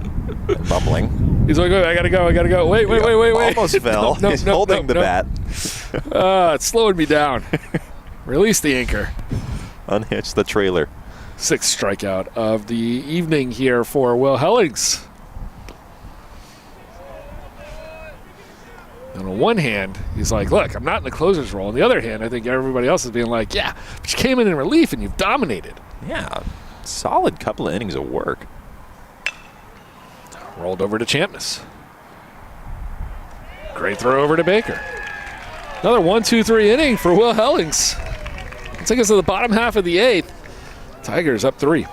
bumbling. He's like, wait, I gotta go. Wait. Almost fell. He's holding the bat. It's slowing me down. Release the anchor. Unhitch the trailer. 6th strikeout of the evening here for Will Hellings. On one hand, he's like, look, I'm not in the closer's role. On the other hand, I think everybody else is being like, yeah, but you came in relief and you've dominated. Yeah, solid couple of innings of work. Rolled over to Champness. Great throw over to Baker. Another 1-2-3 inning for Will Hellings. Take us to the bottom half of the 8th. Tigers up 3.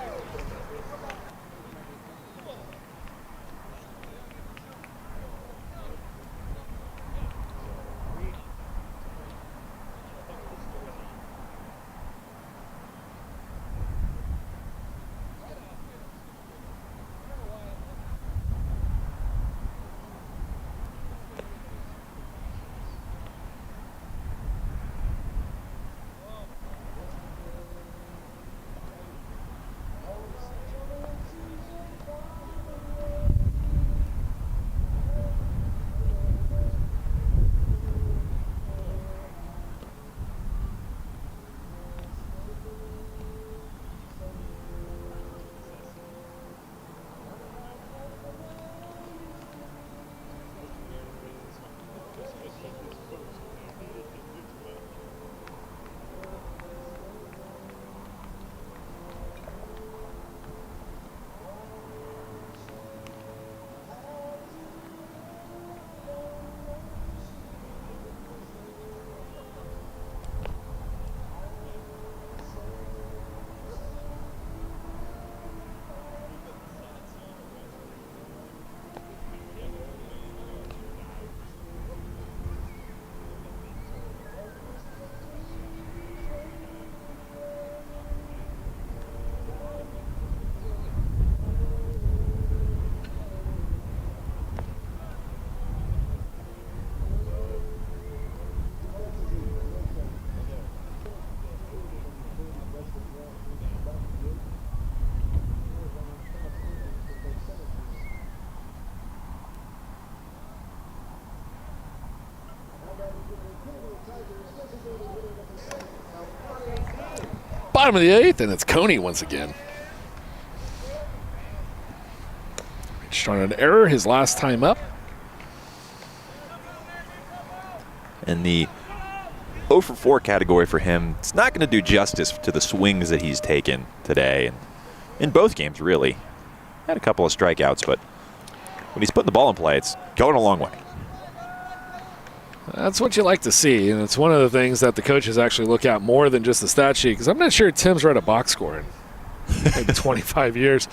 Bottom of the 8th, and it's Coney once again. Reached on an error his last time up. And the 0 for 4 category for him, it's not going to do justice to the swings that he's taken today. And in both games, really. Had a couple of strikeouts, but when he's putting the ball in play, it's going a long way. That's what you like to see, and it's one of the things that the coaches actually look at more than just the stat sheet, because I'm not sure Tim's read a box score in maybe 25 years.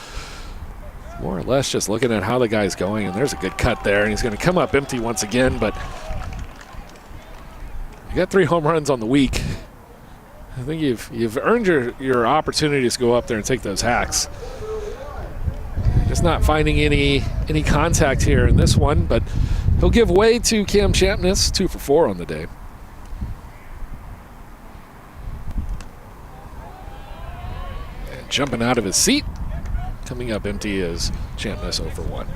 More or less just looking at how the guy's going, and there's a good cut there, and he's going to come up empty once again, but you got 3 home runs on the week. I think you've earned your opportunities to go up there and take those hacks. Just not finding any contact here in this one, but he'll give way to Cam Champness, 2 for 4 on the day. jumping out of his seat. Coming up empty is Champness 0 for 1.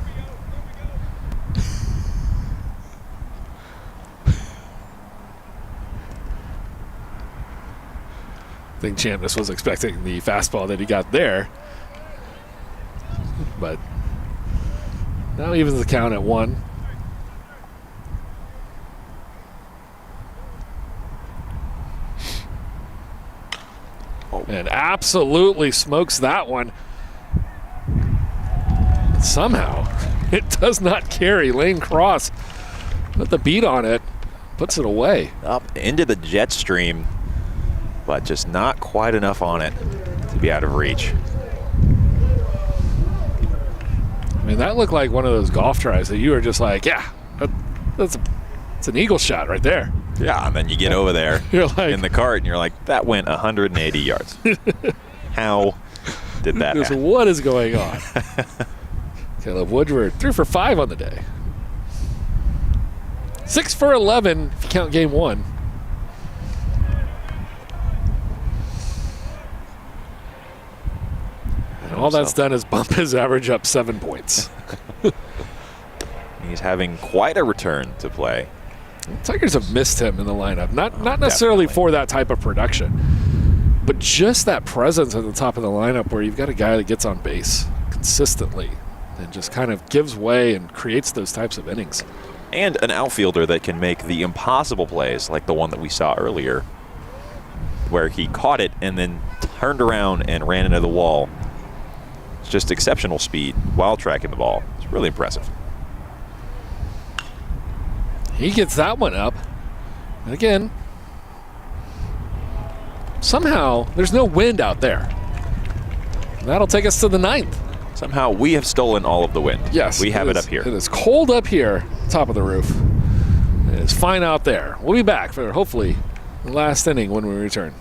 I think Champness was expecting the fastball that he got there. But now evens the count at 1. And absolutely smokes that one. Somehow, it does not carry. Lane Cross put the beat on it, puts it away. Up into the jet stream, but just not quite enough on it to be out of reach. I mean, that looked like one of those golf tries that you were just like, yeah, it's an eagle shot right there. Yeah, and then you get over there You're like, in the cart, and you're like, that went 180 yards. How did that just happen? what is going on? Caleb Woodward, 3 for 5 on the day. 6 for 11 if you count game 1. And all that's done is bump his average up 7 points. He's having quite a return to play. Tigers have missed him in the lineup. Not necessarily for that type of production, but just that presence at the top of the lineup where you've got a guy that gets on base consistently and just kind of gives way and creates those types of innings. And an outfielder that can make the impossible plays like the one that we saw earlier, where he caught it and then turned around and ran into the wall. It's just exceptional speed while tracking the ball. It's really impressive. He gets that one up. And again, somehow there's no wind out there. That'll take us to the 9th. Somehow we have stolen all of the wind. Yes. We have it up here. It is cold up here, top of the roof. It is fine out there. We'll be back for hopefully the last inning when we return.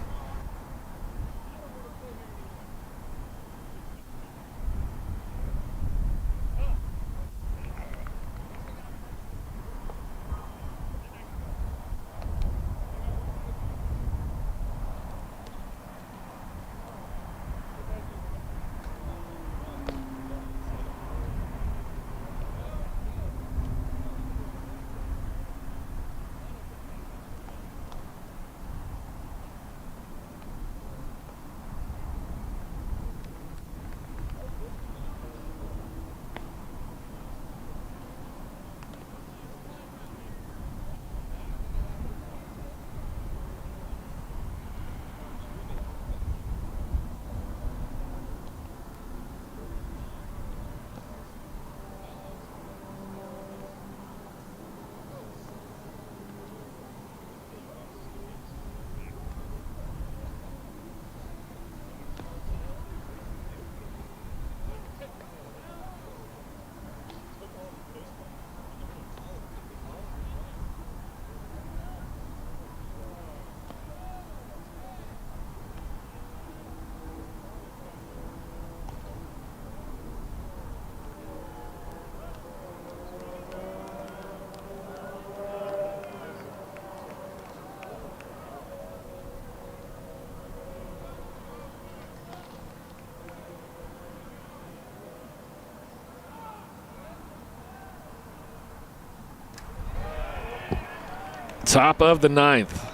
Top of the 9th.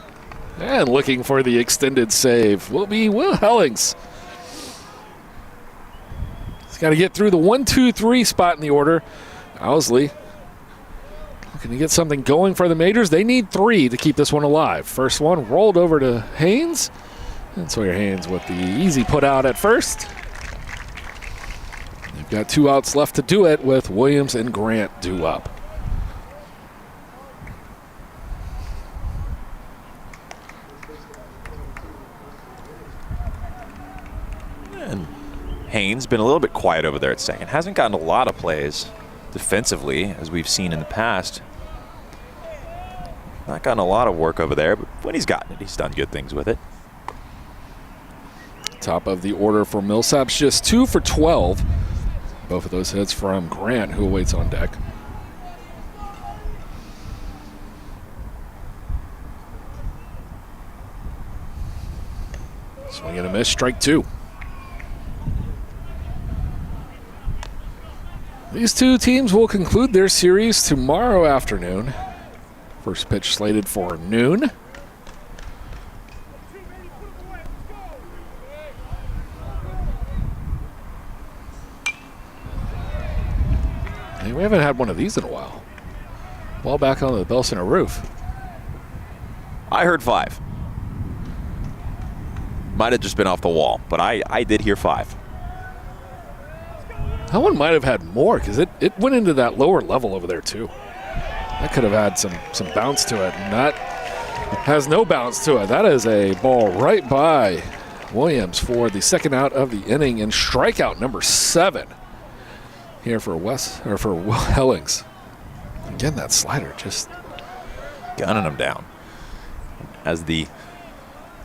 And looking for the extended save will be Will Hellings. He's got to get through the 1, 2, 3 spot in the order. Owsley looking to get something going for the majors. They need 3 to keep this one alive. First one rolled over to Haynes. And Sawyer Haynes with the easy put out at first. They've got 2 outs left to do it with Williams and Grant due up. Haynes been a little bit quiet over there at second. Hasn't gotten a lot of plays defensively, as we've seen in the past. Not gotten a lot of work over there, but when he's gotten it, he's done good things with it. Top of the order for Millsaps, just 2 for 12. Both of those hits from Grant, who awaits on deck. Swing and a miss, strike 2. These two teams will conclude their series tomorrow afternoon. First pitch slated for noon. Hey, we haven't had one of these in a while. Ball back on the Bell Center roof. I heard 5. Might have just been off the wall, but I did hear 5. That one might have had more because it went into that lower level over there too. That could have had some bounce to it, and that has no bounce to it. That is a ball right by Williams for the second out of the inning and strikeout number 7 here for Will Hellings. Again, that slider just gunning him down. As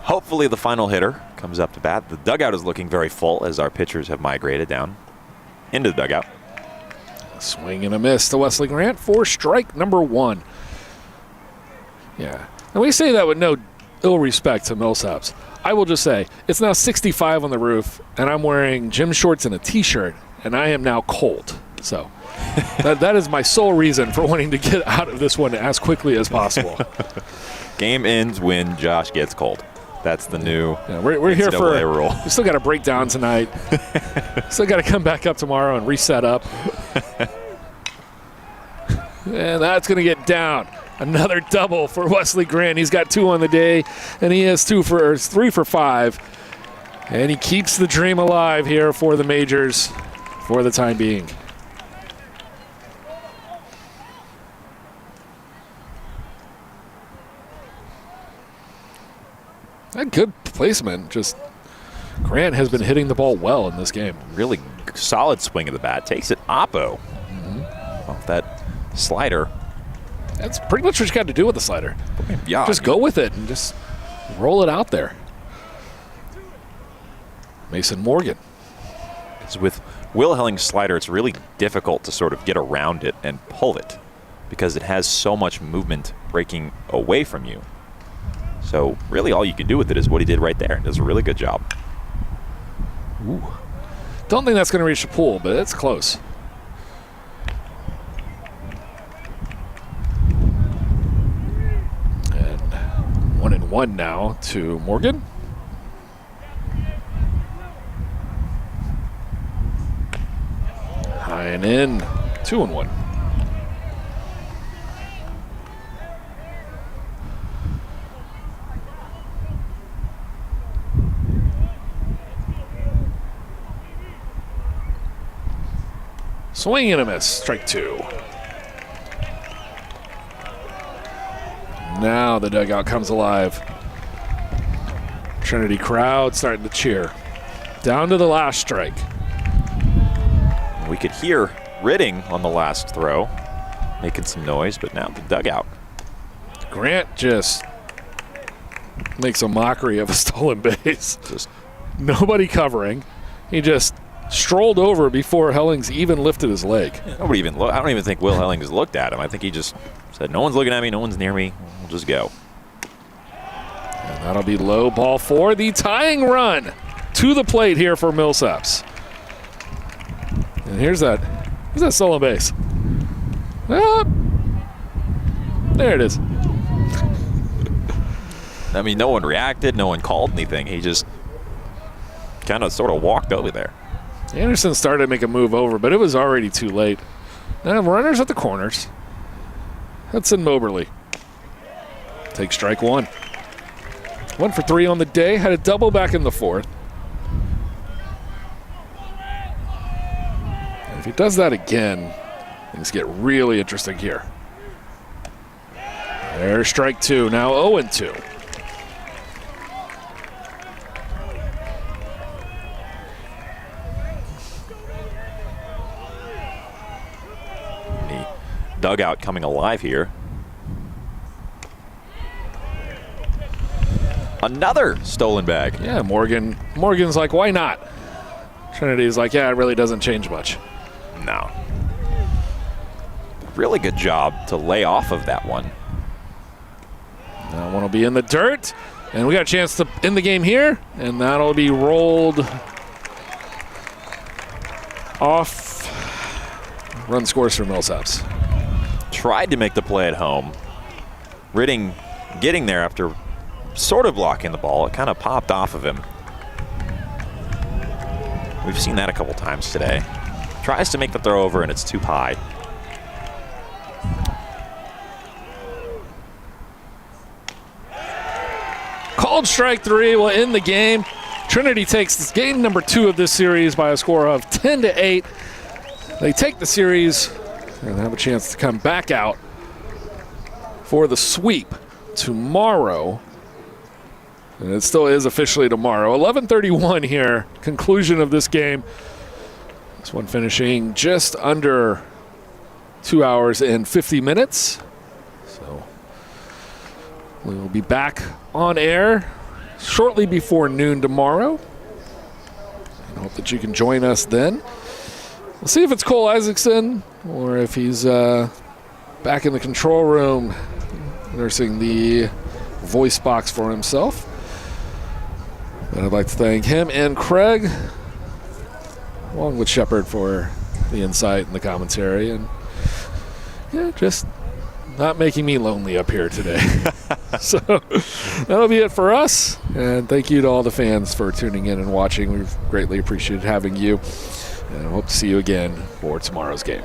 hopefully the final hitter comes up to bat. The dugout is looking very full as our pitchers have migrated down into the dugout. A swing and a miss to Wesley Grant for strike number 1. Yeah, and we say that with no ill respect to Millsaps. I will just say, it's now 65 on the roof, and I'm wearing gym shorts and a T-shirt, and I am now cold. So that is my sole reason for wanting to get out of this one as quickly as possible. Game ends when Josh gets cold. That's the new we're here for NCAA rule. We still got to break down tonight. Still got to come back up tomorrow and reset up. And that's going to get down. Another double for Wesley Grant. He's got 2 on the day, and he has 3 for 5. And he keeps the dream alive here for the majors for the time being. A good placement. Just Grant has been hitting the ball well in this game. Really solid swing of the bat. Takes it oppo. Off that slider. That's pretty much what you got to do with the slider. Yeah. Just go with it and just roll it out there. Mason Morgan. Because with Will Helling's slider, it's really difficult to sort of get around it and pull it because it has so much movement breaking away from you. So really all you can do with it is what he did right there. He does a really good job. Ooh. Don't think that's going to reach the pool, but it's close. And 1-1 now to Morgan. High and in, 2-1. Swing and a miss, strike 2. Now the dugout comes alive. Trinity crowd starting to cheer. Down to the last strike. We could hear Ridding on the last throw, making some noise, but now the dugout. Grant just makes a mockery of a stolen base. Just nobody covering. He just strolled over before Hellings even lifted his leg. Nobody even I don't even think Will Hellings looked at him. I think he just said, no one's looking at me, no one's near me, we'll just go. And that'll be low, ball 4. The tying run to the plate here for Millsaps. And here's that stolen base. Ah, there it is. I mean, no one reacted, no one called anything. He just kind of sort of walked over there. Anderson started to make a move over, but it was already too late. Now runners at the corners. Hudson Moberly takes strike 1. 1 for 3 on the day. Had a double back in the 4th. And if he does that again, things get really interesting here. There's strike 2. Now 0-2. Dugout coming alive here. Another stolen bag. Yeah, Morgan's like, why not? Trinity's like, yeah, it really doesn't change much. No. Really good job to lay off of that one. That one will be in the dirt. And we got a chance to end the game here. And that'll be rolled off run scores for Millsaps. Tried to make the play at home. Ridding getting there after sort of blocking the ball. It kind of popped off of him. We've seen that a couple times today. Tries to make the throw over, and it's too high. Called strike 3 will end the game. Trinity takes this game number 2 of this series by a score of 10-8. They take the series and have a chance to come back out for the sweep tomorrow. And it still is officially tomorrow. 11:31 here, conclusion of this game. This one finishing just under 2 hours and 50 minutes. So we will be back on air shortly before noon tomorrow. I hope that you can join us then. We'll see if it's Cole Isaacson or if he's back in the control room nursing the voice box for himself. And I'd like to thank him and Craig, along with Shepard, for the insight and the commentary, and just not making me lonely up here today. So that'll be it for us, and thank you to all the fans for tuning in and watching. We've greatly appreciated having you, and I hope to see you again for tomorrow's game.